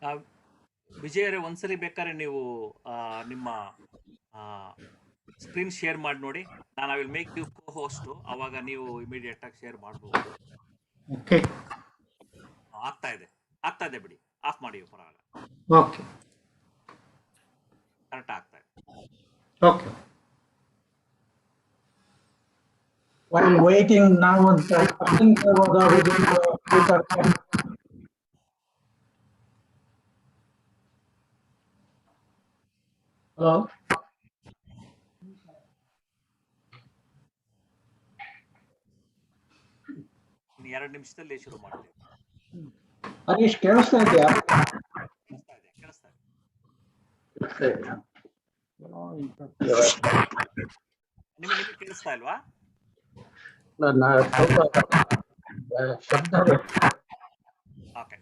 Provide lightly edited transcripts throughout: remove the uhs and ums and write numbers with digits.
ಆ, ವಿಜಯರೇ ಒಂದ್ಸಲಿ ಬೇಕಾದ್ರೆ ನೀವು ನಿಮ್ಮ ಸ್ಕ್ರೀನ್ ಶೇರ್ ಮಾಡಿ ನೋಡಿ. ನಾನು I will make you co host, ಅವಾಗ ನೀವು ಇಮಿಡಿಯೇಟ್ ಆಗಿ ಶೇರ್ ಮಾಡಬಹುದು. ಓಕೆ, ಆಗ್ತಾ ಇದೆ ಬಿಡಿ, ಆಫ್ ಮಾಡಿ ಪರವಾಗಿಲ್ಲ. ಓಕೆ, ಕರೆಕ್ಟ್ ಆಗ್ತಾ ಇದೆ. Okay. While waiting now, hello. ಇನ್ನು 2 ನಿಮಿಷದಲ್ಲಿ ಶುರು ಮಾಡ್ತೀವಿ. ಹರೀಶ್, ಕೇಳಿಸ್ತಾ ಇದೆಯಾ? ಕೇಳಿಸ್ತಾ ಇದೆ. ನಿಮಗೆ ಕೇಳಿಸ್ತಾ ಇಲ್ವಾ? ಶಬ್ದ ಓಕೆ,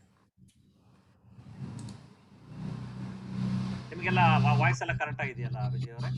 ನಿಮಗೆಲ್ಲ ವಾಯ್ಸ್ ಎಲ್ಲ ಕರೆಕ್ಟ್ ಆಗಿದೆಯಲ್ಲ ವಿಜಯ್ ಅವರೇ?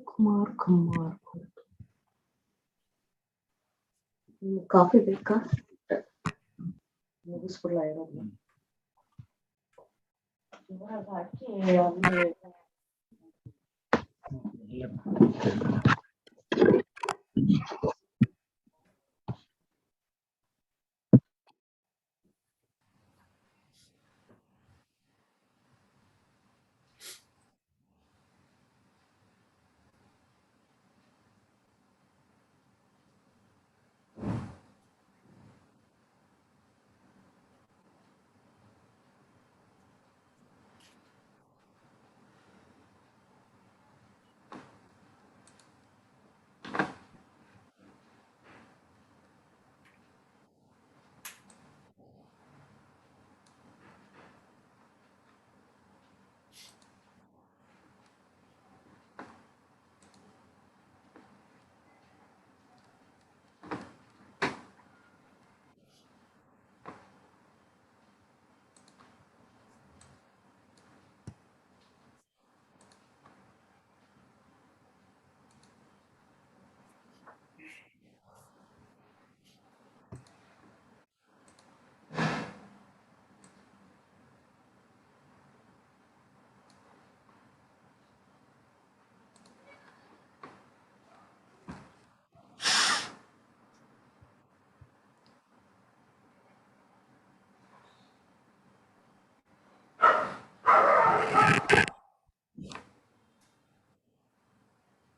ಕುಮಾರ್ ಕಮ್ಮಾರ್. ಕಾಫಿ ಬೇಕಾ? ಮುಗಿಸ್ಬಿಡ್ಲ ಇರೋದು ಹಾಕಿ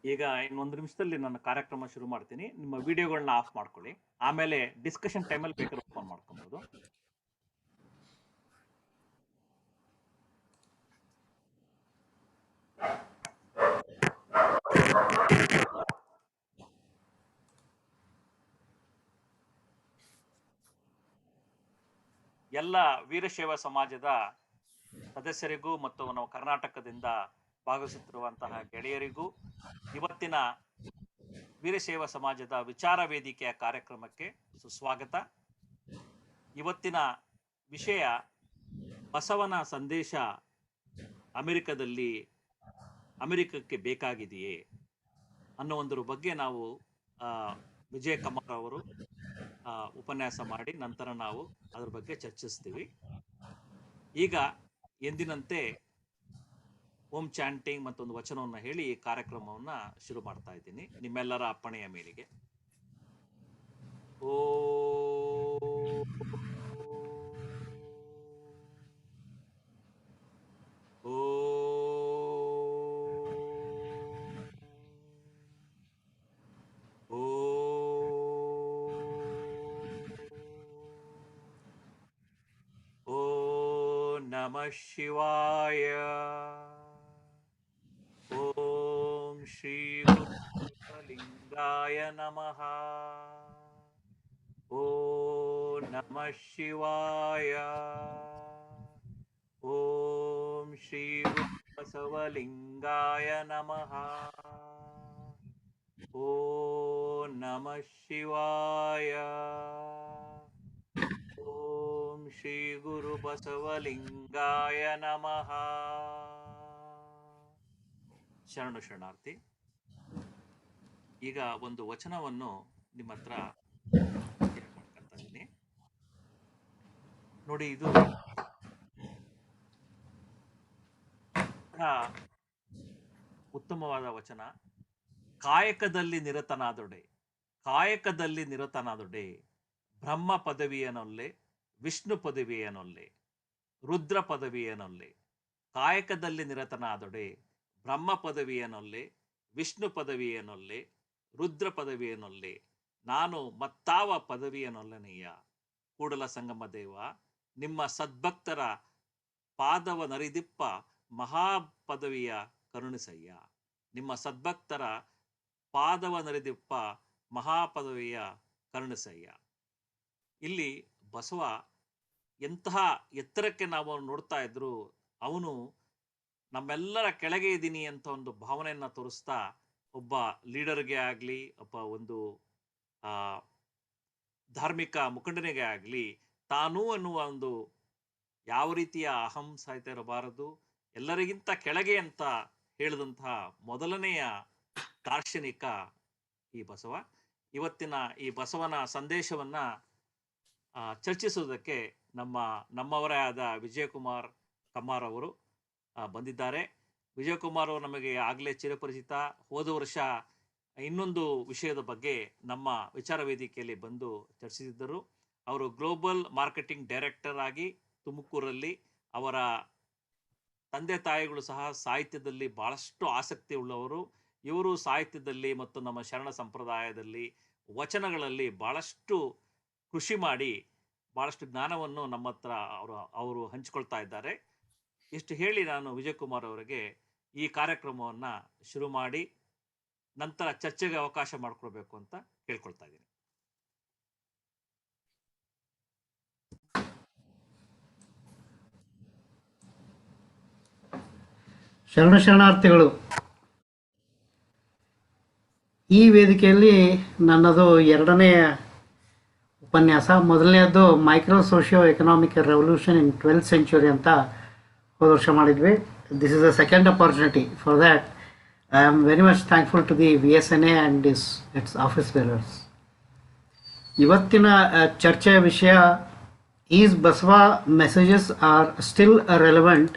ಈಗ ಇನ್ನೊಂದು ನಿಮಿಷದಲ್ಲಿ ನನ್ನ ಕಾರ್ಯಕ್ರಮ ಶುರು ಮಾಡ್ತೀನಿ. ನಿಮ್ಮ ವಿಡಿಯೋಗಳನ್ನ ಆಫ್ ಮಾಡ್ಕೊಳ್ಳಿ, ಆಮೇಲೆ ಡಿಸ್ಕಷನ್ ಟೈಮಲ್ಲಿ ಬೇಕಾದ್ರೆ ಓಪನ್ ಮಾಡ್ಕೊಬಹುದು. ಎಲ್ಲ ವೀರಶೈವ ಸಮಾಜದ ಸದಸ್ಯರಿಗೂ ಮತ್ತು ನಾವು ಕರ್ನಾಟಕದಿಂದ ಭಾಗವಹಿಸುತ್ತಿರುವಂತಹ ಗೆಳೆಯರಿಗೂ ಇವತ್ತಿನ ವೀರಶೈವ ಸಮಾಜದ ವಿಚಾರ ವೇದಿಕೆಯ ಕಾರ್ಯಕ್ರಮಕ್ಕೆ ಸುಸ್ವಾಗತ. ಇವತ್ತಿನ ವಿಷಯ ಬಸವನ ಸಂದೇಶ ಅಮೆರಿಕಕ್ಕೆ ಬೇಕಾಗಿದೆಯೇ? ಅನ್ನೋ ಒಂದರ ಬಗ್ಗೆ ನಾವು ವಿಜಯ ಕಮಾರ್ ಅವರು ಉಪನ್ಯಾಸ ಮಾಡಿ ನಂತರ ನಾವು ಅದ್ರ ಬಗ್ಗೆ ಚರ್ಚಿಸ್ತೀವಿ. ಈಗ ಎಂದಿನಂತೆ ಓಂ ಚಾಂಟಿಂಗ್ ಮತ್ತೊಂದು ವಚನವನ್ನು ಹೇಳಿ ಈ ಕಾರ್ಯಕ್ರಮವನ್ನ ಶುರು ಮಾಡ್ತಾ ಇದ್ದೀನಿ ನಿಮ್ಮೆಲ್ಲರ ಅಪ್ಪಣೆಯ ಮೇರೆಗೆ. ಓ ನಮಃ ಶಿವಾಯ. ಓಂ ಶ್ರೀ ಗುರುಲಿಂಗಾಯ ನಮಃ. ಓಂ ನಮಃ ಶಿವಾಯ. ಓಂ ಶ್ರೀ ಬಸವಲಿಂಗಾಯ ನಮಃ. ಓಂ ನಮಃ ಶಿವಾಯ. ಓಂ ಶ್ರೀ ಗುರು ಬಸವಲಿಂಗಾಯ ನಮಃ. ಶರಣು ಶರಣಾರ್ಥಿ. ಈಗ ಒಂದು ವಚನವನ್ನು ನಿಮ್ಮ ಹತ್ರ ಮಾಡ್ಕೊಳ್ತಾ ಇದ್ದೀನಿ ನೋಡಿ. ಇದು ಉತ್ತಮವಾದ ವಚನ. ಕಾಯಕದಲ್ಲಿ ನಿರತನಾದೊಡೆ, ಕಾಯಕದಲ್ಲಿ ನಿರತನಾದೊಡೆ, ಬ್ರಹ್ಮ ಪದವಿಯನೊಲ್ಲೆ, ವಿಷ್ಣು ಪದವಿಯನೊಲ್ಲೆ, ರುದ್ರ ಪದವಿಯನೊಲ್ಲೆ. ಕಾಯಕದಲ್ಲಿ ನಿರತನಾದೊಡೆ, ಬ್ರಹ್ಮ ಪದವಿಯನೊಲ್ಲೆ, ವಿಷ್ಣು ಪದವಿಯನೊಲ್ಲೆ, ರುದ್ರ ಪದವಿಯನೊಲ್ಲೆ, ನಾನು ಮತ್ತಾವ ಪದವಿಯನೊಲ್ಲನೆಯ. ಕೂಡಲ ಸಂಗಮ ದೇವ, ನಿಮ್ಮ ಸದ್ಭಕ್ತರ ಪಾದವ ನರಿದಿಪ್ಪ ಮಹಾಪದವಿಯ ಕರುಣಿಸಯ್ಯ. ನಿಮ್ಮ ಸದ್ಭಕ್ತರ ಪಾದವ ನರಿದಿಪ್ಪ ಮಹಾಪದವಿಯ ಕರುಣಿಸಯ್ಯ. ಇಲ್ಲಿ ಬಸವ ಎಂತಹ ಎತ್ತರಕ್ಕೆ ನಾವು ನೋಡ್ತಾ ಇದ್ರು, ಅವನು ನಮ್ಮೆಲ್ಲರ ಕೆಳಗೆ ಇದ್ದೀನಿ ಅಂತ ಒಂದು ಭಾವನೆಯನ್ನ ತೋರಿಸ್ತಾ, ಒಬ್ಬ ಲೀಡರ್ಗೆ ಆಗಲಿ, ಒಬ್ಬ ಒಂದು ಧಾರ್ಮಿಕ ಮುಖಂಡನಿಗೆ ಆಗಲಿ, ತಾನೂ ಅನ್ನುವ ಒಂದು ಯಾವ ರೀತಿಯ ಅಹಂ ಸಾಯ್ತಾ ಇರಬಾರದು, ಎಲ್ಲರಿಗಿಂತ ಕೆಳಗೆ ಅಂತ ಹೇಳಿದಂತಹ ಮೊದಲನೆಯ ದಾರ್ಶನಿಕ ಈ ಬಸವ. ಇವತ್ತಿನ ಈ ಬಸವನ ಸಂದೇಶವನ್ನ ಚರ್ಚಿಸುವುದಕ್ಕೆ ನಮ್ಮವರೇ ಆದ ವಿಜಯಕುಮಾರ್ ಕಮ್ಮಾರ್ ಅವರು ಬಂದಿದ್ದಾರೆ. ವಿಜಯಕುಮಾರ್ ಅವರು ನಮಗೆ ಆಗಲೇ ಚಿರಪರಿಚಿತ. ಹೋದ ವರ್ಷ ಇನ್ನೊಂದು ವಿಷಯದ ಬಗ್ಗೆ ನಮ್ಮ ವಿಚಾರ ವೇದಿಕೆಯಲ್ಲಿ ಬಂದು ಚರ್ಚಿಸಿದ್ದರು. ಅವರು ಗ್ಲೋಬಲ್ ಮಾರ್ಕೆಟಿಂಗ್ ಡೈರೆಕ್ಟರ್ ಆಗಿ ತುಮಕೂರಲ್ಲಿ, ಅವರ ತಂದೆ ತಾಯಿಗಳು ಸಹ ಸಾಹಿತ್ಯದಲ್ಲಿ ಬಹಳಷ್ಟು ಆಸಕ್ತಿ ಉಳ್ಳವರು. ಇವರು ಸಾಹಿತ್ಯದಲ್ಲಿ ಮತ್ತು ನಮ್ಮ ಶರಣ ಸಂಪ್ರದಾಯದಲ್ಲಿ ವಚನಗಳಲ್ಲಿ ಬಹಳಷ್ಟು ಕೃಷಿ ಮಾಡಿ ಬಹಳಷ್ಟು ಜ್ಞಾನವನ್ನು ನಮ್ಮ ಹತ್ರ ಅವರು ಹಂಚಿಕೊಳ್ತಾ ಇದ್ದಾರೆ. ಇಷ್ಟು ಹೇಳಿ ನಾನು ವಿಜಯಕುಮಾರ್ ಅವರಿಗೆ ಈ ಕಾರ್ಯಕ್ರಮವನ್ನು ಶುರು ಮಾಡಿ ನಂತರ ಚರ್ಚೆಗೆ ಅವಕಾಶ ಮಾಡಿಕೊಡ್ಬೇಕು ಅಂತ ಕೇಳ್ಕೊಳ್ತಾ ಇದ್ದೀನಿ. ಶರಣಾರ್ಥಿಗಳು, ಈ ವೇದಿಕೆಯಲ್ಲಿ ನನ್ನದು ಎರಡನೆಯ ಉಪನ್ಯಾಸ. ಮೊದಲನೇದು micro socio economic revolution in 12th century ಅಂತ ಹೋದ ವರ್ಷ ಮಾಡಿದ್ವಿ. This is a second opportunity. For that I am very much thankful to the VSNA and its office bearers. ಇವತ್ತಿನ ಚರ್ಚೆಯ ವಿಷಯ is Basava messages are still relevant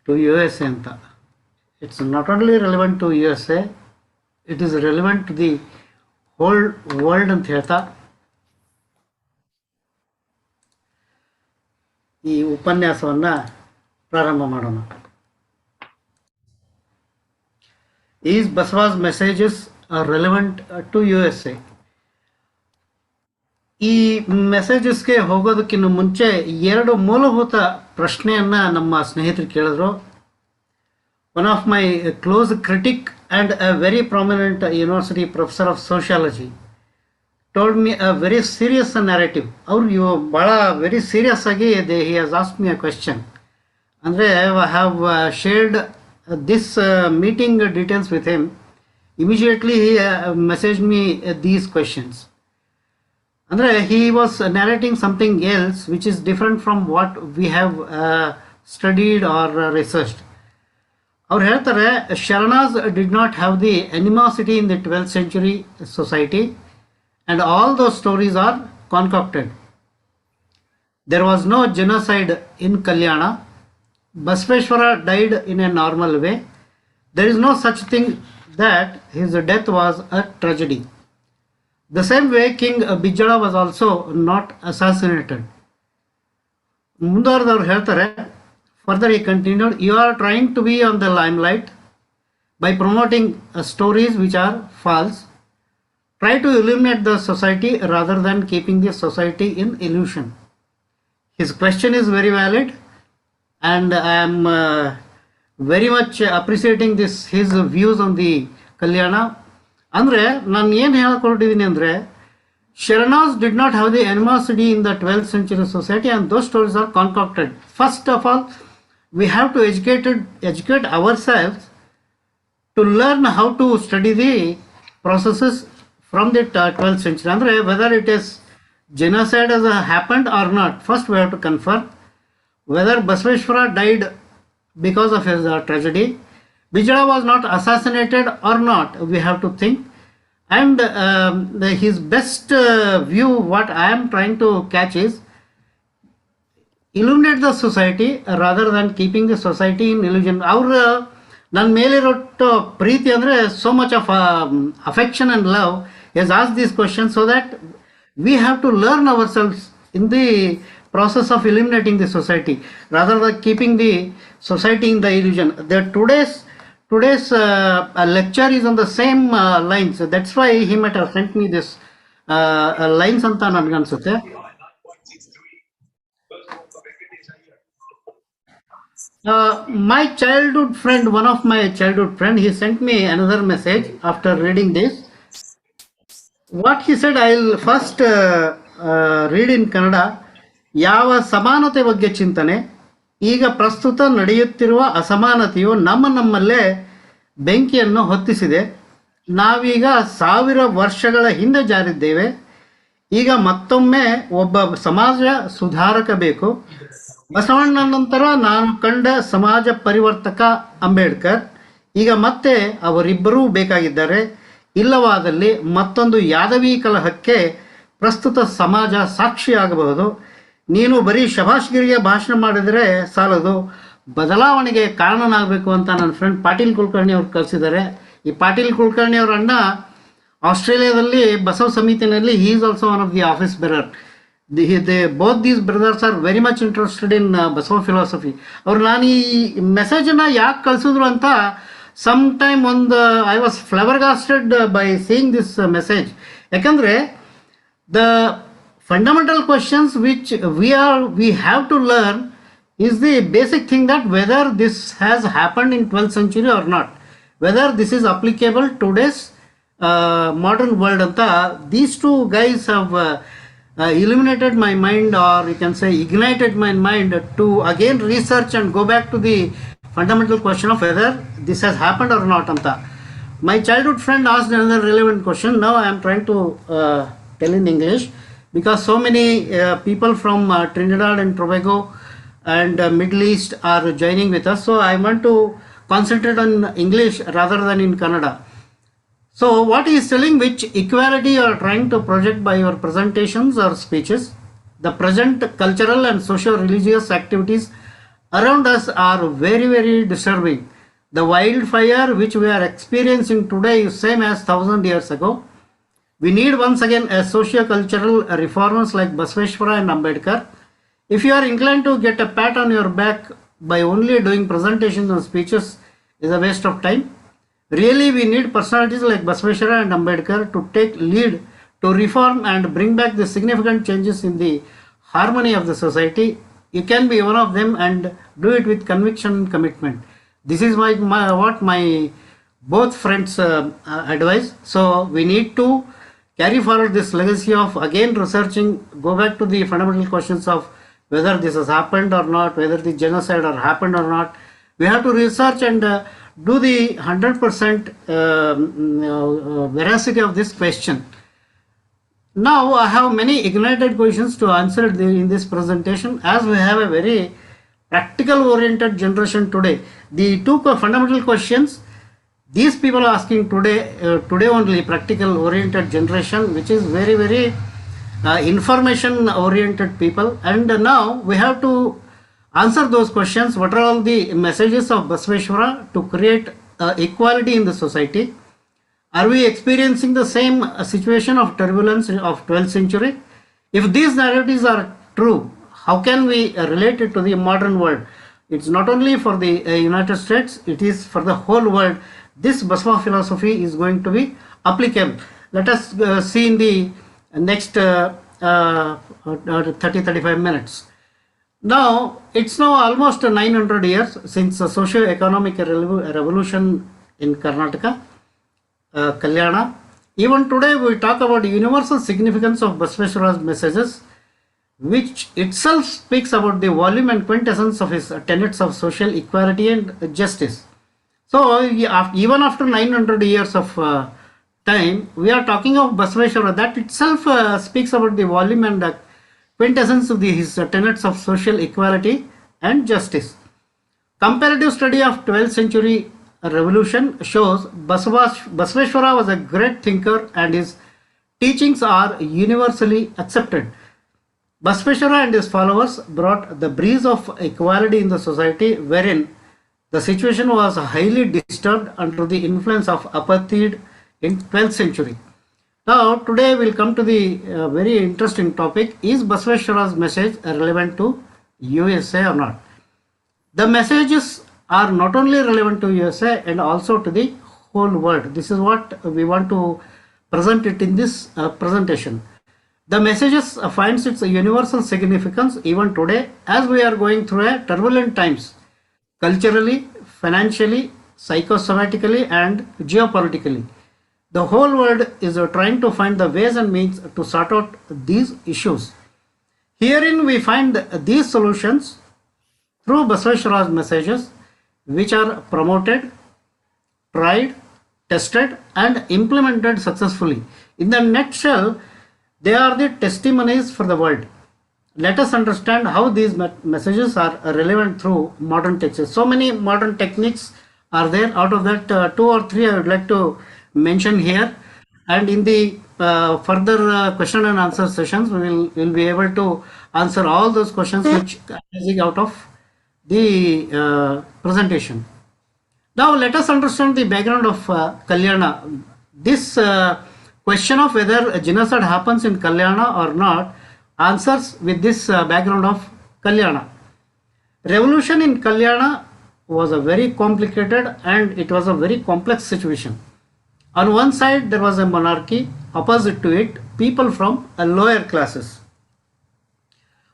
to USA ಅಂತ. It's not only relevant to USA, it is relevant to the whole world ಅಂತ ಹೇಳ್ತಾ ಈ ಉಪನ್ಯಾಸವನ್ನು ಪ್ರಾರಂಭ ಮಾಡೋಣ. Is Basava's messages are relevant to USA. ಈ ಮೆಸೇಜಸ್ಗೆ ಹೋಗೋದಕ್ಕಿಂತ ಮುಂಚೆ ಎರಡು ಮೂಲಭೂತ ಪ್ರಶ್ನೆಯನ್ನು ನಮ್ಮ ಸ್ನೇಹಿತರು ಕೇಳಿದ್ರು. One of my close critic and a very prominent university professor of sociology told me a very serious narrative. ಅವರು ಭಾಳ ವೆರಿ ಸೀರಿಯಸ್ ಆಗಿ he has asked me a question. ಅಂದರೆ I have shared this meeting details with him. Immediately he messaged me these questions. ಅಂದರೆ he was narrating something else which is different from what we have studied or researched. ಅವ್ರು ಹೇಳ್ತಾರೆ Sharanas did not have the animosity in the 12th century society and all those stories are concocted. There was no genocide in Kalyana. Basaveshwara died in a normal way. There is no such thing that his death was a tragedy. The same way King Bijala was also not assassinated. ಮುಂದುವರೆದವ್ರು ಹೇಳ್ತಾರೆ, further he continued, you are trying to be on the limelight by promoting stories which are false. Try to illuminate the society rather than keeping the society in illusion. His question is very valid, and I am very much appreciating his views on the Kalyana. ಅಂದರೆ ನಾನು ಏನು ಹೇಳ್ಕೊಟ್ಟಿದ್ದೀನಿ ಅಂದರೆ, Sharanas did not have the animosity in the 12th century society, and those stories are concocted. First of all, we have to educate ourselves to learn how to study the processes from the 12th century. Andre, whether it is genocide has happened or not, first we have to confirm whether Basaveshwara died because of his tragedy, Bijala was not assassinated or not, we have to think. And his best view, what I am trying to catch is, illuminate the society rather than keeping the society in illusion. Our ನನ್ನ ಮೇಲಿರೋ ಪ್ರೀತಿ ಅಂದರೆ so much of affection and love, he has asked this question so that we have to learn ourselves in the process of illuminating the society rather than keeping the society in the illusion. Today's lecture is on the same lines. That's why he might have sent me this lines ಅಂತ ನನಗನ್ಸುತ್ತೆ. My childhood friend, one of my childhood friend, he sent me another message after reading this. What he said, I'll first read in Kannada. ಯಾವ ಸಮಾನತೆ ಬಗ್ಗೆ ಚಿಂತನೆ, ಈಗ ಪ್ರಸ್ತುತ ನಡೆಯುತ್ತಿರುವ ಅಸಮಾನತೆಯು ನಮ್ಮಲ್ಲೇ ಬೆಂಕಿಯನ್ನು ಹೊತ್ತಿಸಿದೆ. ನಾವೀಗ 1000 ವರ್ಷಗಳ ಹಿಂದೆ ಜಾರಿದ್ದೇವೆ. ಈಗ ಮತ್ತೊಮ್ಮೆ ಒಬ್ಬ ಸಮಾಜ ಸುಧಾರಕ ಬೇಕು. ಬಸವಣ್ಣ ನಂತರ ನಾನು ಕಂಡ ಸಮಾಜ ಪರಿವರ್ತಕ ಅಂಬೇಡ್ಕರ್. ಈಗ ಮತ್ತೆ ಅವರಿಬ್ಬರೂ ಬೇಕಾಗಿದ್ದಾರೆ. ಇಲ್ಲವಾದಲ್ಲಿ ಮತ್ತೊಂದು ಯಾದವಿ ಕಲಹಕ್ಕೆ ಪ್ರಸ್ತುತ ಸಮಾಜ ಸಾಕ್ಷಿಯಾಗಬಹುದು. ನೀನು ಬರೀ ಶಭಾಷ್ಗಿರಿಗೆ ಭಾಷಣ ಮಾಡಿದರೆ ಸಾಲದು, ಬದಲಾವಣೆಗೆ ಕಾರಣನಾಗಬೇಕು ಅಂತ ನನ್ನ ಫ್ರೆಂಡ್ ಪಾಟೀಲ್ ಕುಲಕರ್ಣಿ ಅವ್ರು ಕಳಿಸಿದ್ದಾರೆ. ಈ ಪಾಟೀಲ್ ಕುಲಕರ್ಣಿ ಅವರ ಅಣ್ಣ ಆಸ್ಟ್ರೇಲಿಯಾದಲ್ಲಿ ಬಸವ ಸಮಿತಿನಲ್ಲಿ he is also one of the office bearer. Both these brothers are very much interested in Basava philosophy. ಅವ್ರು ನಾನು ಈ ಮೆಸೇಜನ್ನು ಯಾಕೆ ಕಳಿಸಿದ್ರು ಅಂತ some time I was flabbergasted by seeing this message. ಯಾಕಂದರೆ the fundamental questions which we have to learn is the basic thing, that whether this has happened in 12th century or not, whether this is applicable today's modern world anta. These two guys have illuminated my mind, or you can say ignited my mind to again research and go back to the fundamental question of whether this has happened or not anta. My childhood friend asked another relevant question. Now I am trying to tell in English, because so many people from Trinidad and Tobago and Middle East are joining with us. So I want to concentrate on English rather than in Kannada. So what he is telling, which equality you are trying to project by your presentations or speeches. The present cultural and socio-religious activities around us are very, very disturbing. The wildfire which we are experiencing today is same as 1000 years ago. We need once again a socio-cultural reformers like Basaveshwara and Ambedkar. If you are inclined to get a pat on your back by only doing presentations and speeches is a waste of time. Really, we need personalities like Basaveshwara and Ambedkar to take lead to reform and bring back the significant changes in the harmony of the society. You can be one of them and do it with conviction and commitment. This is what my both friends advise. So we need to carry forward this legacy of again researching, go back to the fundamental questions of whether this has happened or not, whether the genocide has happened or not. We have to research and do the 100% veracity of this question. Now I have many ignited questions to answer in this presentation, as we have a very practical oriented generation today. The two fundamental questions these people are asking today only, practical oriented generation, which is very, very information oriented people. And now we have to answer those questions. What are all the messages of Basaveshwara to create equality in the society? Are we experiencing the same situation of turbulence of 12th century? If these narratives are true, how can we relate it to the modern world? It's not only for the United States, it is for the whole world. This Basava philosophy is going to be applicable. Let us see in the next 30-35 minutes. Now, it's now almost 900 years since the socio-economic revolution in Karnataka, Kalyana. Even today, we talk about the universal significance of Basaveshwara's messages, which itself speaks about the volume and quintessence of his tenets of social equality and justice. So, even after 900 years of time, we are talking of Basaveshwara. That itself speaks about the volume and quintessence of his tenets of social equality and justice. Comparative study of 12th century revolution shows Basaveshwara was a great thinker and his teachings are universally accepted. Basaveshwara and his followers brought the breeze of equality in the society, wherein the situation was highly disturbed under the influence of apartheid in 12th century. Now, today we'll come to the very interesting topic: is Basaveshwara's message relevant to USA or not? The messages are not only relevant to USA and also to the whole world. This is what we want to present it in this presentation. The messages finds its universal significance even today, as we are going through a turbulent times, culturally, financially, psychosomatically, and geopolitically. The whole world is trying to find the ways and means to sort out these issues. Herein we find these solutions through Basaveshwara's messages, which are promoted, tried, tested, and implemented successfully. In the nutshell, they are the testimonies for the world. Let us understand how these messages are relevant through modern texts. So many modern techniques are there. Out of that, 2 or 3 I would like to mention here. And in the further question and answer sessions, we will be able to answer all those questions which are arising out of the presentation. Now let us understand the background of Kalyana. This question of whether genocide happens in Kalyana or not answers with this background of Kalyana. Revolution in Kalyana was a very complicated and it was a very complex situation. On one side there was a monarchy, opposite to it people from lower classes.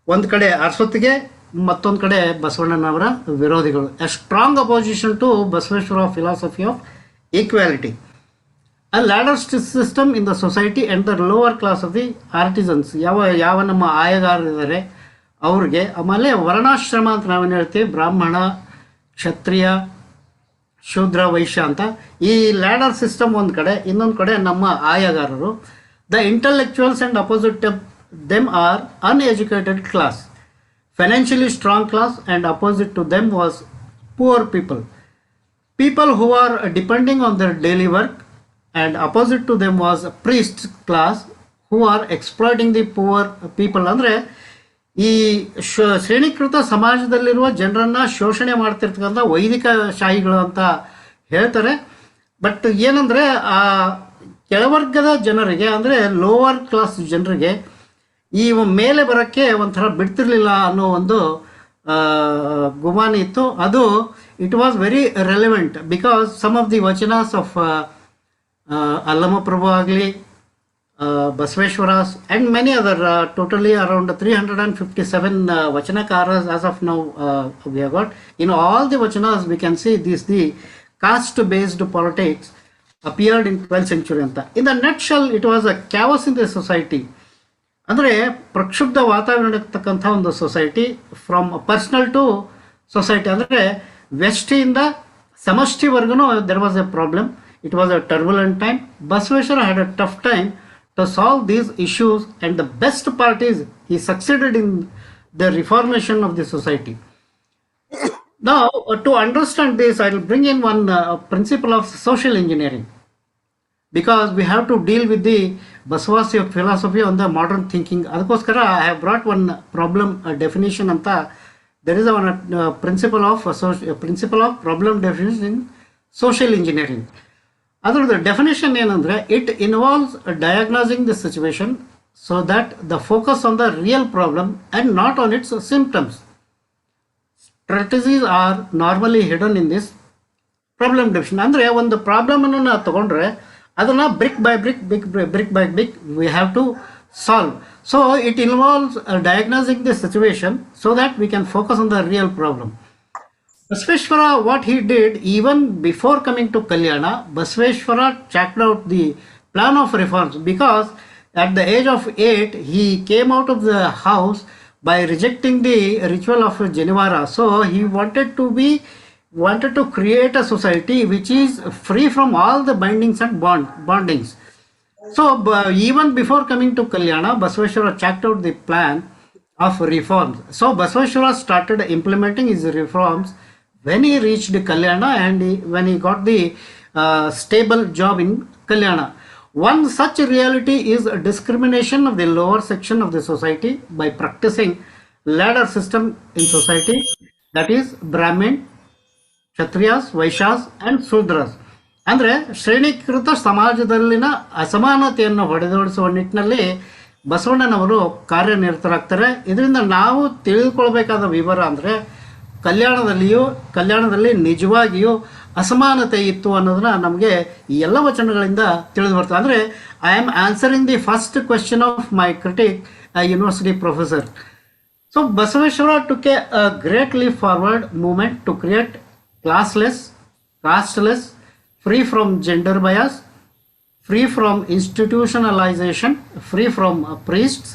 ಒಂದು ಕಡೆ ಅರಸೊತ್ತಿಗೆ ಮತ್ತೊಂದು ಕಡೆ ಬಸವಣ್ಣನವರ ವಿರೋಧಿಗಳು. A strong opposition to Basaveshwara philosophy of equality. A ladder system in the society and the lower class of the artisans. ಯಾವ ನಮ್ಮ ಆಯಗಾರರಿದ್ದಾರೆ ಅವ್ರಿಗೆ, ಆಮೇಲೆ ವರ್ಣಾಶ್ರಮ ಅಂತ ನಾವೇನು ಹೇಳ್ತೀವಿ, ಬ್ರಾಹ್ಮಣ, ಕ್ಷತ್ರಿಯ, ಶೂದ್ರ, ವೈಶ್ಯ ಅಂತ ಈ ಲ್ಯಾಡರ್ ಸಿಸ್ಟಮ್ ಒಂದು ಕಡೆ, ಇನ್ನೊಂದು ಕಡೆ ನಮ್ಮ ಆಯಗಾರರು. The intellectuals and opposite them are uneducated class. Financially strong class, and opposite to them was poor people. People who are depending on their daily work, and opposite to them was a priest class who are exploiting the poor people. ಅಂದರೆ ಈ ಶ್ರೇಣೀಕೃತ ಸಮಾಜದಲ್ಲಿರುವ ಜನರನ್ನು ಶೋಷಣೆ ಮಾಡ್ತಿರ್ತಕ್ಕಂಥ ವೈದಿಕ ಶಾಹಿಗಳು ಅಂತ ಹೇಳ್ತಾರೆ. But ಏನಂದರೆ ಆ ಕೆಳವರ್ಗದ ಜನರಿಗೆ, ಅಂದರೆ ಲೋವರ್ ಕ್ಲಾಸ್ ಜನರಿಗೆ ಈ ಮೇಲೆ ಬರೋಕ್ಕೆ ಒಂಥರ ಬಿಡ್ತಿರ್ಲಿಲ್ಲ ಅನ್ನೋ ಒಂದು ಗುಮಾನಿ ಇತ್ತು. ಅದು it was very relevant because some of the vachanas of Allamaprabhu ಆಗಲಿ, Basaveshwaras and many other, totally around 357 vachanakaras as of now we have got. In all the vachanas we can see this the caste based politics appeared in 12th century ಅಂತ. In the nutshell it was a chaos in the society. ಅಂದರೆ ಪ್ರಕ್ಷುಬ್ಧ ವಾತಾವರಣ ಇರ್ತಕ್ಕಂಥ ಒಂದು society, from personal to society. ಅಂದರೆ ವ್ಯಷ್ಟಿಯಿಂದ ಸಮಷ್ಟಿವರೆಗೂ there was a problem. It was a turbulent time. Basaveshwara had a tough time to solve these issues and the best part is he succeeded in the reformation of the society. Now, to understand this, I will bring in one principle of social engineering, because we have to deal with the Basava's philosophy on the modern thinking. Adkoskara, I have brought one problem definition anta. There is a one principle of problem definition in social engineering. Adar definition ಏನಂದ್ರೆ, it involves diagnosing the situation so that the focus on the real problem and not on its symptoms. Strategies are normally hidden in this problem definition. ಅಂದ್ರೆ ಒಂದು problem ಅನ್ನು ನಾವು ತಗೊಂಡ್ರೆ ಅದನ್ನ brick by brick we have to solve. So it involves diagnosing the situation so that we can focus on the real problem. Basaveshwara, what he did even before coming to Kalyana, Basaveshwara checked out the plan of reforms, because at the age of 8 he came out of the house by rejecting the ritual of Janivara. So he wanted to create a society which is free from all the bindings and bondings. So even before coming to Kalyana, Basaveshwara checked out the plan of reforms. So Basaveshwara started implementing his reforms when he reached Kalyana, and when he got the stable job in Kalyana. One such reality is a discrimination of the lower section of the society by practicing ladder system in society, that is Brahmin, Kshatriyas, Vaishyas and Sudras. ಅಂದರೆ ಶ್ರೇಣೀಕೃತ ಸಮಾಜದಲ್ಲಿನ ಅಸಮಾನತೆಯನ್ನು ಹೊಡೆದೋಡಿಸುವ ನಿಟ್ಟಿನಲ್ಲಿ ಬಸವಣ್ಣನವರು ಕಾರ್ಯನಿರತರಾಗ್ತಾರೆ. ಇದರಿಂದ ನಾವು ತಿಳಿದುಕೊಳ್ಬೇಕಾದ ವಿವರ ಅಂದರೆ, ಕಲ್ಯಾಣದಲ್ಲಿ ನಿಜವಾಗಿಯೂ ಅಸಮಾನತೆ ಇತ್ತು ಅನ್ನೋದನ್ನ ನಮಗೆ ಈ ಎಲ್ಲ ವಚನಗಳಿಂದ ತಿಳಿದು ಬರ್ತದೆ. ಅಂದರೆ I am answering the first question of my critic, university professor. So Basaveshwara took a great leap forward movement to create classless, casteless, free from gender bias, free from institutionalization, free from priests,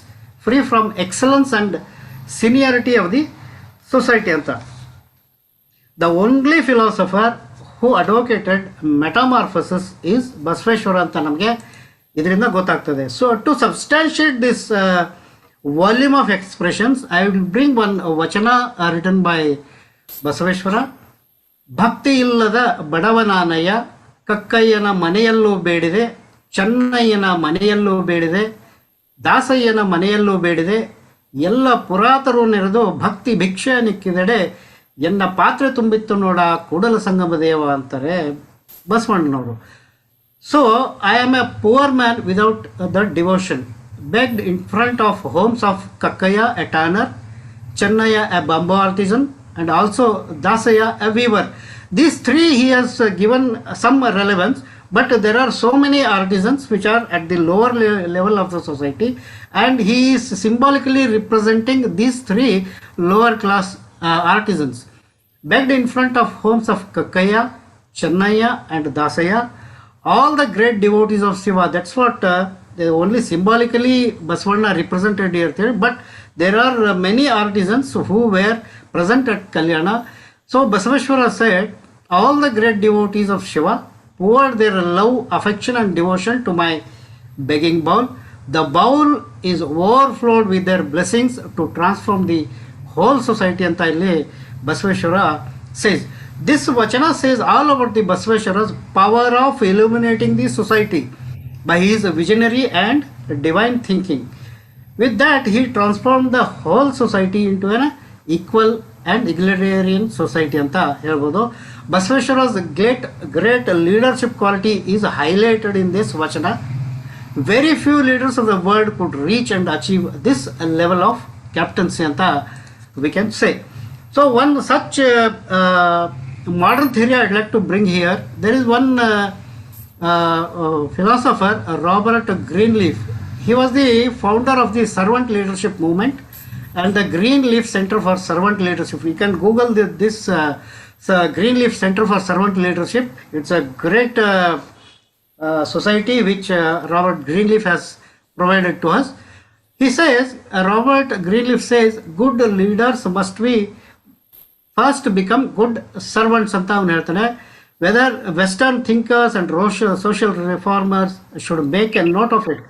free from excellence and seniority of the society ಅಂತ. The only philosopher who advocated metamorphosis is Basaveshwara ಅಂತ ನಮಗೆ ಇದರಿಂದ ಗೊತ್ತಾಗ್ತದೆ. So to substantiate this volume of expressions, I will bring one vachana written by Basaveshwara. ಭಕ್ತಿ ಇಲ್ಲದ ಬಡವನಾನಯ್ಯ, ಕಕ್ಕಯ್ಯನ ಮನೆಯಲ್ಲೂ ಬೇಡಿದೆ, ಚೆನ್ನಯ್ಯನ ಮನೆಯಲ್ಲೂ ಬೇಡಿದೆ, ದಾಸಯ್ಯನ ಮನೆಯಲ್ಲೂ ಬೇಡಿದೆ, ಎಲ್ಲ ಪುರಾತರು ನೆರೆದು ಭಕ್ತಿ ಭಿಕ್ಷೆ ನಿಕ್ಕಿದೆಡೆ ಎನ್ನ ಪಾತ್ರೆ ತುಂಬಿತ್ತು ನೋಡ ಕೂಡಲ ಸಂಗಮ ದೇವ ಅಂತಾರೆ ಬಸವಣ್ಣನವರು. So I am A poor man without the devotion, begged in front of homes of Kakkaya, a tanner, Chennaya, a bamboo artisan, and also Dasaya, a weaver. These three he has given some relevance, but there are so many artisans which are at the lower level of the society, and he is symbolically representing these three lower class artisans. Begged in front of homes of Kakkaya, Chennaya, and Dasaya, all the great devotees of Shiva. That's what only symbolically Basavana represented here, but there are many artisans who were present at Kalyana. So Basaveshwara said, all the great devotees of Shiva poured their love, affection and devotion to my begging bowl. The bowl is overflowed with their blessings to transform the whole society anta illi Basaveshwara says. This vachana says all about the Basaveshwara's power of illuminating the society by his visionary and divine thinking. With that, he transformed the whole society into an equal and egalitarian society ಅಂತ ಹೇಳ್ಬೋದು. Basaveshwara's great leadership quality is highlighted in this vachana. Very few leaders of the world could reach and achieve this level of captaincy ಅಂತ we can say. So one such modern theory I'd like to bring here. There is one philosopher, Robert Greenleaf. He was the founder of the servant leadership movement and the Greenleaf Center for Servant Leadership. You can Google this Greenleaf Center for Servant Leadership. It's a great society which Robert Greenleaf has provided to us. He says, Robert Greenleaf says, good leaders must be first become good servants ಅಂತ ಅವನು ಹೇಳ್ತಾನೆ. Whether Western thinkers and social reformers should make a note of it.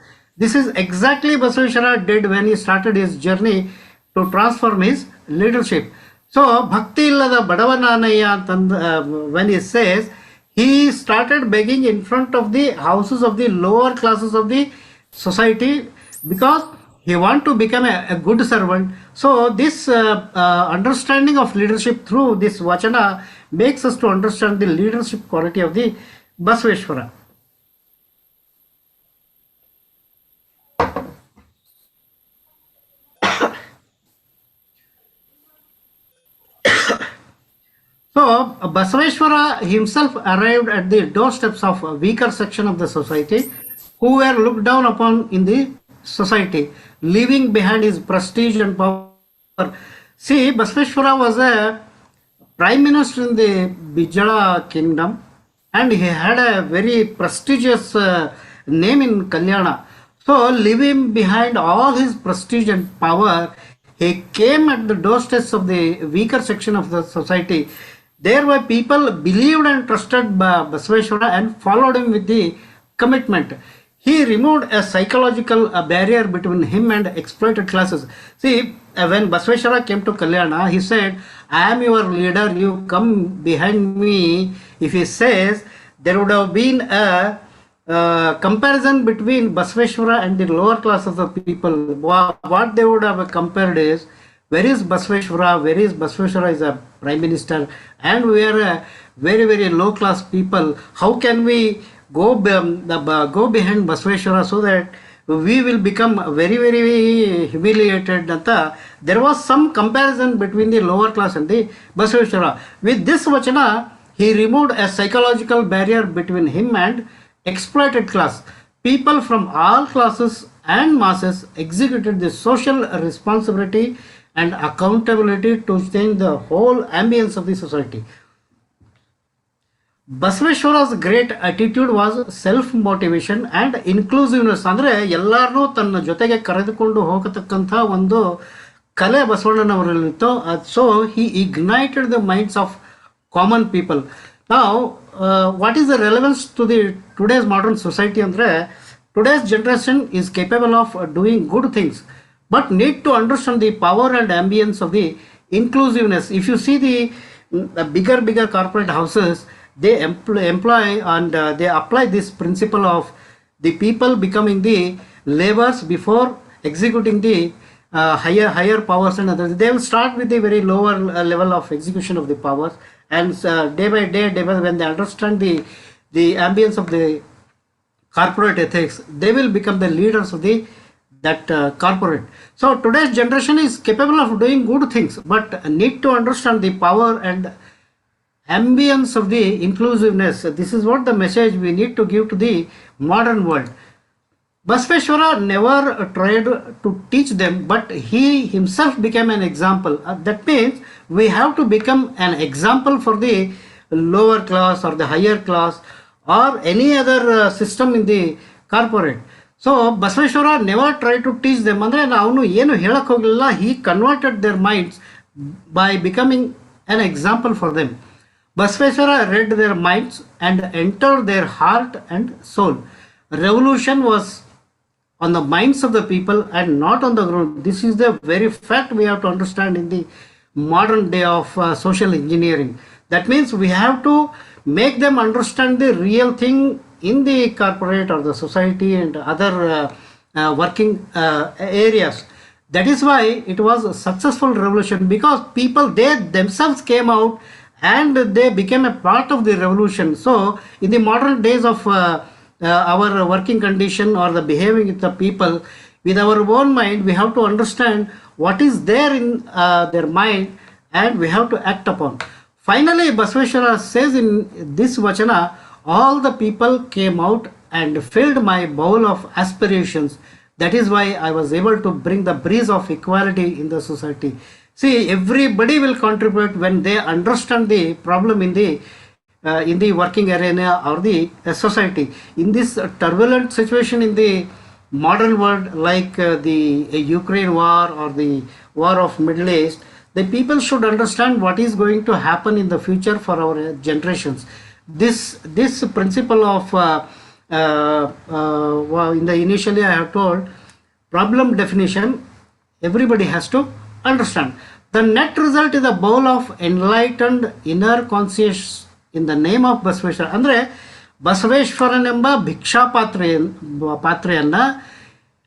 This is exactly Basaveshwara did when he started his journey to transform his leadership. So ಭಕ್ತಿ ಇಲ್ಲದ ಬಡವನಾನಯ್ಯ ಅಂತಂದು when he says he started begging in front of the houses of the lower classes of the society because he want to become a good servant. So this understanding of leadership through this vachana makes us to understand the leadership quality of the Basaveshwara. So Basaveshwara himself arrived at the doorsteps of a weaker section of the society who were looked down upon in the society, leaving behind his prestige and power. See, Basaveshwara was a prime minister in the Vijaya kingdom, and he had a very prestigious name in Kalyana. So leaving behind all his prestige and power, he came at the doorsteps of the weaker section of the society. There were people believed and trusted Basaveshwara and followed him with the commitment. He removed a psychological barrier between him and exploited classes. See, when Basaveshwara came to Kalyana, he said, I am your leader, you come behind me. If he says, there would have been a comparison between Basaveshwara and the lower class of the people. What they would have compared is, where is Basaveshwara? Where is Basaveshwara is a prime minister, and we are a very, very low class people. How can we go behind Basaveshwara so that we will become very, very humiliated? There was some comparison between the lower class and the Basaveshwara. With this vachana, he removed a psychological barrier between him and exploited class. People from all classes and masses executed the social responsibility and accountability to change the whole ambience of the society. Basaveshwara's great attitude was self-motivation and inclusiveness. ಅಂದರೆ ಎಲ್ಲರನ್ನೂ ತನ್ನ ಜೊತೆಗೆ ಕರೆದುಕೊಂಡು ಹೋಗತಕ್ಕಂಥ ಒಂದು ಕಲೆ ಬಸವಣ್ಣನವರಲ್ಲಿತ್ತು. So he ignited the minds of common people. Now, what is the relevance to the today's modern society? ಅಂದರೆ today's generation is capable of doing good things, but need to understand the power and ambience of the inclusiveness. If you see the bigger corporate houses, they employ and they apply this principle of the people becoming the laborers before executing the higher powers and others. They will start with the very lower level of execution of the powers, and day by day, when they understand the ambience of the corporate ethics, they will become the leaders of that corporate. So today's generation is capable of doing good things, but need to understand the power and ambience of the inclusiveness. This is what the message we need to give to the modern world. Basaveshwara never tried to teach them, but he himself became an example. That means we have to become an example for the lower class or the higher class or any other system in the corporate. So Basaveshwara never tried to teach them. ಅಂದರೆ ಅವನು ಏನು ಹೇಳಕ್ ಹೋಗಲಿಲ್ಲ. He converted their minds by becoming an example for them. Basaveshwara read their minds and entered their heart and soul. Revolution was on the minds of the people and not on the ground. This is the very fact we have to understand in the modern day of social engineering. That means we have to make them understand the real thing in the corporate or the society and other working areas. That is why it was a successful revolution, because people, they themselves came out and they became a part of the revolution. So in the modern days of our working condition or the behaving with the people, with our own mind, we have to understand what is there in their mind and we have to act upon. Finally, Basaveshwara says in this vachana, all the people came out and filled my bowl of aspirations. That is why I was able to bring the breeze of equality in the society. See, everybody will contribute when they understand the problem in the working arena or the society. In this turbulent situation in the modern world, like the Ukraine war or the war of Middle East, the people should understand what is going to happen in the future for our generations. This principle of in the initially I have told problem definition, everybody has to understand. The net result is a bowl of enlightened inner conscious in the name of Basaveshwara. ಅಂದರೆ ಬಸವೇಶ್ವರನೆಂಬ ಭಿಕ್ಷಾ ಪಾತ್ರೆಯನ್ನು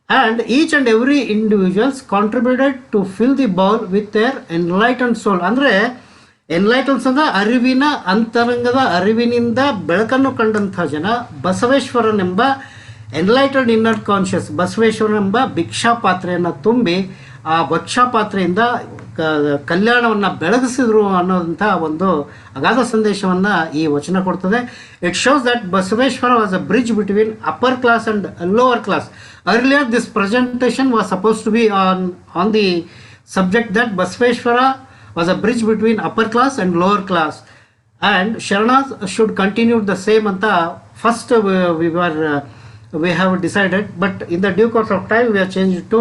and each and every individuals contributed to fill the bowl with their enlightened soul. ಅಂದರೆ ಎನ್ಲೈಟನ್ಸ್ ಅಂದರೆ ಅರಿವಿನ ಅಂತರಂಗದ ಅರಿವಿನಿಂದ ಬೆಳಕನ್ನು ಕಂಡಂಥ ಜನ ಬಸವೇಶ್ವರನೆಂಬ enlightened inner conscious ಬಸವೇಶ್ವರನೆಂಬ ಭಿಕ್ಷಾ ಪಾತ್ರೆಯನ್ನು ತುಂಬಿ ಆ ಭಿಕ್ಷಾ ಪಾತ್ರೆಯಿಂದ ಕಲ್ಯಾಣವನ್ನು ಬೆಳಗಿಸಿದ್ರು ಅನ್ನೋದಂಥ ಒಂದು ಅಗಾಧ ಸಂದೇಶವನ್ನು ಈ ವಚನ ಕೊಡ್ತದೆ. It shows that Basaveshwara was a bridge between upper class and lower class. Earlier this presentation was supposed to be on the subject that Basaveshwara was a bridge between upper class and lower class, and Sharanas should continue the same anta first we have decided, but in the due course of time we have changed it to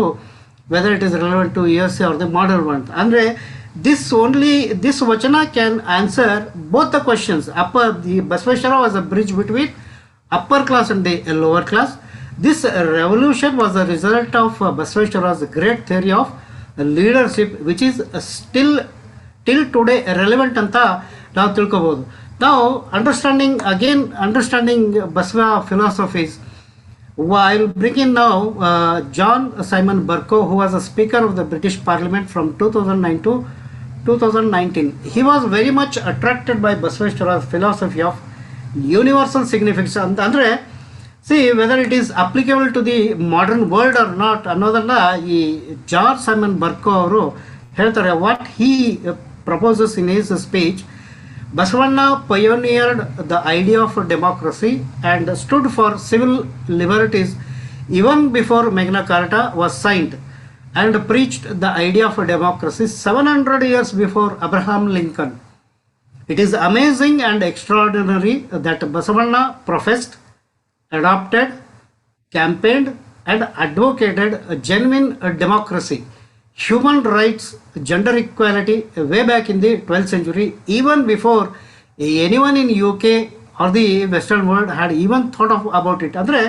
whether it is relevant to USA or the modern one. Andre this vachana can answer both the questions. The Basaveshwara was a bridge between upper class and the lower class. This revolution was a result of Basaveshwara's great theory of leadership, which is still till today relevant ಅಂತ ನಾವು ತಿಳ್ಕೊಬೋದು. Now understanding Basava philosophies, I will bring in now John Simon Burko, who was a speaker of the British Parliament from 2009 to 2019. He was very much attracted by Basaveshwara's philosophy of universal significance. ಅಂದರೆ see whether it is applicable to the modern world or not ಅನ್ನೋದನ್ನ ಈ George Simon ಬರ್ಕೋ ಅವರು ಹೇಳ್ತಾರೆ. What he proposes in his speech, Basavana pioneered the idea of democracy and stood for civil liberties even before Magna Carta was signed, and preached the idea of democracy 700 years before Abraham Lincoln. It is amazing and extraordinary that Basavana professed, adopted, campaigned and advocated a genuine democracy, human rights, gender equality way back in the 12th century, even before anyone in UK or the Western world had even thought about it. Andre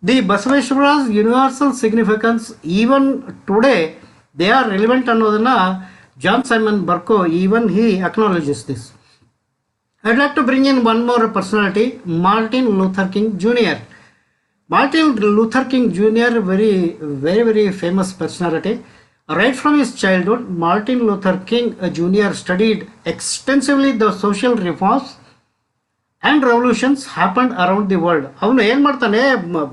the Basaveshwara's universal significance even today they are relevant ಅನ್ನೋದನ್ನ John Simon Burko even he acknowledges this. I'd like to bring in one more personality, Martin Luther King Jr. Martin Luther King Jr. very famous personality. Right from his childhood, Martin Luther King Jr. studied extensively the social reforms and revolutions happened around the world. ಅವನು ಏನು ಮಾಡ್ತಾನೆ,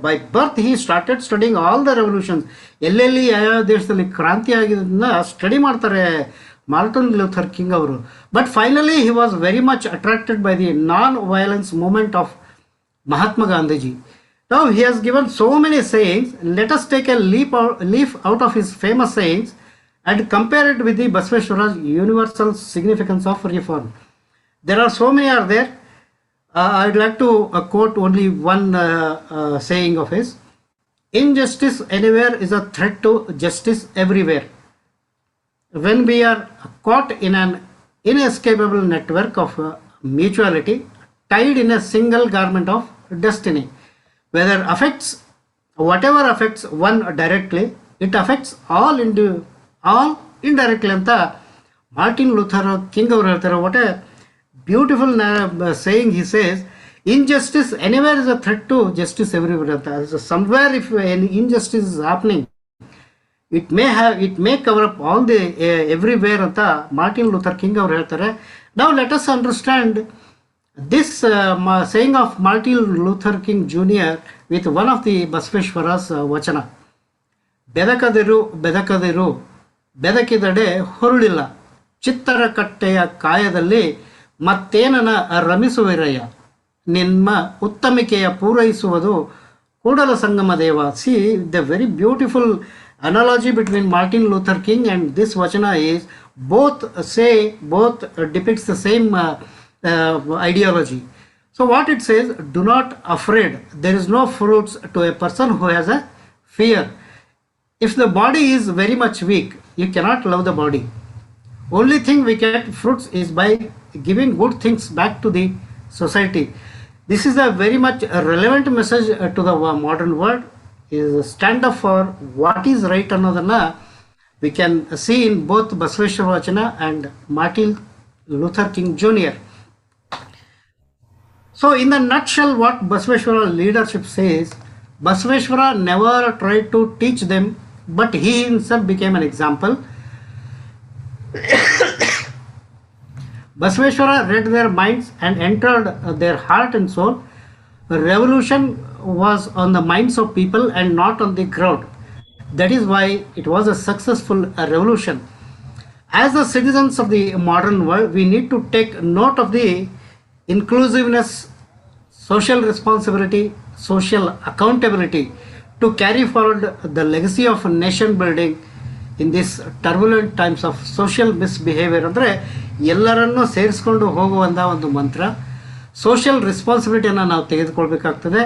by birth he started studying all the revolutions. ಎಲ್ಲೆಲ್ಲಿ ಯಾವ ದೇಶದಲ್ಲಿ ಕ್ರಾಂತಿ ಆಗಿದ್ದನ್ನ study ಮಾಡ್ತಾರೆ Martin Luther king ಅವರು. But finally he was very much attracted by the non-violence movement of Mahatma Gandhiji. Now he has given so many sayings. Let us take a leaf out of his famous sayings and compare it with the Basaveshwara's universal significance of reform. There are so many are there. I'd like to quote only one saying of his. Injustice anywhere is a threat to justice everywhere. When we are caught in an inescapable network of mutuality, tied in a single garment of destiny, whatever affects one directly, it affects all indirectly ಅಂತ Martin Luther king ಅವರು ಹೇಳ್ತಾರೆ. What A beautiful saying. He says injustice anywhere is a threat to justice everywhere ಅಂತ. Somewhere if an injustice is happening, it may cover up all the everywhere ಅಂತ Martin Luther king ಅವರು ಹೇಳ್ತಾರೆ. Now let us understand this saying of Martin Luther King Jr. with one of the Basaveshwara's vachana. ಬೆದಕದಿರು ಬೆದಕಿದಡೆ ಹೊರಳಿಲ್ಲ, ಚಿತ್ತರ ಕಟ್ಟೆಯ ಕಾಯದಲ್ಲಿ ಮತ್ತೇನನ ರಮಿಸುವಿರಯ್ಯ, ನಿಮ್ಮ ಉತ್ತಮಿಕೆಯ ಪೂರೈಸುವುದು Kudala Sangama Deva. C the very beautiful analogy between Martin Luther King and this vachana is both depicts the same ideology. So what it says, do not afraid, there is no fruits to a person who has a fear. If the body is very much weak, you cannot love the body. Only thing we get fruits is by giving good things back to the society. This is a very much relevant message to the modern world. Is stand up for what is right ಅನ್ನೋದನ್ನ we can see in both Basaveshwara Vachana and Martin Luther King Jr. So in the nutshell, what Basaveshwara leadership says, Basaveshwara never tried to teach them, but he himself became an example. Basaveshwara read their minds and entered their heart and soul. Revolution was on the minds of people and not on the crowd. That is why it was a successful revolution. As the citizens of the modern world, we need to take note of the inclusiveness, social responsibility, social accountability to carry forward the legacy of nation building in this turbulent times of social misbehavior. ಅಂದರೆ ಎಲ್ಲರನ್ನೂ ಸೇರಿಸ್ಕೊಂಡು ಹೋಗುವಂಥ ಒಂದು ಮಂತ್ರ. Social ರೆಸ್ಪಾನ್ಸಿಬಿಲಿಟಿಯನ್ನು ನಾವು ತೆಗೆದುಕೊಳ್ಬೇಕಾಗ್ತದೆ.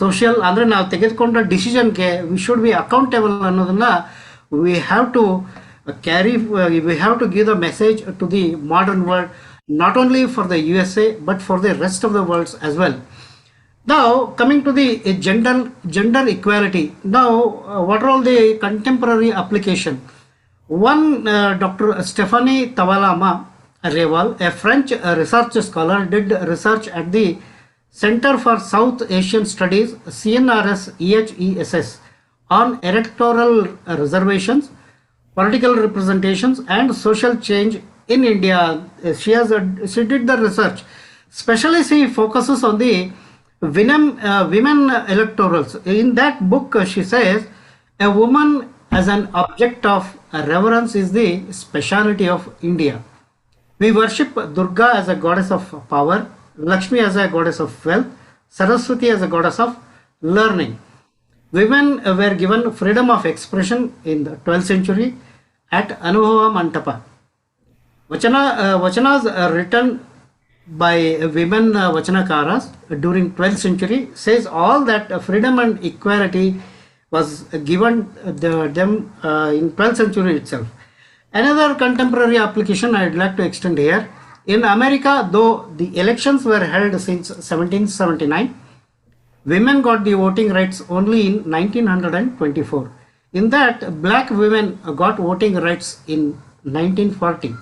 Social ಅಂದರೆ ನಾವು ತೆಗೆದುಕೊಂಡ ಡಿಸಿಷನ್ಗೆ ವಿ ಶುಡ್ ಬಿ ಅಕೌಂಟೇಬಲ್ ಅನ್ನೋದನ್ನು we have to carry, we have to give the message to the modern world, not only for the USA but for the rest of the world as well. Now coming to the gender equality, now what are all the contemporary application? One, Dr. Stephanie Tavalama Reval, a French research scholar, did research at the Center for South Asian Studies, CNRS EHESS, on electoral reservations, political representations and social change in India. She did the research. Especially she focuses on the women electorals. In that book she says a woman as an object of reverence is the speciality of India. We worship Durga as a goddess of power, Lakshmi as a goddess of wealth, Saraswati as a goddess of learning. Women were given freedom of expression in the 12th century at Anubhava Mantapa. Vachanas written by women Vachanakaras during 12th century says all that freedom and equality was given them in 12th century itself. Another contemporary application I would like to extend here. In America, though the elections were held since 1779, women got the voting rights only in 1924. In that, black women got voting rights in 1940.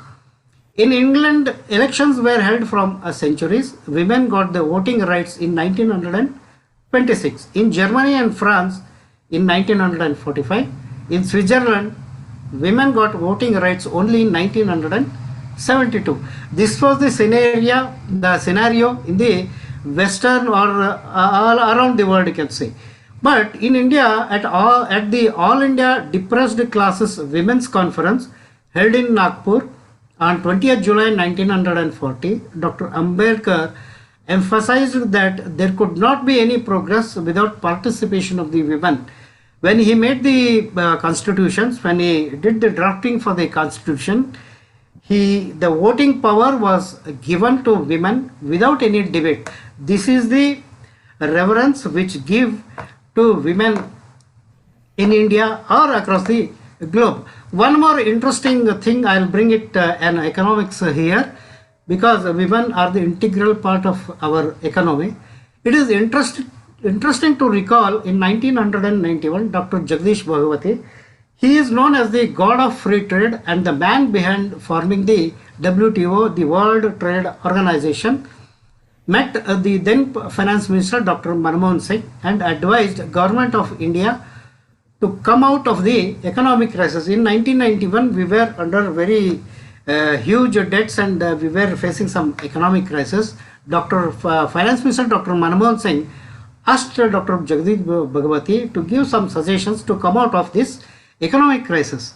In England, elections were held from centuries. Women got the voting rights in 1926. In Germany and France in 1945. In Switzerland, women got voting rights only in 1972. This was the scenario in the Western or all around the world, you can say. But in India, at the All India Depressed Classes Women's Conference held in Nagpur on 20th July 1940, Dr. Ambedkar emphasized that there could not be any progress without participation of the women. When he made the constitutions, when he did the drafting for the constitution, the voting power was given to women without any debate. This is the reverence which give to women in India or across the globe. One more interesting thing, I'll bring it an economics here, because women are the integral part of our economy. It is interesting to recall in 1991, Dr. Jagdish Bhagwati, he is known as the god of free trade and the man behind forming the WTO, the World Trade Organization, met the then finance minister Dr. Manmohan Singh and advised government of India to come out of the economic crisis. In 1991, we were under very huge debts and we were facing some economic crisis. Finance Minister Dr. Manmohan Singh asked Dr. Jagdish Bhagwati to give some suggestions to come out of this economic crisis.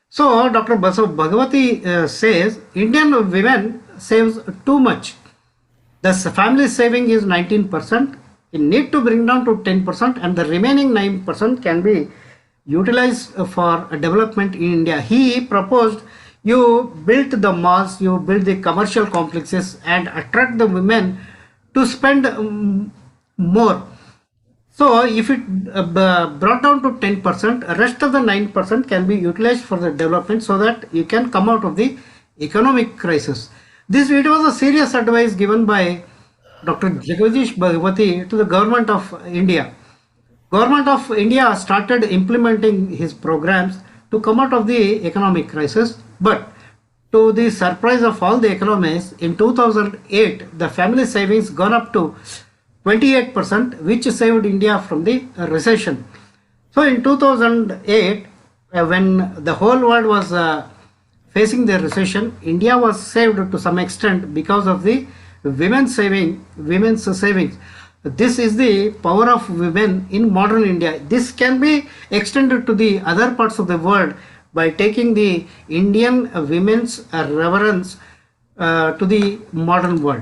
So Dr. Bhagwati says Indian women saves too much. The family saving is 19%. You need to bring down to 10% and the remaining 9% can be utilized for development in India. He proposed you build the malls, you build the commercial complexes and attract the women to spend more. So if it brought down to 10%, rest of the 9% can be utilized for the development so that you can come out of the economic crisis. It was a serious advice given by Dr. Jagdish Bhagwati to the government of India. Government of India started implementing his programs to come out of the economic crisis. But to the surprise of all the economists, in 2008, the family savings gone up to 28%, which saved India from the recession. So in 2008, when the whole world was facing the recession, India was saved to some extent because of the women's savings. This is the power of women in modern India. This can be extended to the other parts of the world by taking the Indian women's reverence to the modern world.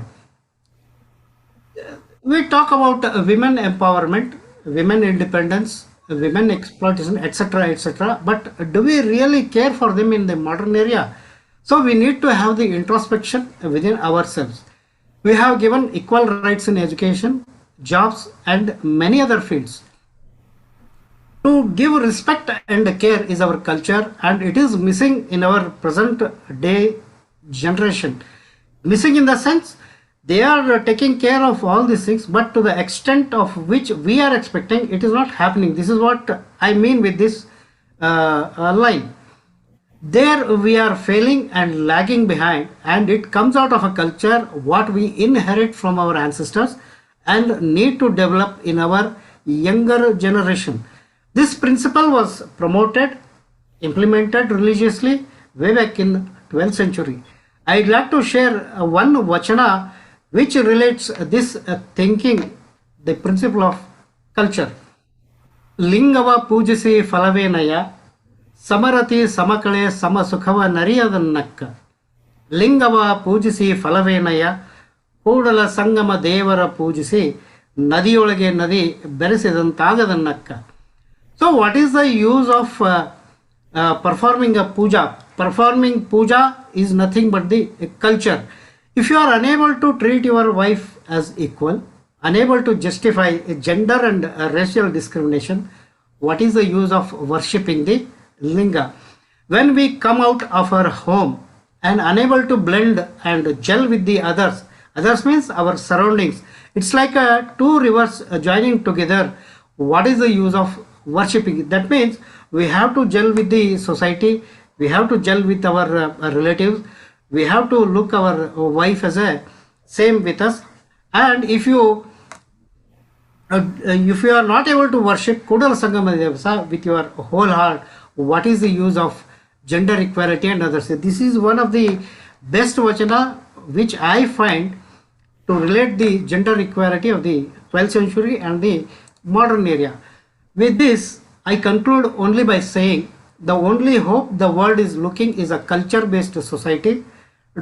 We talk about women empowerment, women independence, women exploitation, etc., etc. But do we really care for them in the modern area? So we need to have the introspection within ourselves. We have given equal rights in education, jobs, and many other fields. To give respect and care is our culture, and it is missing in our present day generation. Missing in the sense they are taking care of all these things, but to the extent of which we are expecting, it is not happening. This is what I mean with this line. There we are failing and lagging behind, and it comes out of a culture what we inherit from our ancestors and need to develop in our younger generation. This principle was promoted, implemented religiously way back in 12th century. I'd like to share one vachana which relates this thinking, the principle of culture. Lingava pujisi falavenaya, samarati samakale samasukava nariyadannakka. Lingava pujisi falavenaya, Kudala Sangama ದೇವರ ಪೂಜಿಸಿ ನದಿಯೊಳಗೆ ನದಿ ಬೆರೆಸಿದಂತಾಗದನ್ನಕ್ಕ. So what is the use of performing a puja? Performing puja is nothing but the culture. If you are unable to treat your wife as equal, unable to justify gender and racial discrimination, what is the use of worshipping the linga? When we come out of our home and unable to blend and gel with the others means our surroundings, it's like two rivers joining together. What is the use of worshipping? That means we have to gel with the society, we have to gel with our relatives, we have to look our wife as a same with us. And if you are not able to worship Kudala Sangama Devasa with your whole heart, what is the use of gender equality and others? This is one of the best vachana which I find to relate the gender equality of the 12th century and the modern area. With this, I conclude only by saying the only hope the world is looking is a culture-based society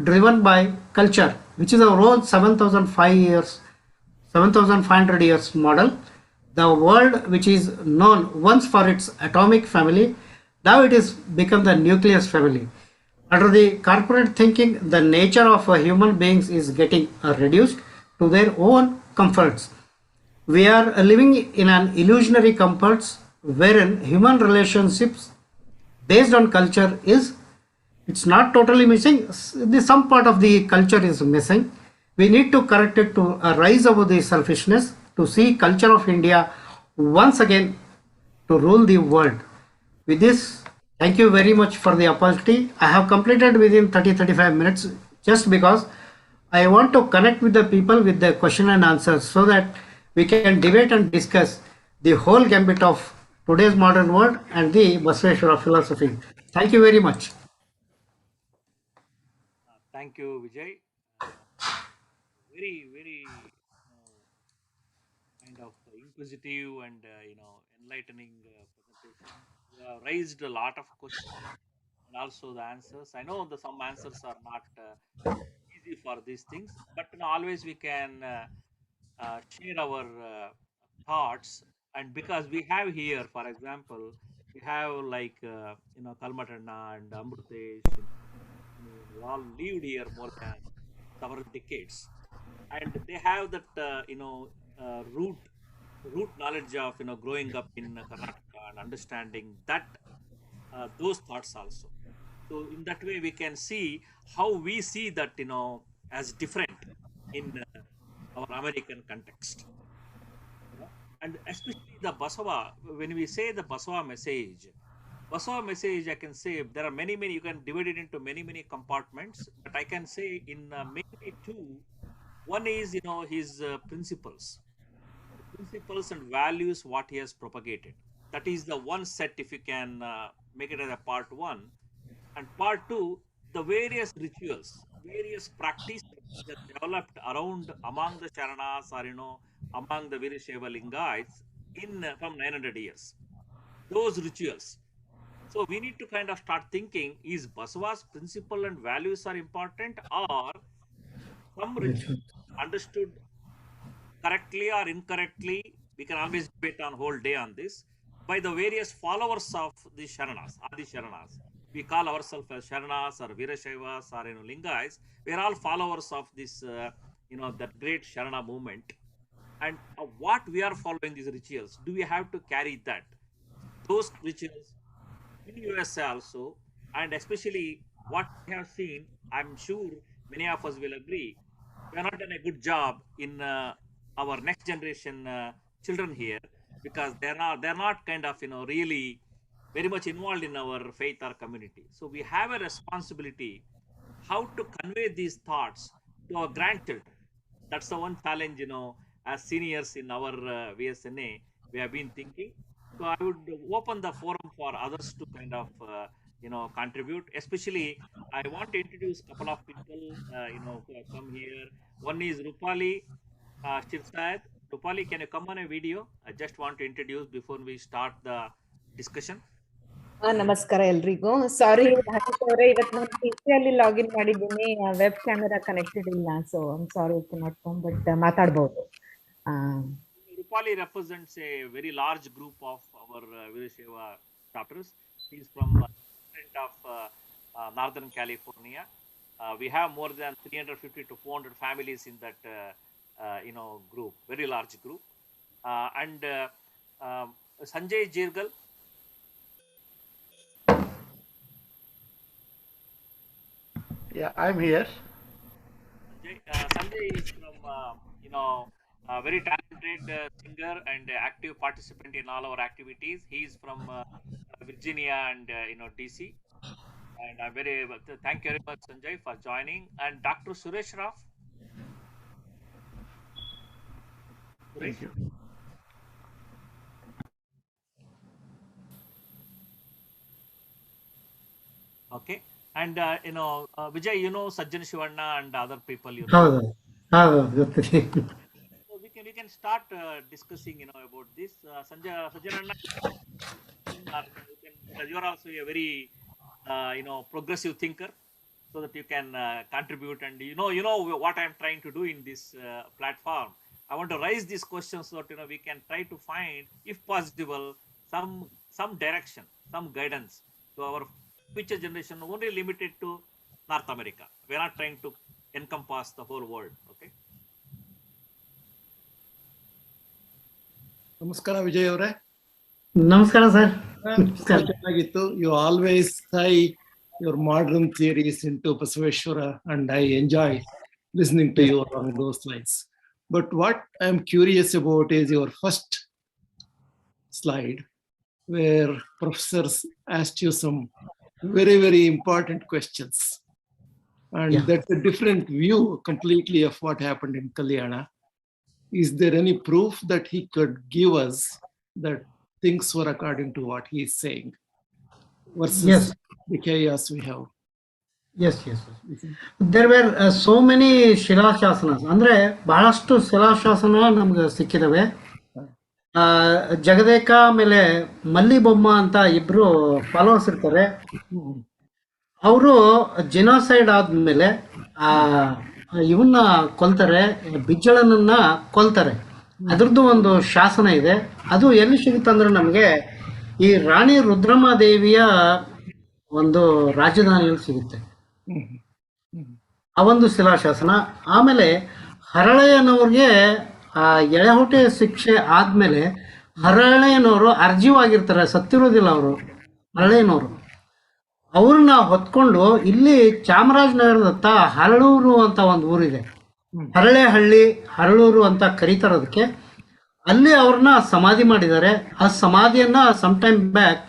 driven by culture, which is our own 7,500 years model. The world which is known once for its atomic family, now it is become the nucleus family. Under the corporate thinking, the nature of human beings is getting reduced to their own comforts. We are living in an illusionary comforts wherein human relationships based on culture it's not totally missing. Some part of the culture is missing. We need to correct it to rise above the selfishness, to see culture of India once again to rule the world. With this, thank you very much for the opportunity. I have completed within 30-35 minutes just because I want to connect with the people with the question and answers so that we can debate and discuss the whole gambit of today's modern world and the Basaveshwara philosophy. Thank you very much. Thank you, Vijay. Very, very kind of inquisitive and enlightening presentation. You have raised a lot of questions and also the answers. I know some answers are not easy for these things, but always we can share our thoughts. And because we have here, for example, we have like Kalmatanna and Amrutesh, who all lived here more than several decades, and they have that root knowledge of growing up in Karnataka and understanding that those thoughts also. So in that way, we can see how we see that as different in our American context. And especially the Basava, when we say the Basava message, Basava message, I can say there are many, you can divide it into many compartments, but I can say in mainly two. One is, his principles and values, what he has propagated. That is the one set, if you can make it as a part one. And part two, the various rituals, various practices that developed around among the Sharanas or, among the Virashaiva Lingaites from 900 years. Those rituals. So we need to kind of start thinking, is Basava's principle and values are important, or some rituals understood correctly or incorrectly? We can always debate on whole day on this, by the various followers of the Sharanas, Adi Sharanas. We call ourselves as Sharanas or Virashaivas or Lingais. We are all followers of this, that great Sharana movement. And what we are following these rituals, do we have to carry that? Those rituals in USA also, and especially what we have seen, I'm sure many of us will agree, we have not done a good job in our next generation children here, because they're not kind of really very much involved in our faith or community. So we have a responsibility how to convey these thoughts to our grandchildren. That's the one challenge, as seniors in our VSNA, we have been thinking. So I would open the forum for others to kind of, contribute. Especially, I want to introduce a couple of people, who have come here. One is Rupali Shirsayed. Rupali, can you come on a video? I just want to introduce before we start the discussion. ನಮಸ್ಕಾರ ಎಲ್ರಿಗೂ. ಸಾರಿ ಅವರೇ, ಇವತ್ತು ನಾನು ಪಿಸಿಯಲ್ಲಿ login ಮಾಡಿದ್ದೀನಿ, web camera connected ಇಲ್ಲ. So I'm sorry to not come, but ಮಾತಾಡಬಹುದು. Rupali represents a very large group of our Virashaiva chapters. He is from of Northern California. We have more than 350 to 400 families in that group, very large group. And Sanjay Jirgal. Yeah, I'm here. Sanjay is from, a very talented singer and active participant in all our activities. He is from Virginia and, DC. And I'm thank you very much, Sanjay, for joining. And Dr. Suresh Raf. Thank you. Okay. And, Vijay, Sajjan Shivanna and other people, ಹೌದು. So we can start discussing, about this. Sajjananna, you are also a very, progressive thinker, so that you can contribute. And you know what I'm trying to do in this platform. I want to raise these questions so that we can try to find, if possible, some direction, some guidance to our future generation, only limited to North America. We are not trying to encompass the whole world. Okay. ನಮಸ್ಕಾರ ವಿಜಯ್ ಅವರೇ. ನಮಸ್ಕಾರ sir. ಚೆನ್ನಾಗಿತ್ತು. You always tie your modern theories into Basaveshwara, and I enjoy listening to you along those lines. But what I'm curious about is your first slide, where professors asked you some very important questions. And that's a different view completely of what happened in Kalyana. Is there any proof that he could give us that things were according to what he is saying versus the chaos we have? Yes. There were so many ಶಿಲಾಶಾಸನ, ಅಂದ್ರೆ ಬಹಳಷ್ಟು ಶಿಲಾಶಾಸನ ನಮ್ಗೆ ಸಿಕ್ಕಿದಾವೆ. ಜಗದೇಕ ಆಮೇಲೆ ಮಲ್ಲಿಬೊಮ್ಮ ಅಂತ ಇಬ್ರು followers ಇರ್ತಾರೆ. ಅವರು genocide ಆದ್ಮೇಲೆ ಇವನ್ನ ಕೊಲ್ತಾರೆ, ಬಿಜ್ಜಳನನ್ನ ಕೊಲ್ತಾರೆ. ಅದ್ರದ್ದು ಒಂದು ಶಾಸನ ಇದೆ. ಅದು ಎಲ್ಲಿ ಸಿಗುತ್ತಂದ್ರೆ ನಮಗೆ ಈ ರಾಣಿ ರುದ್ರಮಾದೇವಿಯ ಒಂದು ರಾಜಧಾನಿಯಲ್ಲಿ ಸಿಗುತ್ತೆ ಆ ಒಂದು ಶಿಲಾಶಾಸನ. ಆಮೇಲೆ ಹರಳೆಯನವ್ರಿಗೆ ಎಳೆಹೊಟ್ಟೆ ಶಿಕ್ಷೆ ಆದ್ಮೇಲೆ ಹರಳೆಯನವರು ಅರ್ಜಿವಾಗಿರ್ತಾರೆ, ಸತ್ತಿರೋದಿಲ್ಲ ಅವರು. ಹರಳೆಯನವರು ಅವ್ರನ್ನ ಹೊತ್ಕೊಂಡು ಇಲ್ಲಿ ಚಾಮರಾಜನಗರದತ್ತ ಹರಳೂರು ಅಂತ ಒಂದು ಊರಿದೆ, ಹರಳೆಹಳ್ಳಿ, ಹರಳೂರು ಅಂತ ಕರೀತಾರೆ ಅದಕ್ಕೆ. ಅಲ್ಲಿ ಅವ್ರನ್ನ ಸಮಾಧಿ ಮಾಡಿದ್ದಾರೆ. ಆ ಸಮಾಧಿಯನ್ನ ಸಮ್ ಟೈಮ್ ಬ್ಯಾಕ್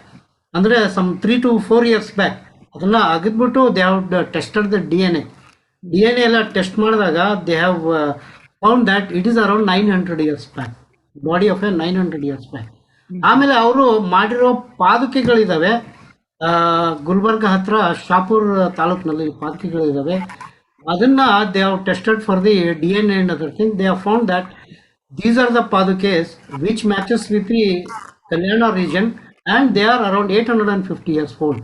ಅಂದರೆ ಸಮ್ 3 to 4 years ಬ್ಯಾಕ್. ಅದನ್ನು ಅಗದ್ಬಿಟ್ಟು they have tested the DNA ಎಲ್ಲ ಟೆಸ್ಟ್ ಮಾಡಿದಾಗ they have found that it is around 900 years back, body of a 900 years back. ಆಮೇಲೆ ಅವರು ಮಾಡಿರೋ ಪಾದುಕೆಗಳಿದ್ದಾವೆ, ಗುಲ್ಬರ್ಗ ಹತ್ರ ಶಾಪುರ್ ತಾಲೂಕಿನಲ್ಲಿ ಪಾದುಕೆಗಳಿದ್ದಾವೆ. ಅದನ್ನ they have tested for the DNA and other thing. They have found that these are the padukes which matches with the Kalyana region, and they are around 850 years old.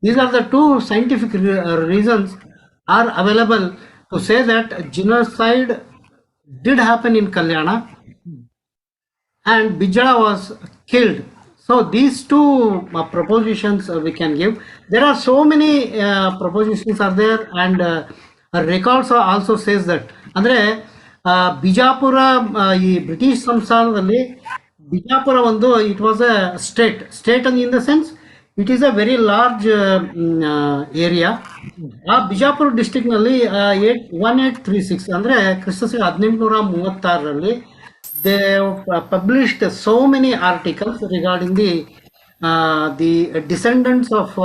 These are the two scientific reasons are available to say that genocide did happen in Kalyana and Bijala was killed. So these two propositions we can give. There are so many propositions are there, and records also says that. Andre Bijapur ಈ British ಸಂಸ್ಥಾನದಲ್ಲಿ ಬಿಜಾಪುರ ಒಂದು it was a state in the sense it is a very large area. ಆ ಬಿಜಾಪುರ ಡಿಸ್ಟಿಕ್ನಲ್ಲಿ 1836 ಅಂದರೆ ಕ್ರಿಸ್ತಶಕ 1836ರಲ್ಲಿ they published so many articles regarding the descendants of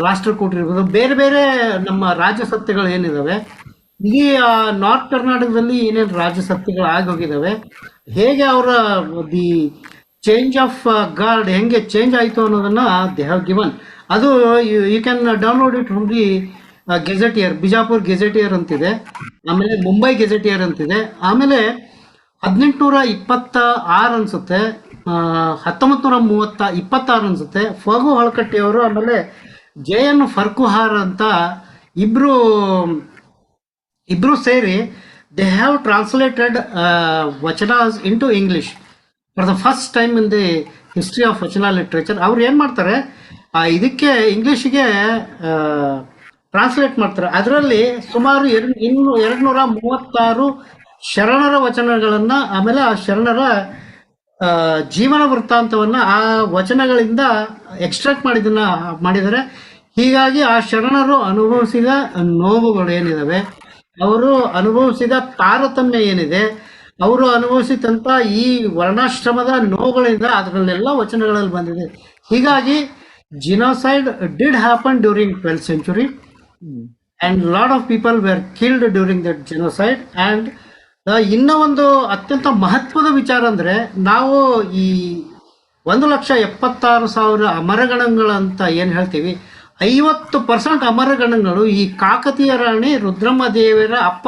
ರಾಷ್ಟ್ರಕೂಟರು ಇರ್ಬೋದು, ಬೇರೆ ಬೇರೆ ನಮ್ಮ ರಾಜಸತ್ತೆಗಳು ಏನಿದಾವೆ ಈ ನಾರ್ತ್ ಕರ್ನಾಟಕದಲ್ಲಿ ಏನೇನು ರಾಜಸತ್ತೆಗಳು ಆಗೋಗಿದ್ದಾವೆ, ಹೇಗೆ ಅವರ ದಿ ಚೇಂಜ್ ಆಫ್ ಗಾರ್ಡ್ ಹೆಂಗೆ ಚೇಂಜ್ ಆಯಿತು ಅನ್ನೋದನ್ನ ದೇ ಹ್ಯಾವ್ ಗಿವನ್. ಅದು you can download it from the gazetteer, Bijapur gazetteer ಅಂತಿದೆ, ಆಮೇಲೆ ಮುಂಬೈ ಗೆಜೆಟಿಯರ್ ಅಂತಿದೆ, ಆಮೇಲೆ 1826 ಅನ್ಸುತ್ತೆ, 1926 ಅನ್ಸುತ್ತೆ. ಫಗು ಹೊಳಕಟ್ಟಿಯವರು ಆಮೇಲೆ JN ಫರ್ಕುಹಾರ್ ಅಂತ ಇಬ್ರು ಸೇರಿ they have translated vachanas into English for the first time in the history of vachana literature. ಅವ್ರು ಏನು ಮಾಡ್ತಾರೆ, ಇದಕ್ಕೆ ಇಂಗ್ಲೀಷಿಗೆ ಟ್ರಾನ್ಸ್ಲೇಟ್ ಮಾಡ್ತಾರೆ. ಅದರಲ್ಲಿ ಸುಮಾರು 236 ಶರಣರ ವಚನಗಳನ್ನು, ಆಮೇಲೆ ಆ ಶರಣರ ಜೀವನ ವೃತ್ತಾಂತವನ್ನು ಆ ವಚನಗಳಿಂದ ಎಕ್ಸ್ಟ್ರಾಕ್ಟ್ ಮಾಡಿದ್ದಾರೆ. ಹೀಗಾಗಿ ಆ ಶರಣರು ಅನುಭವಿಸಿದ ನೋವುಗಳು ಏನಿದಾವೆ, ಅವರು ಅನುಭವಿಸಿದ ತಾರತಮ್ಯ ಏನಿದೆ, ಅವರು ಅನುಭವಿಸಿದಂಥ ಈ ವರ್ಣಾಶ್ರಮದ ನೋವುಗಳಿಂದ ಅದರಲ್ಲೆಲ್ಲ ವಚನಗಳಲ್ಲಿ ಬಂದಿದೆ. ಹೀಗಾಗಿ genocide did happen during 12th century and lot of people were killed during that genocide. and ಇನ್ನೂ ಒಂದು ಅತ್ಯಂತ ಮಹತ್ವದ ವಿಚಾರ ಅಂದರೆ, ನಾವು ಈ 1,76,000 ಅಮರಗಣಗಳಂತ ಏನು ಹೇಳ್ತೀವಿ, 50% ಅಮರಗಣಗಳು ಈ ಕಾಕತೀಯ ರಾಣಿ ರುದ್ರಮ್ಮ ದೇವಿಯರ ಅಪ್ಪ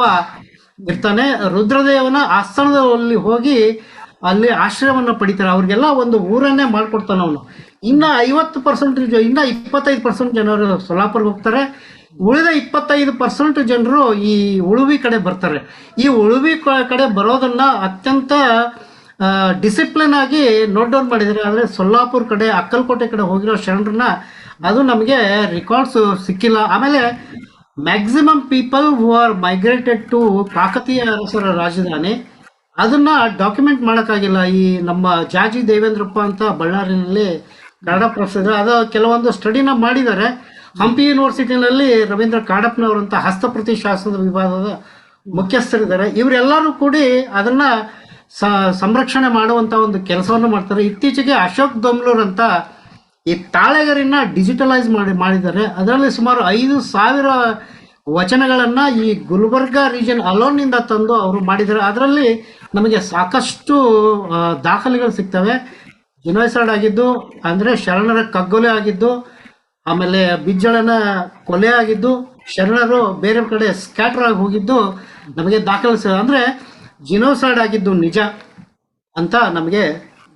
ಇರ್ತಾನೆ, ರುದ್ರದೇವನ ಆಸ್ಥಾನದಲ್ಲಿ ಹೋಗಿ ಅಲ್ಲಿ ಆಶ್ರಯವನ್ನು ಪಡಿತಾರೆ. ಅವ್ರಿಗೆಲ್ಲ ಒಂದು ಊರನ್ನೇ ಮಾಡ್ಕೊಡ್ತಾನೆ ಅವನು. ಇನ್ನು 50%, ಇನ್ನು 25% ಜನರು ಸೊಲ್ಲಾಪುರ್ಗೆ ಹೋಗ್ತಾರೆ. ಉಳಿದ 25% ಜನರು ಈ ಉಳುವಿ ಕಡೆ ಬರ್ತಾರೆ. ಈ ಉಳುವಿ ಕಡೆ ಬರೋದನ್ನ ಅತ್ಯಂತ ಡಿಸಿಪ್ಲಿನ್ ಆಗಿ ನೋಟ್ ಡೌನ್ ಮಾಡಿದ್ದಾರೆ. ಆದರೆ ಸೊಲ್ಲಾಪುರ್ ಕಡೆ, ಅಕ್ಕಲ್ಕೋಟೆ ಕಡೆ ಹೋಗಿರೋ ಶರಣರನ್ನ ಅದು ನಮಗೆ ರೆಕಾರ್ಡ್ಸ್ ಸಿಕ್ಕಿಲ್ಲ. ಆಮೇಲೆ maximum people who are migrated to Kakatiya ಅರಸರ ರಾಜಧಾನಿ, ಅದನ್ನ ಡಾಕ್ಯುಮೆಂಟ್ ಮಾಡೋಕ್ಕಾಗಿಲ್ಲ. ಈ ನಮ್ಮ ಜಾಜಿ ದೇವೇಂದ್ರಪ್ಪ ಅಂತ ಬಳ್ಳಾರಿನಲ್ಲಿ ಕನ್ನಡ ಪ್ರೊಫೆಸರ್, ಅದು ಕೆಲವೊಂದು ಸ್ಟಡಿನ ಮಾಡಿದ್ದಾರೆ. ಹಂಪಿ ಯೂನಿವರ್ಸಿಟಿನಲ್ಲಿ ರವೀಂದ್ರ ಕಾಡಪ್ಪನವರಂತ ಹಸ್ತಪ್ರತಿ ಶಾಸ್ತ್ರದ ವಿಭಾಗದ ಮುಖ್ಯಸ್ಥರಿದ್ದಾರೆ. ಇವರೆಲ್ಲರೂ ಕೂಡಿ ಅದನ್ನ ಸಂರಕ್ಷಣೆ ಮಾಡುವಂತ ಒಂದು ಕೆಲಸವನ್ನು ಮಾಡ್ತಾರೆ. ಇತ್ತೀಚೆಗೆ ಅಶೋಕ್ ದಮ್ಲೂರ್ ಅಂತ ಈ ತಾಳೆಗರಿನ ಡಿಜಿಟಲೈಸ್ ಮಾಡಿದ್ದಾರೆ. ಅದರಲ್ಲಿ ಸುಮಾರು 5,000 ವಚನಗಳನ್ನ ಈ ಗುಲ್ಬರ್ಗಾ ರೀಜನ್ ಅಲೋನ್ನಿಂದ ತಂದು ಅವರು ಮಾಡಿದ್ದಾರೆ. ಅದರಲ್ಲಿ ನಮಗೆ ಸಾಕಷ್ಟು ದಾಖಲೆಗಳು ಸಿಗ್ತವೆ. ಜಿನೋಸೈಡ್ ಆಗಿದ್ದು ಅಂದರೆ ಶರಣರ ಕಗ್ಗೊಲೆ ಆಗಿದ್ದು, ಆಮೇಲೆ ಬಿಜ್ಜಳನ ಕೊಲೆ ಆಗಿದ್ದು, ಶರಣರು ಬೇರೆ ಕಡೆ ಸ್ಕ್ಯಾಟರ್ ಆಗಿ ಹೋಗಿದ್ದು ನಮಗೆ ದಾಖಲಿಸ, ಅಂದರೆ ಜಿನೋಸೈಡ್ ಆಗಿದ್ದು ನಿಜ ಅಂತ ನಮಗೆ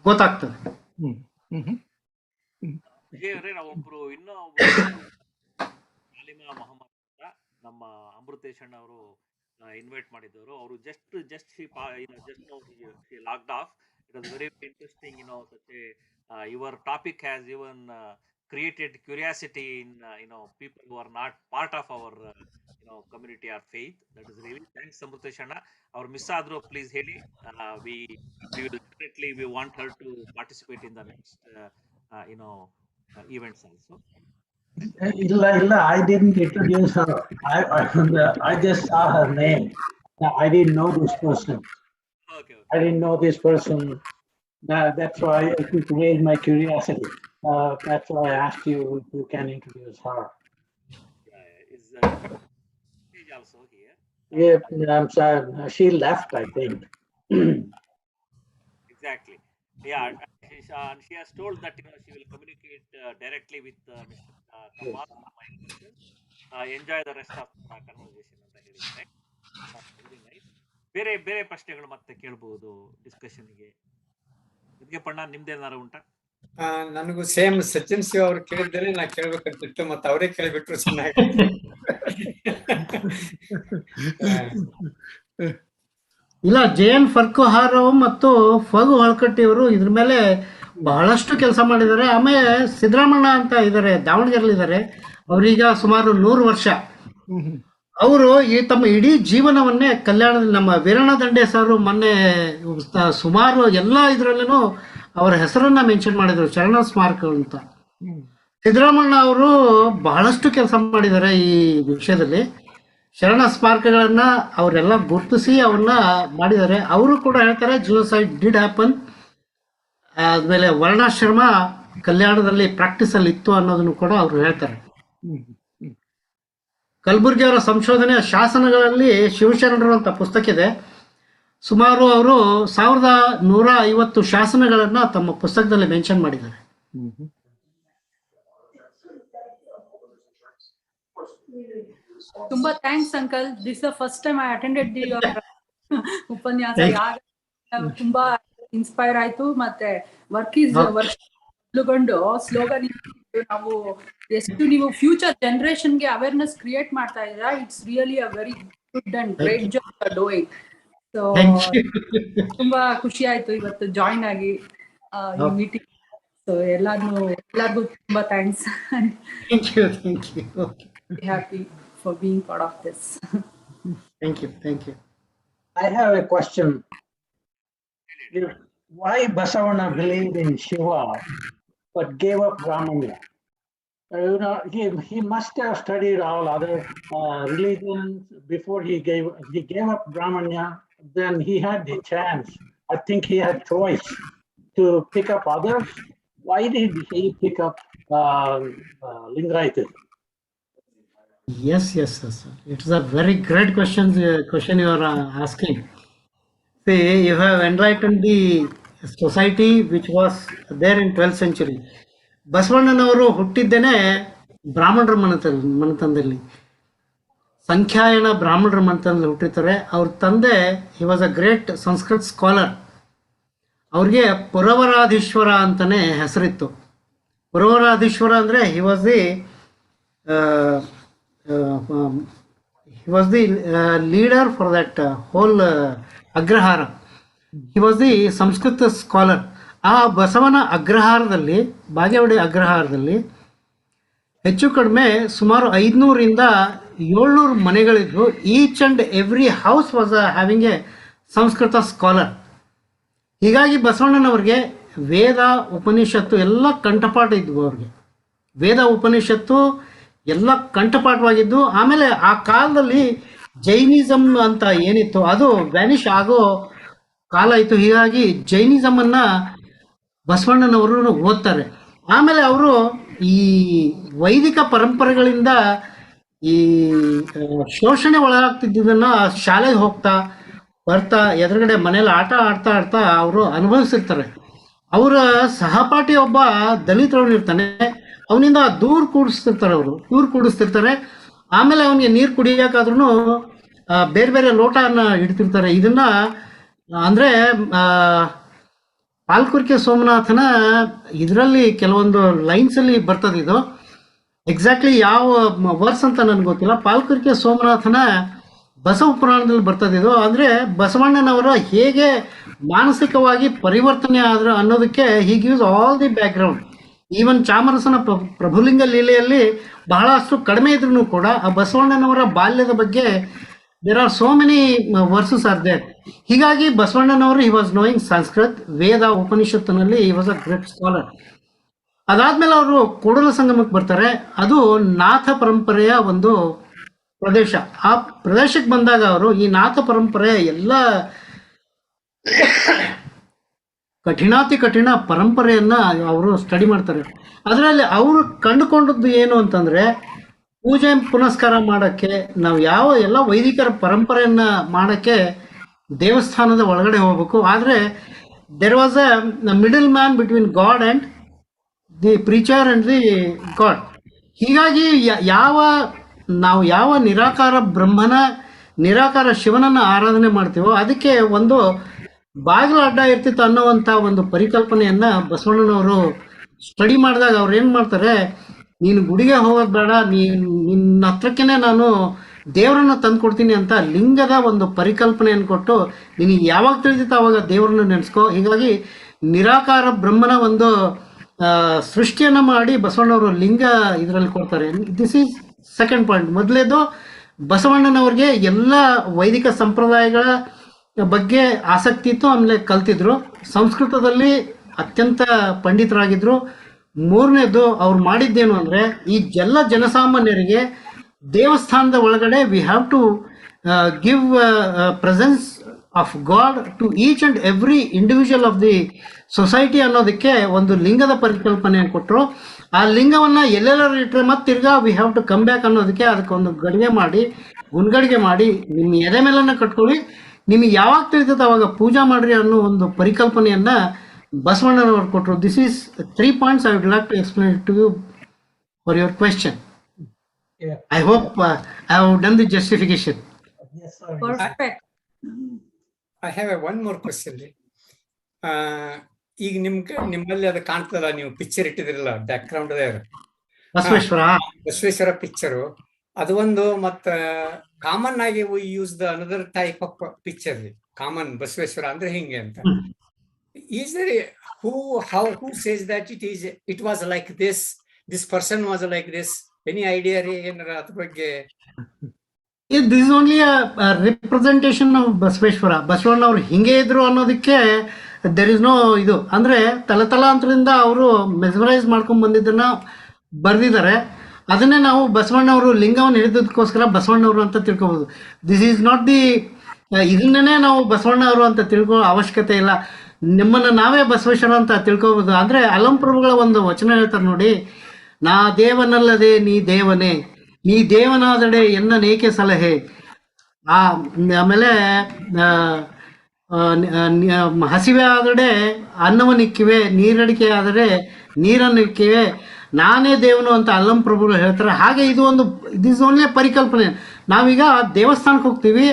ಗೊತ್ತಾಗ್ತದೆ. ವಿಜಯ್ ಅವರೇ, ನಾವೊಬ್ರು ಇನ್ನೂ ಮಾಲಿಮಾ ಮೊಹಮ್ಮದ್ ಅಂತ ನಮ್ಮ ಅಮೃತೇಶಣ್ಣ ಅವರು ಇನ್ವೈಟ್ ಮಾಡಿದ್ದವರು. ಅವರು just locked of. It was very interesting. Your topic has even created curiosity in people who are not part of our community or faith. That is really thanks Samruteshana. Our miss adru please heli, we will definitely we want her to participate in the next events also. Illa, I didn't introduce her. I just saw her name. I didn't know this person. Okay. I didn't know this person. That's why I could raise my curiosity. That's why I asked you if you can introduce her. Is also here. Yeah, I'm sorry. She left, I think. Exactly. Yeah, and she has told that she will communicate directly with Mr. Kammar. My questions. Enjoy the rest of the conversation ಅಂತ ಹೇಳಿದ್ದಾರೆ. Very nice. ಬೇರೆ ಬೇರೆ ಪ್ರಶ್ನೆಗಳು ಮತ್ತೆ ಕೇಳಬಹುದು ಡಿಸ್ಕಷನ್ಗೆ. ಪಣ್ಣ ನಿಮ್ದೇನಾರು ಉಂಟಾ? ನನಗೂ same Sachin Shiva ಅವ್ರು ಕೇಳಿದರೆ ನಾ ಕೇಳ್ಬೇಕಂತಿತ್ತು, ಮತ್ತೆ ಅವರೇ ಕೇಳಿಬಿಟ್ರು ಚೆನ್ನಾಗಿ. ಇಲ್ಲ, JN ಫರ್ಕುಹಾರ್ ಮತ್ತು ಫಗು ಹೊಳಕಟ್ಟಿ ಅವರು ಇದ್ರ ಮೇಲೆ ಬಹಳಷ್ಟು ಕೆಲಸ ಮಾಡಿದ್ದಾರೆ. ಆಮೇಲೆ ಸಿದ್ದರಾಮಣ್ಣ ಅಂತ ಇದ್ದಾರೆ, ದಾವಣಗೆರೆಲಿದ್ದಾರೆ. ಅವರೀಗ ಸುಮಾರು 100 ವರ್ಷ. ಅವರು ಈ ತಮ್ಮ ಇಡೀ ಜೀವನವನ್ನೇ ಕಲ್ಯಾಣದಲ್ಲಿ, ನಮ್ಮ ವೀರಣ್ಣ ದಂಡೇಸ್ ಅವರು ಮೊನ್ನೆ ಸುಮಾರು ಎಲ್ಲ ಇದರಲ್ಲೂ ಅವರ ಹೆಸರನ್ನ ಮೆನ್ಷನ್ ಮಾಡಿದ್ರು, ಶರಣ ಸ್ಮಾರಕ ಅಂತ. ಸಿದ್ದರಾಮಣ್ಣ ಅವರು ಬಹಳಷ್ಟು ಕೆಲಸ ಮಾಡಿದ್ದಾರೆ ಈ ವಿಷಯದಲ್ಲಿ. ಶರಣ ಸ್ಮಾರಕಗಳನ್ನ ಅವರೆಲ್ಲ ಗುರುತಿಸಿ ಅವನ್ನ ಮಾಡಿದ್ದಾರೆ. ಅವರು ಕೂಡ ಹೇಳ್ತಾರೆ ಜಿನೋಸೈಡ್ ಡಿಡ್ ಹ್ಯಾಪನ್, ಆದ್ಮೇಲೆ ವರ್ಣಾಶ್ರಮ ಕಲ್ಯಾಣದಲ್ಲಿ ಪ್ರಾಕ್ಟೀಸ್ ಅಲ್ಲಿ ಇತ್ತು ಅನ್ನೋದನ್ನು ಕೂಡ ಅವರು ಹೇಳ್ತಾರೆ. ಕಲಬುರ್ಗಿ ಅವರ ಸಂಶೋಧನೆಯ ಶಾಸನಗಳಲ್ಲಿ ಶಿವಶರಣರು ಅಂತ ಪುಸ್ತಕ ಇದೆ. ಸುಮಾರು ಅವರು 1150 ಶಾಸನಗಳನ್ನ ತಮ್ಮ ಪುಸ್ತಕದಲ್ಲಿ ಮೆನ್ಷನ್ ಮಾಡಿದ್ದಾರೆ. ತುಂಬಾ thanks uncle. This the first time I attended the ಉಪನ್ಯಾಸ. ತುಂಬಾ ಇನ್ಸ್ಪೈರ್ ಆಯ್ತು. ಮತ್ತೆ ವರ್ಕ್ ಕೊಂಡು ಸ್ಲೋಗನ್ ನಾವು ಎಷ್ಟು ನೀವು ಫ್ಯೂಚರ್ ಜನರೇಷನ್ಗೆ ಅವೇರ್ನೆಸ್ ಕ್ರಿಯೇಟ್ ಮಾಡ್ತಾ ಇದ್ದೀರಾ. It's really a very good and great job doing. So ತುಂಬಾ ಖುಷಿ ಆಯ್ತು ಇವತ್ತು ಜಾಯಿನ್ ಆಗಿ ಈ ಮೀಟಿಂಗ್. ಸೊ ಎಲ್ಲರಿಗೂ ತುಂಬಾ thanks. Happy for being part of this. Thank you. I have a question. Why Basavana believed in Shiva but gave up Brahmanya? He must have studied all other religions before he gave up Brahmanya. Then he had the chance. I think he had choice to pick up others. Why did he pick up Lingayat? Yes. It's a very great question you are asking. See, you have enlightened the society which was there in 12th century. ಬಸವಣ್ಣನವರು ಹುಟ್ಟಿದ್ದೇನೆ ಬ್ರಾಹ್ಮಣರ ಮನೆತನದಲ್ಲಿ, ಸಂಖ್ಯಾಯನ ಬ್ರಾಹ್ಮಣರ ಮನೆತನದಲ್ಲಿ ಹುಟ್ಟಿರ್ತಾರೆ. ಅವ್ರ ತಂದೆ ಹಿ was a great Sanskrit scholar. ಅವ್ರಿಗೆ ಪುರವರಾಧೀಶ್ವರ ಅಂತಾನೆ ಹೆಸರಿತ್ತು. ಪುರವರಾಧೀಶ್ವರ ಅಂದರೆ he was the leader for that whole agrahara. He was the Sanskrit scholar. ಆ ಬಸವನ ಅಗ್ರಹಾರದಲ್ಲಿ, ಬಾಗೇವಾಡಿ ಅಗ್ರಹಾರದಲ್ಲಿ ಹೆಚ್ಚು ಕಡಿಮೆ ಸುಮಾರು 500ರಿಂದ 700 ಮನೆಗಳಿದ್ವು. Each and every house was having a Sanskrit scholar. ಹೀಗಾಗಿ ಬಸವಣ್ಣನವ್ರಿಗೆ ವೇದ ಉಪನಿಷತ್ತು ಎಲ್ಲ ಕಂಠಪಾಠ ಇದ್ವು. ಅವ್ರಿಗೆ ವೇದ ಉಪನಿಷತ್ತು ಎಲ್ಲ ಕಂಠಪಾಠವಾಗಿದ್ದು. ಆಮೇಲೆ ಆ ಕಾಲದಲ್ಲಿ ಜೈನಿಸಮ್ ಅಂತ ಏನಿತ್ತು ಅದು ವ್ಯಾನಿಷ್ ಆಗೋ ಕಾಲ ಇತ್ತು. ಹೀಗಾಗಿ ಜೈನಿಸಮನ್ನು ಬಸವಣ್ಣನವರು ಓದ್ತಾರೆ. ಆಮೇಲೆ ಅವರು ಈ ವೈದಿಕ ಪರಂಪರೆಗಳಿಂದ ಈ ಶೋಷಣೆ ಒಳಗಾಗ್ತಿದ್ದದನ್ನು ಶಾಲೆಗೆ ಹೋಗ್ತಾ ಬರ್ತಾ ಎದುರುಗಡೆ ಮನೇಲಿ ಆಟ ಆಡ್ತಾ ಅವರು ಅನುಭವಿಸಿರ್ತಾರೆ. ಅವರ ಸಹಪಾಠಿ ಒಬ್ಬ ದಲಿತರವನು ಇರ್ತಾನೆ, ಅವನಿಂದ ದೂರ ಕೂಡಿಸ್ತಿರ್ತಾರೆ. ಆಮೇಲೆ ಅವನಿಗೆ ನೀರು ಕುಡಿಯೋಕ್ಕಾದ್ರೂ ಬೇರೆ ಬೇರೆ ಲೋಟನ ಇಡ್ತಿರ್ತಾರೆ. ಇದನ್ನ ಅಂದರೆ ಪಾಲ್ಕುರ್ಕೆ ಸೋಮನಾಥನ ಇದರಲ್ಲಿ ಕೆಲವೊಂದು ಲೈನ್ಸಲ್ಲಿ ಬರ್ತದೆ. ಇದು ಎಕ್ಸಾಕ್ಟ್ಲಿ ಯಾವ ವರ್ಸ್ ಅಂತ ನನಗೆ ಗೊತ್ತಿಲ್ಲ. ಪಾಲ್ಕುರ್ಕೆ ಸೋಮನಾಥನ ಬಸವ ಪುರಾಣದಲ್ಲಿ ಬರ್ತದೆ ಇದು. ಅಂದರೆ ಬಸವಣ್ಣನವರ ಹೇಗೆ ಮಾನಸಿಕವಾಗಿ ಪರಿವರ್ತನೆ ಆದ್ರು ಅನ್ನೋದಕ್ಕೆ he gives all the background. Even ಚಾಮರಸನ ಪ್ರಭುಲಿಂಗ ಲೀಲೆಯಲ್ಲಿ ಬಹಳಷ್ಟು ಕಡಿಮೆ ಇದ್ರೂ ಕೂಡ ಆ ಬಸವಣ್ಣನವರ ಬಾಲ್ಯದ ಬಗ್ಗೆ there are so many verses are there. ಹೀಗಾಗಿ ಬಸವಣ್ಣನವರು he was knowing Sanskrit, Veda ಉಪನಿಷತ್ತಿನಲ್ಲಿ he was a great scholar. ಅದಾದ್ಮೇಲೆ ಅವರು ಕೂಡಲ ಸಂಗಮಕ್ಕೆ ಬರ್ತಾರೆ. ಅದು ನಾಥ ಪರಂಪರೆಯ ಒಂದು ಪ್ರದೇಶ. ಆ ಪ್ರದೇಶಕ್ಕೆ ಬಂದಾಗ ಅವರು ಈ ನಾಥ ಪರಂಪರೆಯ ಕಠಿಣಾತಿ ಕಠಿಣ ಪರಂಪರೆಯನ್ನ ಅವರು ಸ್ಟಡಿ ಮಾಡ್ತಾರೆ. ಅದರಲ್ಲಿ ಅವರು ಕಂಡುಕೊಂಡದ್ದು ಏನು ಅಂತಂದ್ರೆ, ಪೂಜೆ ಪುನಸ್ಕಾರ ಮಾಡಕ್ಕೆ ನಾವು ಯಾವ ಎಲ್ಲ ವೈದಿಕರ ಪರಂಪರೆಯನ್ನ ಮಾಡಕ್ಕೆ ದೇವಸ್ಥಾನದ ಒಳಗಡೆ ಹೋಗ್ಬೇಕು. ಆದರೆ there was a middle man between God and the preacher and the God. ಹೀಗಾಗಿ ನಾವು ಯಾವ ನಿರಾಕಾರ ಬ್ರಹ್ಮನ, ನಿರಾಕಾರ ಶಿವನನ್ನ ಆರಾಧನೆ ಮಾಡ್ತೀವೋ ಅದಕ್ಕೆ ಒಂದು ಬಾಗಿಲು ಅಡ್ಡ ಇರ್ತಿತ್ತು ಅನ್ನೋವಂಥ ಒಂದು ಪರಿಕಲ್ಪನೆಯನ್ನ ಬಸವಣ್ಣನವರು ಸ್ಟಡಿ ಮಾಡಿದಾಗ ಅವ್ರು ಏನು ಮಾಡ್ತಾರೆ, ನೀನು ಗುಡಿಗೆ ಹೋಗೋದು ಬೇಡ, ನಿನ್ನ ಹತ್ರಕ್ಕೇನೆ ನಾನು ದೇವರನ್ನ ತಂದ್ಕೊಡ್ತೀನಿ ಅಂತ ಲಿಂಗದ ಒಂದು ಪರಿಕಲ್ಪನೆಯನ್ನು ಕೊಟ್ಟು, ನಿನಗೆ ಯಾವಾಗ ತಿಳಿದಿತ್ತು ಅವಾಗ ದೇವರನ್ನ ನೆನೆಸ್ಕೋ. ಹೀಗಾಗಿ ನಿರಾಕಾರ ಬ್ರಹ್ಮನ ಒಂದು ಸೃಷ್ಟಿಯನ್ನ ಮಾಡಿ ಬಸವಣ್ಣವರು ಲಿಂಗ ಇದರಲ್ಲಿ ಕೊಡ್ತಾರೆ. This is second point. ಮೊದಲೇದು ಬಸವಣ್ಣನವ್ರಿಗೆ ಎಲ್ಲ ವೈದಿಕ ಸಂಪ್ರದಾಯಗಳ ಬಗ್ಗೆ ಆಸಕ್ತಿ ಇತ್ತು, ಆಮೇಲೆ ಕಲ್ತಿದ್ರು, ಸಂಸ್ಕೃತದಲ್ಲಿ ಅತ್ಯಂತ ಪಂಡಿತರಾಗಿದ್ರು. ಮೂರನೇದು ಅವ್ರು ಮಾಡಿದ್ದೇನು ಅಂದರೆ, ಈ ಎಲ್ಲ ಜನಸಾಮಾನ್ಯರಿಗೆ ದೇವಸ್ಥಾನದ ಒಳಗಡೆ we have to give presence of God to each and every individual of the society ಅನ್ನೋದಕ್ಕೆ ಒಂದು ಲಿಂಗದ ಪರಿಕಲ್ಪನೆಯನ್ನು ಕೊಟ್ಟರು. ಆ ಲಿಂಗವನ್ನು ಎಲ್ಲೆಲ್ಲರೂ ಇಟ್ಟರೆ ಮತ್ತೆ ತಿರ್ಗಾ we have to come back ಅನ್ನೋದಕ್ಕೆ ಅದಕ್ಕೆ ಒಂದು ಗಡಿಗೆ ಮಾಡಿ, ಗುನ್ಗಡಿಗೆ ಮಾಡಿ, ನಿಮ್ಮ ಎದೆ ಮೇಲನ್ನ ಕಟ್ಕೊಳ್ಳಿ, ನಿಮಗೆ ಯಾವಾಗ ತಿಳಿತೈತೆ ಅವಾಗ ಪೂಜಾ ಮಾಡ್ರಿ ಅನ್ನೋ ಒಂದು ಪರಿಕಲ್ಪನೆಯನ್ನ ಬಸವಣ್ಣನವರು ಕೊಟ್ಟರು. This is 3 points I would like to explain to you for your question. Yeah. I hope I have done the justification. Yes, sir. Perfect. I have a one more question ರೀ. ಈಗ ನಿಮ್ಮಲ್ಲಿ ಅದು ಕಾಣ್ತದಲ್ಲ, ನೀವು ಪಿಕ್ಚರ್ ಇಟ್ಟಿದ್ರಲ್ಲ background Basaveshwara picture, ಅದು ಒಂದು. ಮತ್ತ ಕಾಮನ್ ಆಗಿ use the another type of picture ರೀ. ಕಾಮನ್ ಬಸವೇಶ್ವರ ಅಂದ್ರೆ ಹಿಂಗೆ ಅಂತ. Is there who says that it was like this person was like this? Any idea ರೀ ಏನಾರ ಅದ್ರ ಬಗ್ಗೆ? This is only a representation of Basaveshwara. ಬಸವಣ್ಣವ್ರು ಹಿಂಗೆ ಇದ್ರು ಅನ್ನೋದಕ್ಕೆ ದೆರ್ ಇಸ್ ನೋ ಇದು. ಅಂದ್ರೆ ತಲತಲಾಂತರದಿಂದ ಅವರು ಮೆಸ್ಮರೈಸ್ ಮಾಡ್ಕೊಂಡ್ ಬಂದಿದ್ದನ್ನ ಬರೆದಿದ್ದಾರೆ. ಅದನ್ನೇ ನಾವು ಬಸವಣ್ಣವರು ಲಿಂಗವನ್ನು ಹಿಡಿದಕ್ಕೋಸ್ಕರ ಬಸವಣ್ಣವರು ಅಂತ ತಿಳ್ಕೊಬೋದು. ದಿಸ್ ಈಸ್ ನಾಟ್ ದಿ, ಇದನ್ನೇ ನಾವು ಬಸವಣ್ಣವರು ಅಂತ ತಿಳ್ಕೋ ಅವಶ್ಯಕತೆ ಇಲ್ಲ. ನಿಮ್ಮನ್ನು ನಾವೇ ಬಸವೇಶ್ವರ ಅಂತ ತಿಳ್ಕೊಬೋದು. ಅಂದರೆ ಅಲಂಪ್ರಭುಗಳ ಒಂದು ವಚನ ಹೇಳ್ತಾರೆ ನೋಡಿ, ನಾ ದೇವನಲ್ಲದೆ ನೀ ದೇವನೇ, ನೀ ದೇವನಾದಡೆ ಎನ್ನನೇಕೆ ಸಲಹೆ. ಆಮೇಲೆ ಹಸಿವೆ ಆದಡೆ ಅನ್ನವನ್ನಿಕ್ಕಿವೆ, ನೀರಡಿಕೆ ಆದರೆ ನೀರನ್ನಿಕ್ಕಿವೆ, ನಾನೇ ದೇವನು ಅಂತ ಅಲ್ಲಂಪ್ರಭುಗಳು ಹೇಳ್ತಾರೆ. ಹಾಗೆ ಇದು ಒಂದು ದಿಸ್ ಓನ್ಲಿ ಪರಿಕಲ್ಪನೆ. ನಾವೀಗ ದೇವಸ್ಥಾನಕ್ಕೆ ಹೋಗ್ತೀವಿ,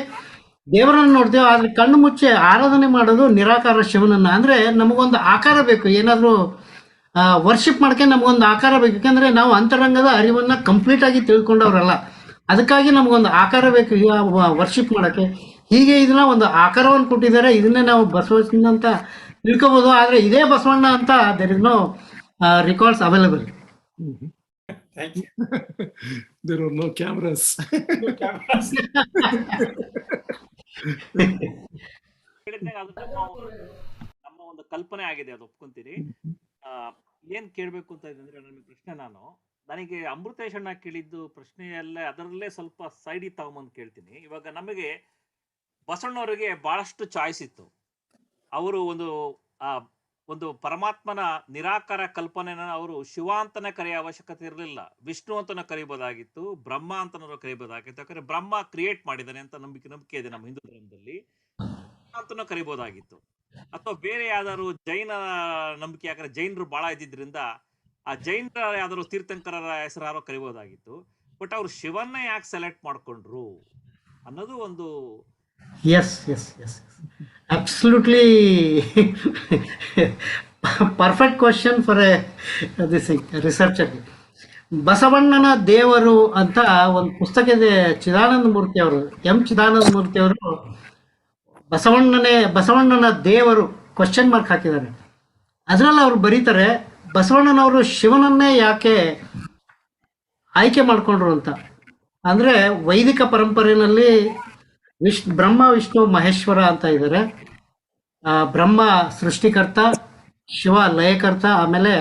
ದೇವರನ್ನು ನೋಡ್ತೀವಿ, ಆದರೆ ಕಣ್ಣು ಮುಚ್ಚಿ ಆರಾಧನೆ ಮಾಡೋದು ನಿರಾಕಾರ ಶಿವನನ್ನ. ಅಂದರೆ ನಮಗೊಂದು ಆಕಾರ ಬೇಕು, ಏನಾದರೂ ವರ್ಷಿಪ್ ಮಾಡೋಕ್ಕೆ ನಮಗೊಂದು ಆಕಾರ ಬೇಕು. ಯಾಕೆಂದರೆ ನಾವು ಅಂತರಂಗದ ಅರಿವನ್ನು ಕಂಪ್ಲೀಟಾಗಿ ತಿಳ್ಕೊಂಡವ್ರಲ್ಲ, ಅದಕ್ಕಾಗಿ ನಮಗೊಂದು ಆಕಾರ ಬೇಕು ಈಗ ವರ್ಷಿಪ್ ಮಾಡೋಕ್ಕೆ. ಹೀಗೆ ಇದನ್ನ ಒಂದು ಆಕಾರವನ್ನು ಕೊಟ್ಟಿದ್ದಾರೆ, ಇದನ್ನೇ ನಾವು ಬಸವಣ್ಣ ಅಂತ ತಿಳ್ಕೊಬೋದು. ಆದರೆ ಇದೇ ಬಸವಣ್ಣ ಅಂತ there is no records available. Thank you. There are no cameras. No cameras. ನಮ್ಮ ಒಂದು ಕಲ್ಪನೆ ಆಗಿದೆ, ಅದು ಒಪ್ಕೊಂತೀರಿ. ಏನ್ ಕೇಳ್ಬೇಕು ಅಂತ ಇದೆ ಅಂದ್ರೆ, ನನ್ನ ಪ್ರಶ್ನೆ ನನಗೆ ಅಮೃತೇಶಣ್ಣ ಕೇಳಿದ್ದು ಪ್ರಶ್ನೆಯಲ್ಲೇ ಅದರಲ್ಲೇ ಸ್ವಲ್ಪ ಸೈಡಿ ತಗೊಂಬಂದು ಕೇಳ್ತೀನಿ. ಇವಾಗ ನಮಗೆ ಬಸವಣ್ಣವರಿಗೆ ಬಹಳಷ್ಟು ಚಾಯ್ಸ್ ಇತ್ತು. ಅವರು ಒಂದು ಪರಮಾತ್ಮನ ನಿರಾಕಾರ ಕಲ್ಪನೆನ ಅವರು ಶಿವ ಅಂತಾನೆ ಕರೆಯೋ ಅವಶ್ಯಕತೆ ಇರಲಿಲ್ಲ, ವಿಷ್ಣು ಅಂತಾನೆ ಕರಿಬೋದಾಗಿತ್ತು, ಬ್ರಹ್ಮ ಅಂತಾನು ಕರಿಬೋದಾಗಿತ್ತು. ಯಾಕಂದ್ರೆ ಬ್ರಹ್ಮ ಕ್ರಿಯೇಟ್ ಮಾಡಿದ್ದಾನೆ ಅಂತ ನಂಬಿಕೆ ಇದೆ ನಮ್ಮ ಹಿಂದೂ ಧರ್ಮದಲ್ಲಿ, ಅಂತಾನು ಕರಿಬೋದಾಗಿತ್ತು. ಅಥವಾ ಬೇರೆ ಯಾವ್ದಾದ್ರು ಜೈನ ನಂಬಿಕೆ, ಯಾಕಂದ್ರೆ ಜೈನರು ಬಹಳ ಇದ್ದಿದ್ರಿಂದ ಆ ಜೈನರ ಯಾವ್ದಾದ್ರು ತೀರ್ಥಂಕರರ ಹೆಸರಾರೋ ಕರಿಬೋದಾಗಿತ್ತು. ಬಟ್ ಅವ್ರು ಶಿವನ್ನ ಯಾಕೆ ಸೆಲೆಕ್ಟ್ ಮಾಡ್ಕೊಂಡ್ರು ಅನ್ನೋದು ಒಂದು. Yes. Absolutely perfect question for a researcher. ಬಸವಣ್ಣನ ದೇವರು ಅಂತ ಒಂದು ಪುಸ್ತಕ ಇದೆ, ಚಿದಾನಂದ ಮೂರ್ತಿ ಅವರು, ಚಿದಾನಂದ ಮೂರ್ತಿ ಅವರು ಬಸವಣ್ಣನ ದೇವರು ಕ್ವಶನ್ ಮಾರ್ಕ್ ಹಾಕಿದ್ದಾರೆ. ಅದರಲ್ಲಿ ಅವ್ರು ಬರೀತಾರೆ, ಬಸವಣ್ಣನವರು ಶಿವನನ್ನೇ ಯಾಕೆ ಆಯ್ಕೆ ಮಾಡ್ಕೊಂಡ್ರು ಅಂತ. ಅಂದರೆ ವೈದಿಕ ಪರಂಪರೆಯಲ್ಲಿ ಬ್ರಹ್ಮ ವಿಷ್ಣು ಮಹೇಶ್ವರ ಅಂತ ಇದ್ದಾರೆ. ಬ್ರಹ್ಮ ಸೃಷ್ಟಿಕರ್ತ, ಶಿವ ಲಯಕರ್ತ, ಆಮೇಲೆ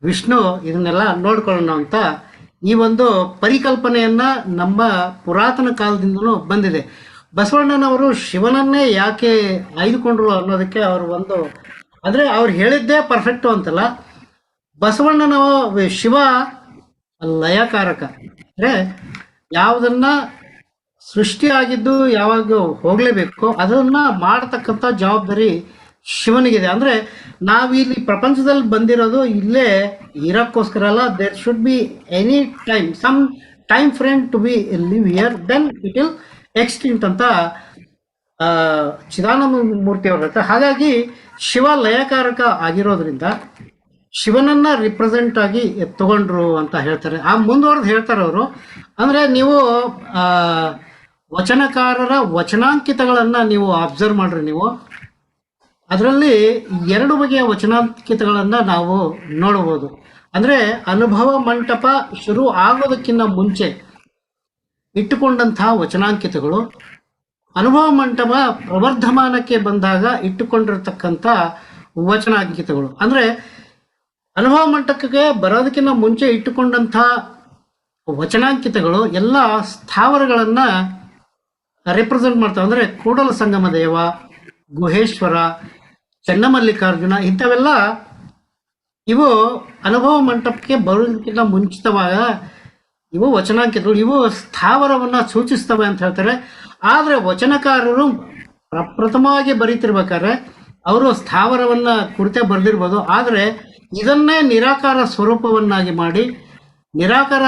ವಿಷ್ಣು ಇದನ್ನೆಲ್ಲ ನೋಡ್ಕೊಳ್ಳೋಣ ಅಂತ ಈ ಒಂದು ಪರಿಕಲ್ಪನೆಯನ್ನ ನಮ್ಮ ಪುರಾತನ ಕಾಲದಿಂದಲೂ ಬಂದಿದೆ. ಬಸವಣ್ಣನವರು ಶಿವನನ್ನೇ ಯಾಕೆ ಆಯ್ದುಕೊಂಡ್ರು ಅನ್ನೋದಕ್ಕೆ ಅವರು ಒಂದು, ಅಂದರೆ ಅವ್ರು ಹೇಳಿದ್ದೇ ಪರ್ಫೆಕ್ಟು ಅಂತಲ್ಲ, ಬಸವಣ್ಣನ ಶಿವ ಲಯಕಾರಕ, ಅಂದರೆ ಯಾವುದನ್ನ ಸೃಷ್ಟಿಯಾಗಿದ್ದು ಯಾವಾಗ ಹೋಗಲೇಬೇಕು ಅದನ್ನ ಮಾಡತಕ್ಕಂಥ ಜವಾಬ್ದಾರಿ ಶಿವನಿಗಿದೆ. ಅಂದರೆ ನಾವಿಲ್ಲಿ ಪ್ರಪಂಚದಲ್ಲಿ ಬಂದಿರೋದು ಇಲ್ಲೇ ಇರೋಕ್ಕೋಸ್ಕರ ಅಲ್ಲ. There should be any time some time frame to be live here, then it will extinct ಅಂತ ಚಿದಾನಂದ ಮೂರ್ತಿ ಅವ್ರ ಹತ್ರ. ಹಾಗಾಗಿ ಶಿವ ಲಯಕಾರಕ ಆಗಿರೋದ್ರಿಂದ ಶಿವನನ್ನ ರಿಪ್ರೆಸೆಂಟ್ ಆಗಿ ತಗೊಂಡ್ರು ಅಂತ ಹೇಳ್ತಾರೆ. ಆ ಮುಂದುವರೆದು ಹೇಳ್ತಾರೆ ಅವರು, ಅಂದರೆ ನೀವು ವಚನಕಾರರ ವಚನಾಂಕಿತಗಳನ್ನು ನೀವು ಅಬ್ಸರ್ವ್ ಮಾಡ್ರಿ. ನೀವು ಅದರಲ್ಲಿ 2 ಬಗೆಯ ವಚನಾಂಕಿತಗಳನ್ನು ನಾವು ನೋಡಬಹುದು. ಅಂದರೆ ಅನುಭವ ಮಂಟಪ ಶುರು ಆಗೋದಕ್ಕಿಂತ ಮುಂಚೆ ಇಟ್ಟುಕೊಂಡಂತಹ ವಚನಾಂಕಿತಗಳು, ಅನುಭವ ಮಂಟಪ ಪ್ರವರ್ಧಮಾನಕ್ಕೆ ಬಂದಾಗ ಇಟ್ಟುಕೊಂಡಿರ್ತಕ್ಕಂಥ ವಚನಾಂಕಿತಗಳು. ಅಂದರೆ ಅನುಭವ ಮಂಟಪಕ್ಕೆ ಬರೋದಕ್ಕಿಂತ ಮುಂಚೆ ಇಟ್ಟುಕೊಂಡಂಥ ವಚನಾಂಕಿತಗಳು ಎಲ್ಲ ಸ್ಥಾವರಗಳನ್ನು ರೆಪ್ರೆಸೆಂಟ್ ಮಾಡ್ತಾವೆ. ಅಂದರೆ ಕೂಡಲ ಸಂಗಮ ದೇವ, ಗುಹೇಶ್ವರ, ಚನ್ನಮಲ್ಲಿಕಾರ್ಜುನ ಇಂಥವೆಲ್ಲ ಇವು ಅನುಭವ ಮಂಟಪಕ್ಕೆ ಬರೋದಕ್ಕಿಂತ ಮುಂಚಿತವಾಗ ಇವು ವಚನಾಂಕಿತಗಳು, ಇವು ಸ್ಥಾವರವನ್ನು ಸೂಚಿಸ್ತವೆ ಅಂತ ಹೇಳ್ತಾರೆ. ಆದರೆ ವಚನಕಾರರು ಪ್ರಪ್ರಥಮವಾಗಿ ಬರೀತಿರ್ಬೇಕಾದ್ರೆ ಅವರು ಸ್ಥಾವರವನ್ನು ಕುರಿತೇ ಬರೆದಿರ್ಬೋದು, ಆದರೆ ಇದನ್ನೇ ನಿರಾಕಾರ ಸ್ವರೂಪವನ್ನಾಗಿ ಮಾಡಿ ನಿರಾಕಾರ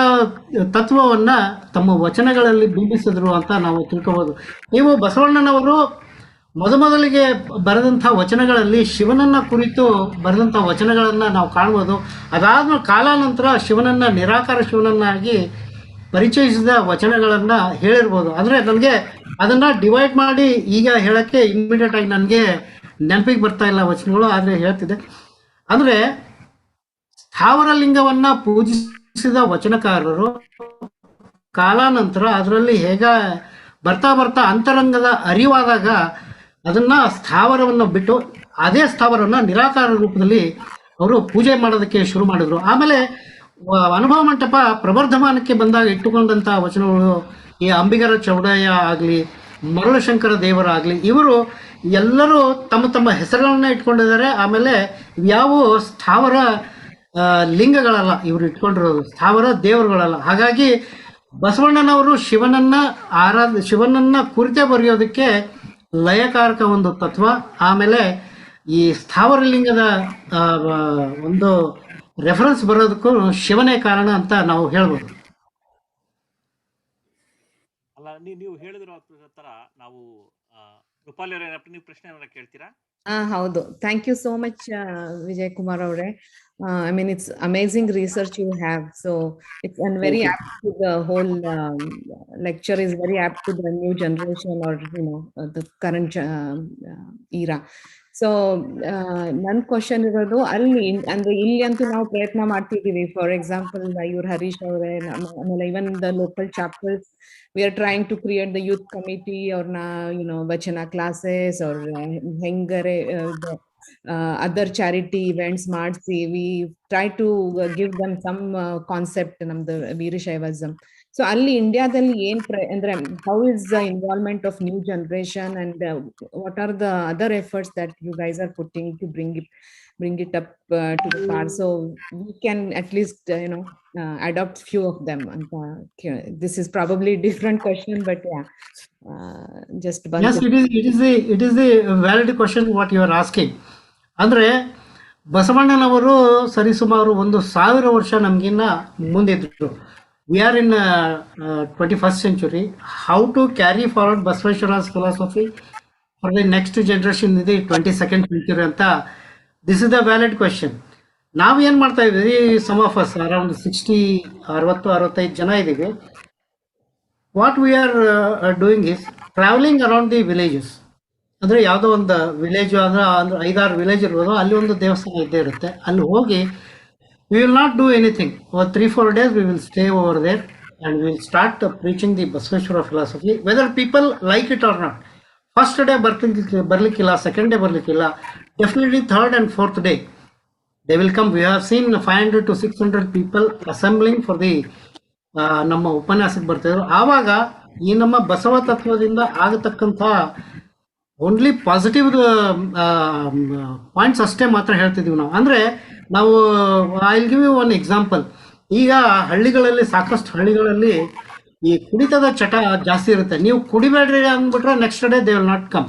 ತತ್ವವನ್ನು ತಮ್ಮ ವಚನಗಳಲ್ಲಿ ಬಿಂಬಿಸಿದ್ರು ಅಂತ ನಾವು ತಿಳ್ಕೋಬೋದು. ನೀವು ಬಸವಣ್ಣನವರು ಮೊದಲಿಗೆ ಬರೆದಂಥ ವಚನಗಳಲ್ಲಿ ಶಿವನನ್ನ ಕುರಿತು ಬರೆದಂಥ ವಚನಗಳನ್ನು ನಾವು ಕಾಣ್ಬೋದು. ಅದಾದ ಕಾಲಾನಂತರ ಶಿವನನ್ನ ನಿರಾಕಾರ ಶಿವನನ್ನಾಗಿ ಪರಿಚಯಿಸಿದ ವಚನಗಳನ್ನು ಹೇಳಿರ್ಬೋದು. ಅಂದರೆ ನನಗೆ ಅದನ್ನು ಡಿವೈಡ್ ಮಾಡಿ ಈಗ ಹೇಳೋಕ್ಕೆ ಇಮ್ಮಿಡಿಯೇಟ್ ಆಗಿ ನನಗೆ ನೆನಪಿಗೆ ಬರ್ತಾ ಇಲ್ಲ ವಚನಗಳು, ಆದರೆ ಹೇಳ್ತಿದ್ದೆ. ಅಂದರೆ ಸ್ಥಾವರ ಲಿಂಗವನ್ನು ಪೂಜಿಸಿದ ವಚನಕಾರರು ಕಾಲಾನಂತರ ಅದರಲ್ಲಿ ಬರ್ತಾ ಅಂತರಂಗದ ಅರಿವಾದಾಗ ಅದನ್ನ ಸ್ಥಾವರವನ್ನು ಬಿಟ್ಟು ಅದೇ ಸ್ಥಾವರವನ್ನು ನಿರಾಕಾರ ರೂಪದಲ್ಲಿ ಅವರು ಪೂಜೆ ಮಾಡೋದಕ್ಕೆ ಶುರು ಮಾಡಿದ್ರು. ಆಮೇಲೆ ಅನುಭವ ಮಂಟಪ ಪ್ರವರ್ಧಮಾನಕ್ಕೆ ಬಂದಾಗ ಇಟ್ಟುಕೊಂಡಂಥ ವಚನಗಳು ಈ ಅಂಬಿಗರ ಚೌಡಯ್ಯ ಆಗಲಿ, ಮರಳಶಂಕರ ದೇವರ ಆಗಲಿ, ಇವರು ಎಲ್ಲರೂ ತಮ್ಮ ತಮ್ಮ ಹೆಸರುಗಳನ್ನ ಇಟ್ಕೊಂಡಿದ್ದಾರೆ. ಆಮೇಲೆ ಯಾವ ಸ್ಥಾವರ ಲಿಂಗಗಳಲ್ಲ ಇವರು ಇಟ್ಕೊಂಡಿರೋದು, ಸ್ಥಾವರ ದೇವರುಗಳಲ್ಲ. ಹಾಗಾಗಿ ಬಸವಣ್ಣನವರು ಶಿವನನ್ನ ಕುರಿತೇ ಬರೆಯೋದಕ್ಕೆ ಲಯಕಾರಕ ಒಂದು ತತ್ವ, ಆಮೇಲೆ ಈ ಸ್ಥಾವರ ಲಿಂಗದ ಒಂದು ರೆಫರೆನ್ಸ್ ಬರೋದಕ್ಕೂ ಶಿವನೇ ಕಾರಣ ಅಂತ ನಾವು ಹೇಳ್ಬೋದು. ಅಲ್ಲ, ನೀವು ಹೇಳಿದ್ರು ತರ ನಾವು ರೂಪಾಲಿ ಅವರೇ, ನೀವು ಪ್ರಶ್ನೆ ಏನಾರ ಕೇಳ್ತೀರಾ? ಹೌದು, thank you so much Vijay Kumar ಅವರೇ. I mean, it's amazing research you have. So it's and very apt to the whole lecture is very apt to the new generation or the current era. So ನನ್ನ question ಇರೋದು ಅಲ್ಲಿ ಅಂದ್ರೆ ಇಲ್ಲಿ ಅಂತೂ ನಾವು ಪ್ರಯತ್ನ ಮಾಡ್ತಿದ್ದೀವಿ. ಫಾರ್ ಎಕ್ಸಾಂಪಲ್ ಇವ್ರು ಹರೀಶ್ ಅವರೇ, ಆಮೇಲೆ even the local chapters we are trying to create the youth committee or vachana classes or hengare other charity events ಮಾಡ್ಸಿ we try to give them some concept ನಮ್ದು ವೀರಶೈವಸಂ. ಸೊ ಅಲ್ಲಿ ಇಂಡಿಯಾದಲ್ಲಿ ಏನ್ ಅಂದ್ರೆ how is the involvement of new generation and what are the other efforts that you guys are putting to bring it up to the par, so we can at least adopt few of them. This is probably a different question, but just yes, it is the valid question what you are asking. ಅಂದ್ರೆ ಬಸವಣ್ಣನವರು ಸರಿಸುಮಾರು 1000 ವರ್ಷ ನಮಗಿನ್ನ ಮುಂದಿದ್ರು. we are in 21st century. how to carry forward Basaveshwara's philosophy for the next generation in the 22nd century ಅಂತ, this is the valid question. ನಾವು ಏನು ಮಾಡ್ತಾ ಇದ್ದೀವಿ, some of us around 60-65 ಜನ ಇದ್ದೀವಿ. What we are doing is travelling around the villages. ಅಂದರೆ ಯಾವುದೋ ಒಂದು ವಿಲೇಜು ಅಂದರೆ 5-6 ವಿಲೇಜ್ ಇರ್ಬೋದು, ಅಲ್ಲಿ ಒಂದು ದೇವಸ್ಥಾನ ಇದ್ದೇ ಇರುತ್ತೆ. ಅಲ್ಲಿ ಹೋಗಿ we will not do anything. For 3-4 days we will stay over there and we will start preaching the Basaveshwara philosophy, whether people like it or not. First day ಬರ್ಲಿಕ್ಕಿಲ್ಲ, second day ಬರ್ಲಿಕ್ಕಿಲ್ಲ, definitely third and fourth day they will come. We have seen 500 to 600 people assembling for the ನಮ್ಮ ಉಪನ್ಯಾಸಕ್ಕೆ ಬರ್ತಿದ್ರು. ಆವಾಗ ಈ ನಮ್ಮ ಬಸವ ತತ್ವದಿಂದ ಆಗತಕ್ಕಂಥ only positive points ಅಷ್ಟೇ ಮಾತ್ರ ಹೇಳ್ತಿದ್ದೀವಿ ನಾವು. ಅಂದರೆ ನಾವು I will give you one example. ಈಗ ಹಳ್ಳಿಗಳಲ್ಲಿ ಸಾಕಷ್ಟು ಹಳ್ಳಿಗಳಲ್ಲಿ ಈ ಕುಡಿತದ ಚಟ ಜಾಸ್ತಿ ಇರುತ್ತೆ. ನೀವು ಕುಡಿಬೇಡ್ರಿ ಅಂದ್ಬಿಟ್ರೆ next day they will not come.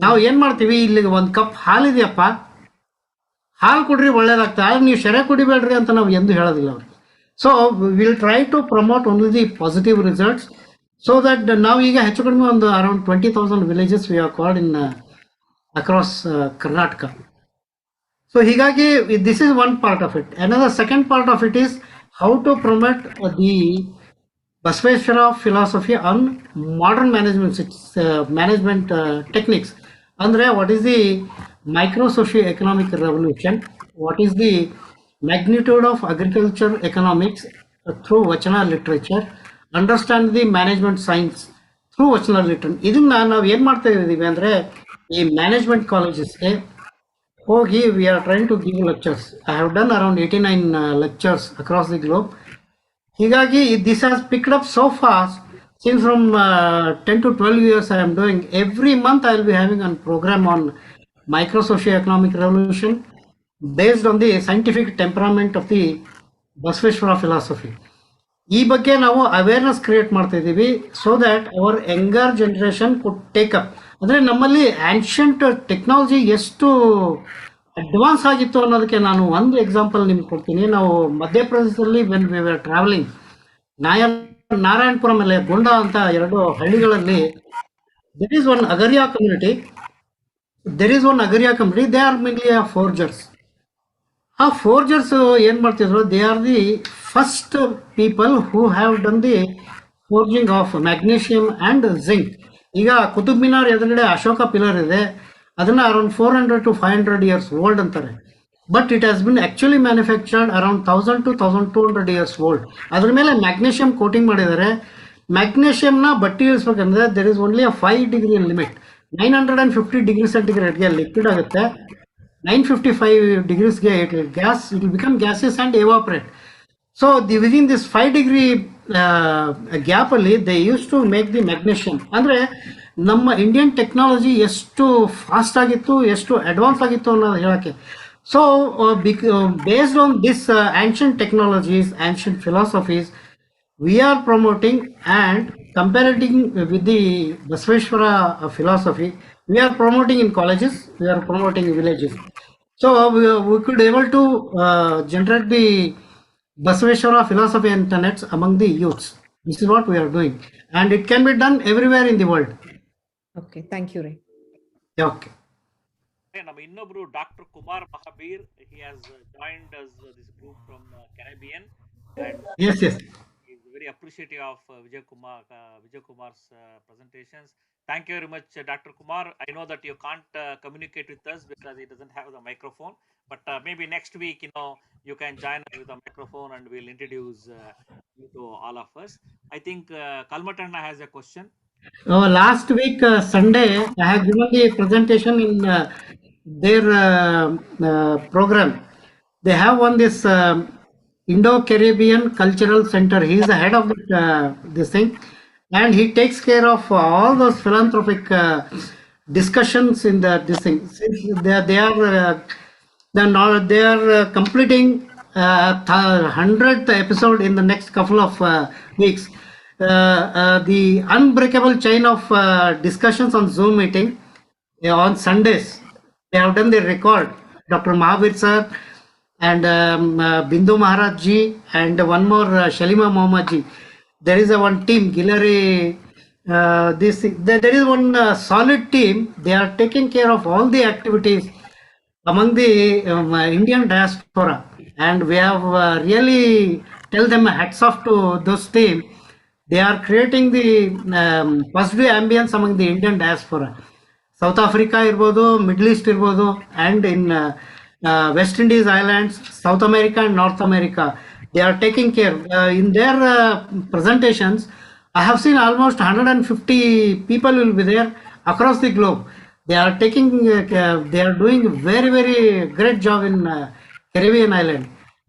ನಾವು ಏನು ಮಾಡ್ತೀವಿ, ಇಲ್ಲಿ ಒಂದು ಕಪ್ ಹಾಲಿದೆಯಪ್ಪ, ಹಾಲು ಕುಡ್ರಿ ಒಳ್ಳೇದಾಗ್ತದೆ, ಆದರೆ ನೀವು ಶೆರೆ ಕುಡಿಬೇಡ್ರಿ ಅಂತ ನಾವು ಎಂದು ಹೇಳೋದಿಲ್ಲ ಅವ್ರಿಗೆ. So will try to promote only the positive results, so that ನಾವು ಈಗ ಹೆಚ್ಚು ಕಡಿಮೆ ಒಂದು around 20,000 villages we are called in across Karnataka. So ಹೀಗಾಗಿ this is one part of it. Another second part of it is how to promote the Basaveshwara philosophy on modern management techniques. ಅಂದರೆ what is the micro socio economic revolution, what is the magnitude of agriculture economics through Vachana literature, understand the management science through Vachana literature. ಇದನ್ನ ನಾವು ಏನು ಮಾಡ್ತಾ ಇದ್ದೀವಿ ಅಂದರೆ, ಈ management ಕಾಲೇಜಸ್ಗೆ ಹೋಗಿ we are trying to give lectures. I have done around 89 lectures across the globe. ಹೀಗಾಗಿ this has picked up so fast. Since from 10 to 12 years I am doing, every month I will be having a program on micro socio-economic revolution based on the scientific temperament of the Basaveshwara philosophy. ಈ ಬಗ್ಗೆ ನಾವು awareness create ಮಾಡ್ತಾ ಇದ್ದೀವಿ, so that our younger generation could take up. ಅಂದರೆ ನಮ್ಮಲ್ಲಿ ಆನ್ಷಂಟ್ technology ಎಷ್ಟು advance ಆಗಿತ್ತು ಅನ್ನೋದಕ್ಕೆ ನಾನು ಒಂದು ಎಕ್ಸಾಂಪಲ್ ನಿಮ್ಗೆ ಕೊಡ್ತೀನಿ. ನಾವು ಮಧ್ಯಪ್ರದೇಶದಲ್ಲಿ when we were travelling, Narayanpur ಮೇಲೆ ಗೊಂಡ ಅಂತ ಎರಡು ಹಳ್ಳಿಗಳಲ್ಲಿ there is one Agaria community. They are mainly forgers. ಆ ಫೋರ್ಜರ್ಸ್ ಏನು ಮಾಡ್ತಿದ್ರು, they are the first people who have done the forging of magnesium and zinc. ಈಗ ಕುತುಬ್ ಮಿನಾರ್ ಎದುರುಗಡೆ ಅಶೋಕ ಪಿಲ್ಲರ್ ಇದೆ, ಅದನ್ನು ಅರೌಂಡ್ 400 to 500 years ಓಲ್ಡ್ ಅಂತಾರೆ. But it has been actually manufactured around 1000 to 1200 years old. ಅದ್ರ ಮೇಲೆ ಮ್ಯಾಗ್ನೀಷಿಯಮ್ ಕೋಟಿಂಗ್ ಮಾಡಿದ್ದಾರೆ. ಮ್ಯಾಗ್ನೀಷಿಯಮ್ನ ಬಟ್ಟಿ ಇಳಿಸ್ಬೇಕಂದ್ರೆ there is only 5 degree limit. 950 degree centigrade liquid ಆಗುತ್ತೆ, 955 degrees it will become gaseous and evaporate. So within this 5 degree gap ಅಲ್ಲಿ they used to make the magnesium. ಅಂದರೆ ನಮ್ಮ ಇಂಡಿಯನ್ ಟೆಕ್ನಾಲಜಿ ಎಷ್ಟು ಫಾಸ್ಟ್ ಆಗಿತ್ತು, ಎಷ್ಟು ಅಡ್ವಾನ್ಸ್ ಆಗಿತ್ತು ಅನ್ನೋದು ಹೇಳೋಕ್ಕೆ. So based on this ancient technologies, ancient philosophies, we are promoting and comparing with the Basaveshwara philosophy. We are promoting in colleges, we are promoting in villages. So we could able to generate the Basaveshwara philosophy and tenets among the youths. This is what we are doing, and it can be done everywhere in the world. Okay, thank you, Ray. Yeah, okay. ನಮ್ಮ ಇನ್ನೊಬ್ರು doctor Kumar Mahabir, he has joined us this group from Caribbean, and Yes. very appreciative of Vijayakumar's presentations. Thank you very much, Dr. Kumar. I know that you can't communicate with us because he doesn't have the microphone, but maybe next week, you can join us with the microphone and we'll introduce you to all of us. I think Kalmatanna has a question. Last week, Sunday, I have given the presentation in their program. They have on this Indo-Caribbean Cultural Center. He is the head of this thing, and he takes care of all those philanthropic discussions in this thing. Since they are completing 100th episode in the next couple of weeks. The unbreakable chain of discussions on Zoom meeting on Sundays. They have done the record. Dr. Mahavir sir and Bindu Maharaj ji and one more Shalima Mohammad ji. There is one team, Gilari. There is one solid team. They are taking care of all the activities among the Indian diaspora, and we have really tell them hats off to those team. They are creating the positive ambience among the Indian diaspora. South Africa irbodu, Middle East irbodu, and in West Indies Islands, South America and North America. They are taking care. In their presentations, I have seen almost 150 people will be there across the globe. They are doing very, very great job in Caribbean island.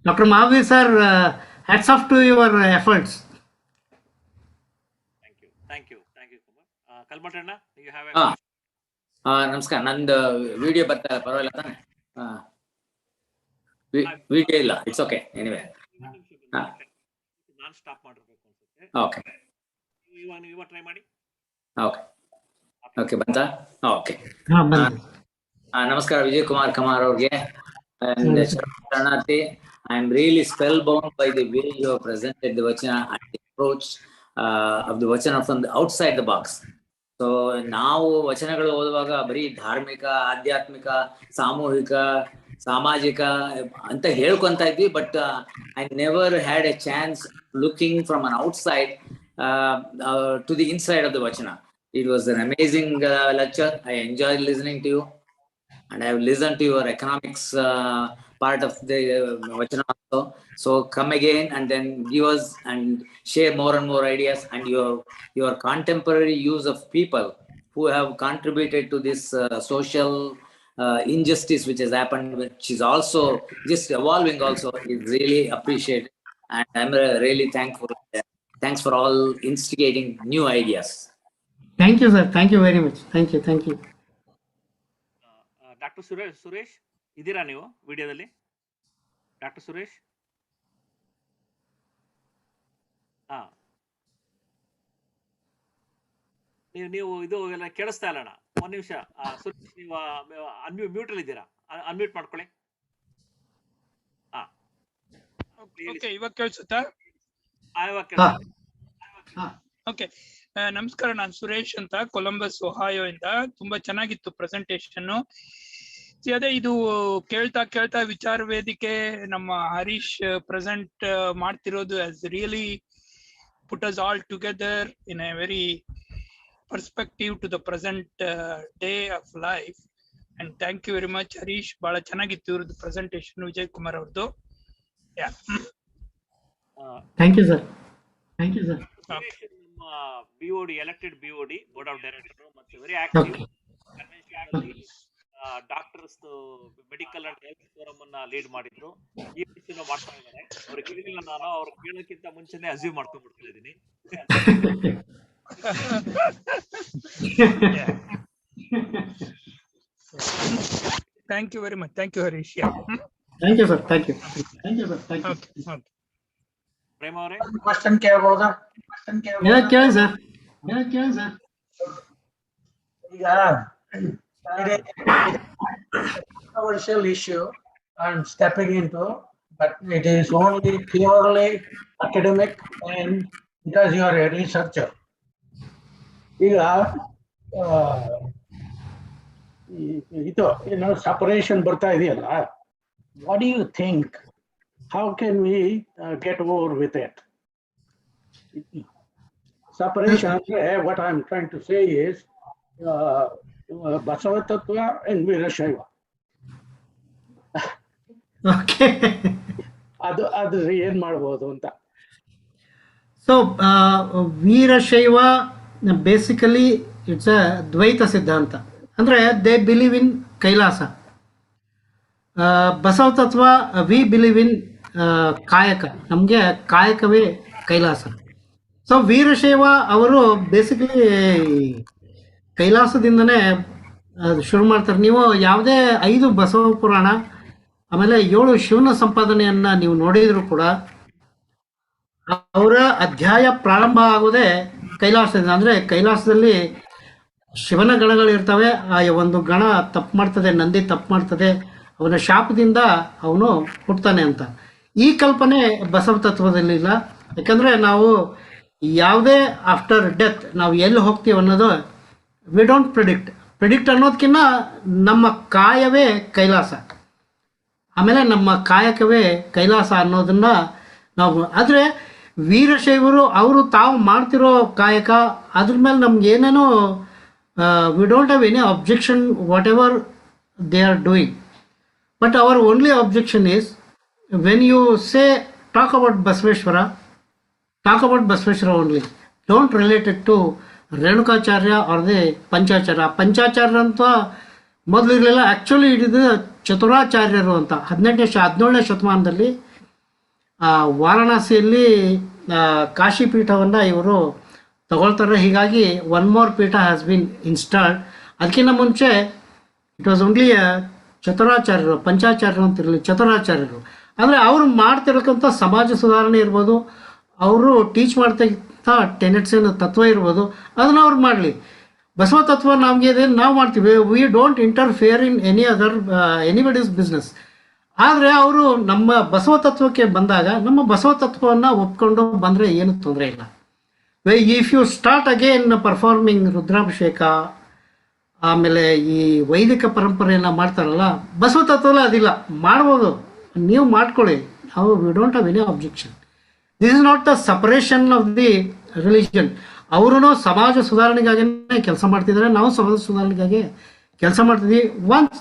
Dr. Mahavir sir, hats off to your efforts. Thank you. ಕಲ್ಮಠಣ್ಣ, you have a ಹಾ ನಮಸ್ಕಾರ. ನಂದು video ಬರ್ತಾ ಇಲ್ಲ, ಪರವಾಗಿಲ್ಲ ತಾನೆ? Video ಇಲ್ಲ, it's okay. Anyway ನಾನು stop ಮಾಡಿರ್ಬೇಕು ಅನ್ಸುತ್ತೆ. ಓಕೆ ಇವಾಗ ಟ್ರೈ ಮಾಡಿ. ಓಕೆ ಓಕೆ ಬಂತಾ? ಓಕೆ. ಹಾ ಬಂದ್ರಿ. ನಮಸ್ಕಾರ ವಿಜಯಕುಮಾರ್ ಕಮಾರ್ ಅವ್ರಿಗೆ. And Sharanarthi, I am really spellbound by the way you have presented the Vachana and the approach of the Vachana from the outside the box. So ನಾವು ವಚನಗಳು ಓದುವಾಗ ಬರೀ ಧಾರ್ಮಿಕ, ಆಧ್ಯಾತ್ಮಿಕ, ಸಾಮೂಹಿಕ, ಸಾಮಾಜಿಕ ಅಂತ ಹೇಳ್ಕೊಂತ ಇದ್ವಿ. But I never had A chance looking from an outside to the inside of the Vachana. It was an amazing lecture. I enjoyed listening to you, and I have listened to your economics part of the Vachana also. So come again and then give us and share more and more ideas, and your contemporary use of people who have contributed to this social injustice which has happened, which is also just evolving also, is really appreciated, and I'm really thankful. Thanks for all instigating new ideas. Thank you, sir. Thank you very much. Thank you. Thank you. Doctor Suresh ಇದ್ದೀರಾ ನೀವು ವಿಡಿಯೋದಲ್ಲಿ? Doctor Suresh, ಹಾ, ನೀವು ಇದು ಎಲ್ಲ ಕೇಳಿಸ್ತಾ ಇಲ್ಲಣ್ಣ. ಒಂದ್ ನಿಮಿಷ ಸುರೇಶ್, ನೀವು ಮ್ಯೂಟ್ ಅಲ್ಲಿ ಇದ್ದೀರಾ? ಅನ್ಮ್ಯೂಟ್ ಮಾಡ್ಕೊಳ್ಳಿ. ಹಾ, ಓಕೆ, ಇವಾಗ ಕೇಳಿಸುತ್ತಾ? ಓಕೆ, ನಮಸ್ಕಾರ. ನಾನು ಸುರೇಶ್ ಅಂತ, ಕೊಲಂಬಸ್ ಒಹಾಯೋ ಇಂದ. ತುಂಬಾ ಚೆನ್ನಾಗಿತ್ತು ಪ್ರೆಸೆಂಟೇಶನ್. ಅದೇ ಇದು ಕೇಳ್ತಾ ವಿಚಾರ ವೇದಿಕೆ ನಮ್ಮ ಹರೀಶ್ ಪ್ರೆಸೆಂಟ್ ಮಾಡ್ತಿರೋದು has really put us all together in a very perspective to the present day of life, and thank you very much Harish. ಬಹಳ ಚೆನ್ನಾಗಿತ್ತು ಇವ್ರದ್ದು ಪ್ರೆಸೆಂಟೇಶನ್, ವಿಜಯ್ ಕುಮಾರ್ ಅವ್ರದ್ದು. Thank you, sir. Thank you, sir. ನಮ್ಮ BOD, elected BOD, board of director, ಮತ್ತೆ very active convention doctors medical and health forum ಅನ್ನ lead ಮಾಡಿದ್ರು. ಈ ವಿಷಯ ಮಾಡ್ತಾ ಇದ್ದಾರೆ. ಅವ್ರಿಗೆ ಕೇಳಿಲ್ಲ, ನಾನು ಅವ್ರು ಕೇಳೋಕ್ಕಿಂತ ಮುಂಚೆನೆ ಅಸ್ಯೂಮ್ ಮಾಡ್ಕೊಂಡ್ಬಿಡ್ತಾ ಇದ್ದೀನಿ. Thank you very much. Thank you Harish. Thank you, sir. Thank you. Thank you, sir. Thank you. Okay. ಪ್ರೇಮ ಅವರೇ, ಕ್ವಶನ್ ಕೇಳ್ಬೋದಾ? ಕೇಳಿ ಸರ್. ಈಗ controversial issue I'm stepping into, but it is only purely academic and because you are a researcher. ಈಗ ಇದು separation ಬರ್ತಾ ಇದೆಯಲ್ಲ, what do you think? How can we get over with it? Separation, what I'm trying to say is Basava Tattva and Virashaiva. Okay. ಅದು ಏನ್ ಮಾಡ್ಬೋದು ಅಂತ. So Veerashaiva basically it's a Dvaita siddhanta. ಅಂದರೆ they believe in Kailasa. Basava tattva we believe in ಕಾಯಕ. ನಮಗೆ ಕಾಯಕವೇ Kailasa. So Veerashaiva ಅವರು basically ಕೈಲಾಸದಿಂದನೇ ಶುರು ಮಾಡ್ತಾರೆ. ನೀವು ಯಾವುದೇ 5 ಬಸವ ಪುರಾಣ ಆಮೇಲೆ 7 ಶಿವನ ಸಂಪಾದನೆಯನ್ನು ನೀವು ನೋಡಿದರೂ ಕೂಡ ಅವರ ಅಧ್ಯಾಯ ಪ್ರಾರಂಭ ಆಗೋದೇ ಕೈಲಾಸದಿಂದ. ಅಂದರೆ ಕೈಲಾಸದಲ್ಲಿ ಶಿವನ ಗಣಗಳಿರ್ತವೆ. ಆ ಒಂದು ಗಣ ತಪ್ಪು ಮಾಡ್ತದೆ, ನಂದಿ ತಪ್ಪು ಮಾಡ್ತದೆ, ಅವನ ಶಾಪದಿಂದ ಅವನು ಹುಡ್ತಾನೆ ಅಂತ. ಈ ಕಲ್ಪನೆ ಬಸವ ತತ್ವದಲ್ಲಿಲ್ಲ. ಯಾಕಂದರೆ ನಾವು ಯಾವುದೇ ಆಫ್ಟರ್ ಡೆತ್ ನಾವು ಎಲ್ಲಿ ಹೋಗ್ತೀವಿ ಅನ್ನೋದು ವಿ ಡೋಂಟ್ ಪ್ರಿಡಿಕ್ಟ್ ಅನ್ನೋದಕ್ಕಿಂತ ನಮ್ಮ ಕಾಯವೇ ಕೈಲಾಸ, ಆಮೇಲೆ ನಮ್ಮ ಕಾಯಕವೇ ಕೈಲಾಸ ಅನ್ನೋದನ್ನು ನಾವು. ಆದರೆ ವೀರಶೈವರು ಅವರು ತಾವು ಮಾಡ್ತಿರೋ ಕಾಯಕ ಅದ್ರ ಮೇಲೆ ನಮ್ಗೆ ಏನೇನೋ we don't have any objection whatever they are doing. But our only objection is when you say talk about Basaveshwara only. Don't relate it to Renukacharya or the Panchacharya. Panchacharya ಅಂತ ಮೊದಲು ಇರಲಿಲ್ಲ. Actually ಇದು ಚತುರಾಚಾರ್ಯರು ಅಂತ 17ನೇ ಶತಮಾನದಲ್ಲಿ ವಾರಣಾಸಿಯಲ್ಲಿ ಕಾಶಿಪೀಠವನ್ನು ಇವರು ತಗೊಳ್ತಾರೆ. ಹೀಗಾಗಿ ಒನ್ ಮೋರ್ ಪೀಠ ಹ್ಯಾಸ್ ಬಿನ್ ಇನ್ಸ್ಟಾಲ್ಡ್. ಅದಕ್ಕಿಂತ ಮುಂಚೆ ಇಟ್ ವಾಸ್ ಓನ್ಲಿ ಚತುರಾಚಾರ್ಯರು, ಪಂಚಾಚಾರ್ಯರು ಅಂತಿರಲಿ, ಚತುರಾಚಾರ್ಯರು. ಅಂದರೆ ಅವರು ಮಾಡ್ತಿರತಕ್ಕಂಥ ಸಮಾಜ ಸುಧಾರಣೆ ಇರ್ಬೋದು, ಅವರು ಟೀಚ್ ಮಾಡ್ತಕ್ಕಂಥ ಟೆನೆಟ್ಸಿನ ತತ್ವ ಇರ್ಬೋದು, ಅದನ್ನು ಅವ್ರು ಮಾಡಲಿ. ಬಸವ ತತ್ವ ನಮಗೆ ಇದೆ, ನಾವು ಮಾಡ್ತೀವಿ. We don't interfere in anybody's business. ಆದರೆ ಅವರು ನಮ್ಮ ಬಸವ ತತ್ವಕ್ಕೆ ಬಂದಾಗ ನಮ್ಮ ಬಸವ ತತ್ವವನ್ನು ಒಪ್ಕೊಂಡು ಬಂದರೆ ಏನು ತೊಂದರೆ ಇಲ್ಲ. If you start again performing Rudrabhisheka, ಆಮೇಲೆ ಈ ವೈದಿಕ ಪರಂಪರೆಯನ್ನು ಮಾಡ್ತಾರಲ್ಲ, ಬಸವ ತತ್ವಲ್ಲ ಅದಿಲ್ಲ, ಮಾಡ್ಬೋದು, ನೀವು ಮಾಡ್ಕೊಳ್ಳಿ, ನಾವು V don't have any objection. This is not the separation of the religion. ಅವರು ಸಮಾಜ ಸುಧಾರಣೆಗಾಗಿನೇ ಕೆಲಸ ಮಾಡ್ತಿದ್ದಾರೆ, ನಾವು ಸಮಾಜ ಸುಧಾರಣೆಗಾಗಿ ಕೆಲಸ ಮಾಡ್ತಿದ್ವಿ. ಒನ್ಸ್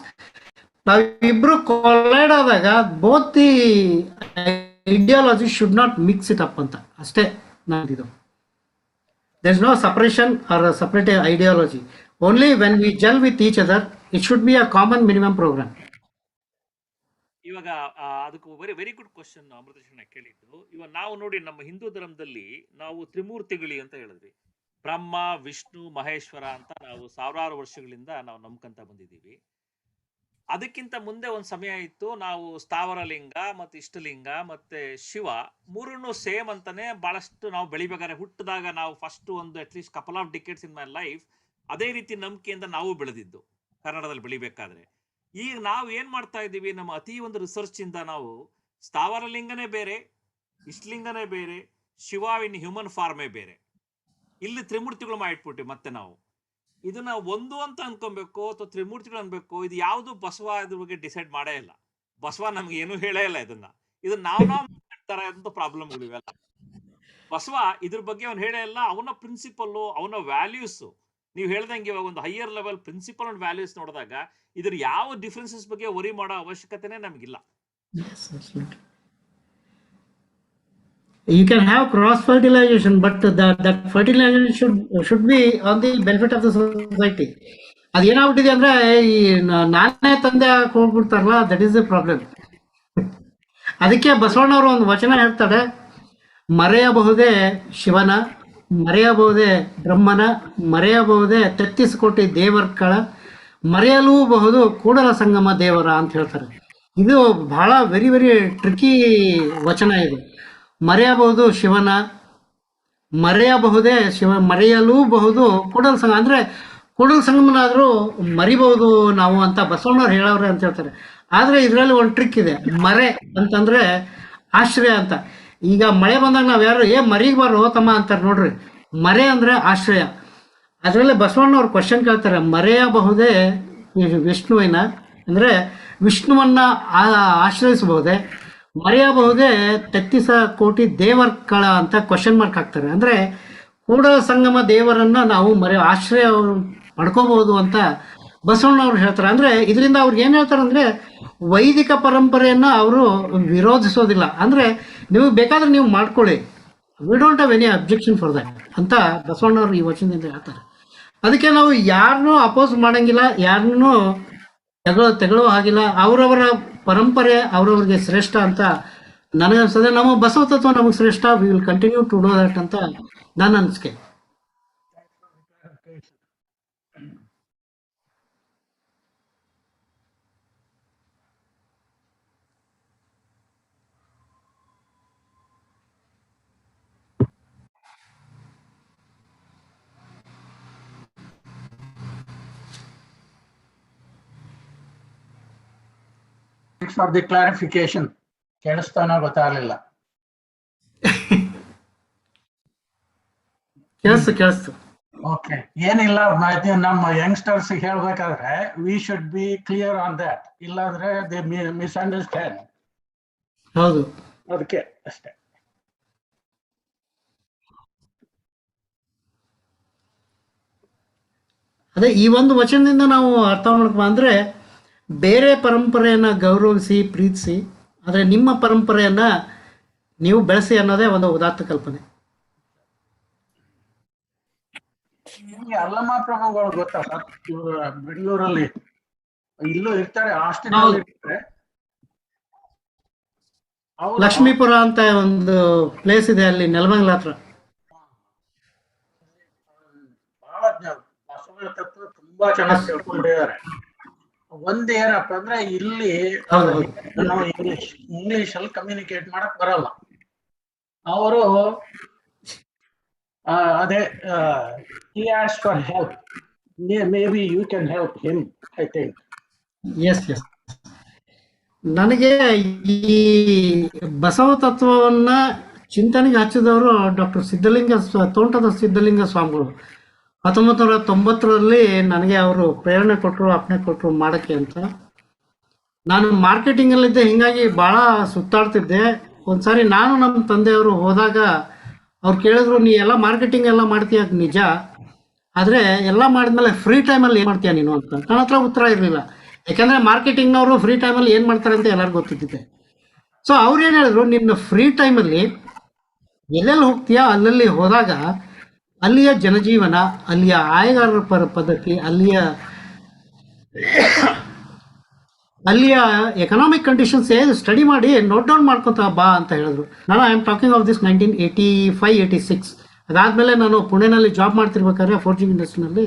ನಾವಿಬ್ರು ಕೊಲೈಡ್ ಆದಾಗ both the ideology should not mix it up ಅಂತ ಅಷ್ಟೇ ನಾನಿದು. There is no separation or separate ideology. Only when we gel with each other it should be a common minimum program. ಇವಾಗ ಅದಕ್ಕೂ very good question ಅಮೃತೇಶ್ವರನ ಕೇಳಿದ್ದು. ಇವಾಗ ನಾವು ನೋಡಿ, ನಮ್ಮ ಹಿಂದೂ ಧರ್ಮದಲ್ಲಿ ನಾವು ತ್ರಿಮೂರ್ತಿಗಳು ಅಂತ ಹೇಳಿದ್ವಿ. ಬ್ರಹ್ಮ, ವಿಷ್ಣು, ಮಹೇಶ್ವರ ಅಂತ ನಾವು ಸಾವಿರಾರು ವರ್ಷಗಳಿಂದ ನಾವು ನಂಬ್ಕೊಂತ ಬಂದಿದ್ದೀವಿ. ಅದಕ್ಕಿಂತ ಮುಂದೆ ಒಂದು ಸಮಯ ಇತ್ತು, ನಾವು ಸ್ಥಾವರ ಲಿಂಗ ಮತ್ತೆ ಇಷ್ಟಲಿಂಗ ಮತ್ತೆ ಶಿವ ಮೂರನ್ನು ಸೇಮ್ ಅಂತಾನೆ ಬಹಳಷ್ಟು ನಾವು ಬೆಳಿಬೇಕಾದ್ರೆ, ಹುಟ್ಟಿದಾಗ ನಾವು ಫಸ್ಟ್ ಒಂದು at least couple of ಡಿಕೆಟ್ಸ್ in my life ಅದೇ ರೀತಿ ನಂಬಿಕೆಯಿಂದ ನಾವು ಬೆಳೆದಿದ್ದು ಕನ್ನಡದಲ್ಲಿ ಬೆಳಿಬೇಕಾದ್ರೆ. ಈಗ ನಾವು ಏನ್ ಮಾಡ್ತಾ ಇದ್ದೀವಿ, ನಮ್ಮ ಅತಿ ಒಂದು ರಿಸರ್ಚ್ ಇಂದ ನಾವು ಸ್ಥಾವರ ಲಿಂಗನೇ ಬೇರೆ, ಇಷ್ಟಲಿಂಗನೇ ಬೇರೆ, ಶಿವ ಇನ್ ಹ್ಯೂಮನ್ ಫಾರ್ಮೇ ಬೇರೆ, ಇಲ್ಲಿ ತ್ರಿಮೂರ್ತಿಗಳು ಮಾಡಿಟ್ಬಿಟ್ಟು ಮತ್ತೆ ನಾವು ಇದನ್ನ ಒಂದು ಅಂತ ಅನ್ಕೊಬೇಕು ಅಥವಾ ತ್ರಿಮೂರ್ತಿಗಳು ಅನ್ಬೇಕು. ಇದು ಯಾವುದು ಬಸವ ಇದ್ರ ಬಗ್ಗೆ ಡಿಸೈಡ್ ಮಾಡೇ ಇಲ್ಲ. ಬಸವ ನಮ್ಗೆ ಏನು ಹೇಳೇ ಇಲ್ಲ ಇದನ್ನ ನಾವು ಮಾಡ್ತಾರ ಅಂತ ಪ್ರಾಬ್ಲಮ್ಗಳು ಇವೆಲ್ಲ. ಬಸವ ಇದ್ರ ಬಗ್ಗೆ ಅವ್ನು ಹೇಳೇ ಇಲ್ಲ. ಅವನ ಪ್ರಿನ್ಸಿಪಲ್, ಅವನ ವ್ಯಾಲ್ಯೂಸ್, ನೀವು ಹೇಳ್ದಂಗೆ ಇವಾಗ ಒಂದು higher level principle and values ನೋಡಿದಾಗ ಇದ್ರ ಯಾವ ಡಿಫ್ರೆನ್ಸಸ್ ಬಗ್ಗೆ ವರಿ ಮಾಡೋ ಅವಶ್ಯಕತೆನೇ ನಮಗಿಲ್ಲ. You can have cross fertilization, but that fertilization should be on the benefit of the society. ಅದೇನಾಗ್ಬಿಟ್ಟಿದೆ ಅಂದ್ರೆ ಈ ನಾನೇ ತಂದೆ ಹೋಗ್ಬಿಡ್ತಾರಲ್ಲ, ದಟ್ ಈಸ್ ದ ಪ್ರಾಬ್ಲಮ್. ಅದಕ್ಕೆ ಬಸವಣ್ಣವರು ಒಂದು ವಚನ ಹೇಳ್ತಾರೆ, ಮರೆಯಬಹುದೇ ಶಿವನ, ಮರೆಯಬಹುದೇ ಬ್ರಹ್ಮನ, ಮರೆಯಬಹುದೇ 33 ಕೋಟಿ ದೇವರ್ಗಳ, ಮರೆಯಲೂಬಹುದು ಕೂಡಲ ಸಂಗಮ ದೇವರ ಅಂತ ಹೇಳ್ತಾರೆ. ಇದು ಬಹಳ ವೆರಿ ವೆರಿ ಟ್ರಿಕಿ ವಚನ ಇದು. ಮರೆಯಬಹುದು ಶಿವನ, ಮರೆಯಬಹುದೇ ಮರೆಯಲೂಬಹುದು ಕೂಡಲ ಸಂಗಮ. ಅಂದರೆ ಕೂಡಲ ಸಂಗಮನಾದರೂ ಮರಿಬಹುದು ನಾವು ಅಂತ ಬಸವಣ್ಣವ್ರು ಹೇಳವ್ರೆ ಅಂತ ಹೇಳ್ತಾರೆ. ಆದರೆ ಇದರಲ್ಲಿ ಒಂದು ಟ್ರಿಕ್ ಇದೆ. ಮರೆ ಅಂತಂದರೆ ಆಶ್ರಯ ಅಂತ. ಈಗ ಮಳೆ ಬಂದಾಗ ನಾವು ಯಾರು ಮರಿಗೆ ಬಾರೋ ತಮ್ಮ ಅಂತಾರೆ ನೋಡ್ರಿ. ಮರೆ ಅಂದರೆ ಆಶ್ರಯ. ಅದರಲ್ಲಿ ಬಸವಣ್ಣವ್ರು ಕ್ವಶನ್ ಕೇಳ್ತಾರೆ, ಮರೆಯಬಹುದೇ ವಿಷ್ಣುವಿನ ಅಂದರೆ ವಿಷ್ಣುವನ್ನ ಆಶ್ರಯಿಸಬಹುದೇ, ಮರೆಯಬಹುದೇ 33 ಕೋಟಿ ದೇವರ್ಗಳ ಅಂತ ಕ್ವಶನ್ ಮಾರ್ಕ್ ಹಾಕ್ತಾರೆ. ಅಂದರೆ ಕೂಡಲ ಸಂಗಮ ದೇವರನ್ನ ನಾವು ಆಶ್ರಯ ಪಡ್ಕೋಬಹುದು ಅಂತ ಬಸವಣ್ಣವ್ರು ಹೇಳ್ತಾರೆ. ಅಂದರೆ ಇದರಿಂದ ಅವ್ರಿಗೆ ಏನು ಹೇಳ್ತಾರೆ ಅಂದರೆ, ವೈದಿಕ ಪರಂಪರೆಯನ್ನು ಅವರು ವಿರೋಧಿಸೋದಿಲ್ಲ. ಅಂದರೆ ನೀವು ಬೇಕಾದ್ರೆ ನೀವು ಮಾಡ್ಕೊಳ್ಳಿ, V don't have any objection for that ಅಂತ ಬಸವಣ್ಣವ್ರು ಈ ವಚನದಿಂದ ಹೇಳ್ತಾರೆ. ಅದಕ್ಕೆ ನಾವು ಯಾರನ್ನೂ ಅಪೋಸ್ ಮಾಡಂಗಿಲ್ಲ, ಯಾರನ್ನೂ ತೆಗೊಳ್ಳೋ ಹಾಗಿಲ್ಲ. ಅವರವರ ಪರಂಪರೆ ಅವರವ್ರಿಗೆ ಶ್ರೇಷ್ಠ ಅಂತ ನನಗನ್ಸದೆ. ನಮ್ಮ ಬಸವ ತತ್ವ ನಮಗೆ ಶ್ರೇಷ್ಠ. We will continue to do that ಅಂತ ನನ್ನ ಅನಿಸಿಕೆ. Thanks for the clarification. ಕೇಳಿಸ್ತಾನೋ ಗೊತ್ತಾಗಲಿಲ್ಲ. ಕೇಳಿಸ್ತು. ಓಕೆ, ಏನಿಲ್ಲ, ನಮ್ಮ ಯಂಗ್ಸ್ಟರ್ಸ್ ಹೇಳ್ಬೇಕಾದ್ರೆ V should B clear on that, ಇಲ್ಲಾಂದ್ರೆ ದೇ ಮಿಸ್ಅಂಡರ್ಸ್ಟ್ಯಾಂಡ್. ಹೌದು, ಅದಕ್ಕೆ ಅಷ್ಟೇ. ಅದೇ ಈ ಒಂದು ವಚನದಿಂದ ನಾವು ಅರ್ಥ ಮಾಡ್ಕೊ ಅಂದ್ರೆ, ಬೇರೆ ಪರಂಪರೆಯನ್ನು ಗೌರವಿಸಿ ಪ್ರೀತಿಸಿ, ಆದರೆ ನಿಮ್ಮ ಪರಂಪರೆಯನ್ನು ನೀವು ಬೆಳೆಸಿ ಅನ್ನೋದೇ ಒಂದು ಉದಾತ್ತ ಕಲ್ಪನೆ. ಅಲ್ಲಮ್ಮ ಪ್ರಭುಗಳು ಗೊತ್ತಾ ಸರ್? ಇವರು ಬೆಂಗಳೂರಲ್ಲಿ ಇಲ್ಲೂ ಇರ್ತಾರೆ, ಹಾಸ್ಟೆಲ್ ಇರ್ತಾರೆ. ಲಕ್ಷ್ಮೀಪುರ ಅಂತ ಒಂದು ಪ್ಲೇಸ್ ಇದೆ ಅಲ್ಲಿ, ನೆಲಮಂಗಲ ಹತ್ರ. ತುಂಬಾ ಚೆನ್ನಾಗಿ ತಿಳ್ಕೊಂಡಿದ್ದಾರೆ. ಒಂದ್ ಏನಪ್ಪ ಅಂದ್ರೆ ಇಲ್ಲಿ ಹೌದು ಹೌದು ನಾವು ಇಂಗ್ಲಿಷ್ ಅಲ್ಲಿ ಕಮ್ಯುನಿಕೇಟ್ ಮಾಡಕ್ ಬರಲ್ಲ. ಅವರು ಅದೇ he asked for help. Maybe you can help him, I think. Yes yes. ನನಗೆ ಈ ಬಸವ ತತ್ವವನ್ನ ಚಿಂತನೆಗೆ ಹಚ್ಚಿದವರು ಡಾಕ್ಟರ್ ತೋಂಟದ ಸಿದ್ಧಲಿಂಗ ಸ್ವಾಮಿಗಳು. 1990ರಲ್ಲಿ ನನಗೆ ಅವರು ಪ್ರೇರಣೆ ಕೊಟ್ಟರು, ಅಪ್ಪಣೆ ಕೊಟ್ಟರು ಮಾಡೋಕ್ಕೆ ಅಂತ. ನಾನು ಮಾರ್ಕೆಟಿಂಗಲ್ಲಿದ್ದೆ, ಹೀಗಾಗಿ ಭಾಳ ಸುತ್ತಾಡ್ತಿದ್ದೆ. ಒಂದ್ಸಾರಿ ನಾನು ನಮ್ಮ ತಂದೆಯವರು ಹೋದಾಗ ಅವ್ರು ಕೇಳಿದ್ರು, ನೀ ಎಲ್ಲ ಮಾರ್ಕೆಟಿಂಗ್ ಎಲ್ಲ ಮಾಡ್ತೀಯ ನಿಜ, ಆದರೆ ಎಲ್ಲ ಮಾಡಿದ್ಮೇಲೆ ಫ್ರೀ ಟೈಮಲ್ಲಿ ಏನು ಮಾಡ್ತೀಯ ನೀನು ಅಂತ. ನನ್ನ ಹತ್ರ ಉತ್ತರ ಇರಲಿಲ್ಲ, ಯಾಕಂದರೆ ಮಾರ್ಕೆಟಿಂಗ್ನವರು ಫ್ರೀ ಟೈಮಲ್ಲಿ ಏನು ಮಾಡ್ತಾರೆ ಅಂತ ಎಲ್ಲರಿಗೂ ಗೊತ್ತಿದ್ದಿದೆ. ಸೊ ಅವ್ರು ಏನು ಹೇಳಿದ್ರು, ನಿನ್ನ ಫ್ರೀ ಟೈಮಲ್ಲಿ ಎಲ್ಲೆಲ್ಲಿ ಹೋಗ್ತೀಯಾ ಅಲ್ಲಲ್ಲಿ ಹೋದಾಗ ಅಲ್ಲಿಯ ಜನಜೀವನ, ಅಲ್ಲಿಯ ಆಯಗಾರರ ಪದ್ಧತಿ, ಅಲ್ಲಿಯ ಎಕನಾಮಿಕ್ ಕಂಡೀಷನ್ಸ್ ಸ್ಟಡಿ ಮಾಡಿ ನೋಟ್ ಡೌನ್ ಮಾಡ್ಕೊತ ಬಾ ಅಂತ ಹೇಳಿದ್ರು. ನಾನು I am talking of this 1985-86. ಅದಾದಮೇಲೆ ನಾನು ಪುಣೆನಲ್ಲಿ ಜಾಬ್ ಮಾಡ್ತಿರ್ಬೇಕಾದ್ರೆ ಫೋರ್ಜಿಂಗ್ ಇಂಡಸ್ಟ್ರಿನಲ್ಲಿ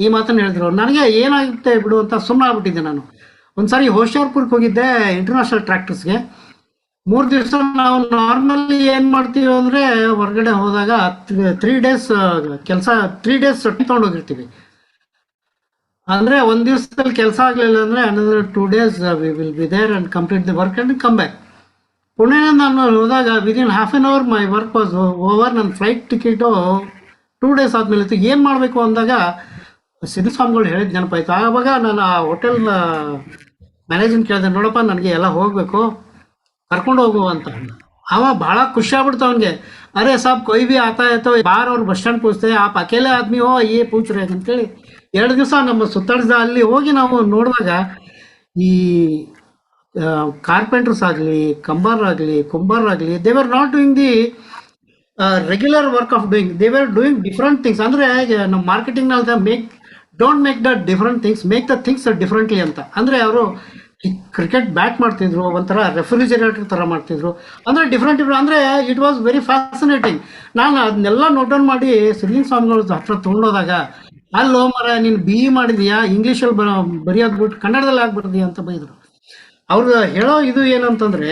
ಈ ಮಾತನ್ನು ಹೇಳಿದ್ರು. ನನಗೆ ಏನಾಗುತ್ತೆ ಬಿಡು ಅಂತ ಸುಮ್ಮನೆ ಆಗ್ಬಿಟ್ಟಿದ್ದೆ. ನಾನು ಒಂದ್ಸಾರಿ ಹೋಶಿಯಾರ್ಪುರಕ್ಕೆ ಹೋಗಿದ್ದೆ ಇಂಟರ್ನ್ಯಾಷನಲ್ ಟ್ರ್ಯಾಕ್ಟರ್ಸ್ಗೆ. 3 ದಿವಸ ನಾವು ನಾರ್ಮಲಿ ಏನು ಮಾಡ್ತೀವಿ ಅಂದರೆ ಹೊರಗಡೆ ಹೋದಾಗ 3 ಡೇಸ್ ಕೆಲಸ, 3 ಡೇಸ್ ತೊಗೊಂಡೋಗಿರ್ತೀವಿ. ಅಂದರೆ ಒಂದು ದಿವಸದಲ್ಲಿ ಕೆಲಸ ಆಗಲಿಲ್ಲ ಅಂದರೆ another 2 days we will be there and complete the work and come back. ಪುಣೆನ ನಾನು ಹೋದಾಗ within half an hour my work was over. ನನ್ನ ಫ್ಲೈಟ್ ಟಿಕೆಟು 2 ಡೇಸ್ ಆದಮೇಲೆ ಇತ್ತು. ಏನು ಮಾಡಬೇಕು ಅಂದಾಗ ಸಿದ್ದಸ್ವಾಮಿಗಳು ಹೇಳಿದ ನೆನಪಾಯ್ತು. ಆವಾಗ ನಾನು ಆ ಹೋಟೆಲ್ ಮ್ಯಾನೇಜರ್ ಕೇಳಿದೆ, ನೋಡಪ್ಪ ನನಗೆ ಎಲ್ಲ ಹೋಗಬೇಕು, ಕರ್ಕೊಂಡು ಹೋಗು ಅಂತ. ಅವ ಭಾಳ ಖುಷಿ ಆಗ್ಬಿಡ್ತು ಅವನಿಗೆ. ಅರೆ ಸಾಬ್ ಕೊಯ್ ಬಿ ಆತಾ ಇತ್ತು ಬಾರ್ ಅವ್ರು ಬಸ್ ಸ್ಟ್ಯಾಂಡ್ ಪೂಜ್ತೆ, ಆಪ್ ಅಕೇಲೆ ಆದ್ಮಿ ಹೋ ಏ ಪೂಚ್ ರೇ ಅಂತೇಳಿ 2 ದಿವಸ ನಮ್ಮ ಸುತ್ತಾಡಿದ. ಅಲ್ಲಿ ಹೋಗಿ ನಾವು ನೋಡಿದಾಗ ಈ ಕಾರ್ಪೆಂಟರ್ಸ್ ಆಗಲಿ, ಕಂಬಾರಾಗಲಿ, ಕುಂಬಾರಾಗಲಿ, they were not doing the regular work of doing, they were doing different things. ಅಂದರೆ ನಮ್ಮ ಮಾರ್ಕೆಟಿಂಗ್ನಲ್ಲಿ don't make the different things, make the things differently ಅಂತ. ಅಂದರೆ ಅವರು ಕ್ರಿಕೆಟ್ ಬ್ಯಾಟ್ ಮಾಡ್ತಿದ್ರು, ಒಂಥರ ರೆಫ್ರಿಜರೇಟರ್ ಥರ ಮಾಡ್ತಿದ್ರು, ಅಂದರೆ ಡಿಫ್ರೆಂಟ್. ಅಂದರೆ ಇಟ್ ವಾಸ್ ವೆರಿ ಫ್ಯಾಸಿನೇಟಿಂಗ್. ನಾನು ಅದನ್ನೆಲ್ಲ ನೋಟ್ ಡೌನ್ ಮಾಡಿ ಸಿದ್ಧಲಿಂಗ ಸ್ವಾಮಿಗಳ ಹತ್ರ ತೊಗೊಂಡೋದಾಗ, ಅಲ್ಲೋ ಮರ ನೀನು BE ಮಾಡಿದೀಯಾ, ಇಂಗ್ಲೀಷಲ್ಲಿ ಬರೆಯೋದು ಬಿಟ್ಟು ಕನ್ನಡದಲ್ಲಿ ಆಗ್ಬಿಡ್ತೀಯ ಅಂತ ಬೈದರು. ಅವ್ರು ಹೇಳೋ ಇದು ಏನಂತಂದರೆ,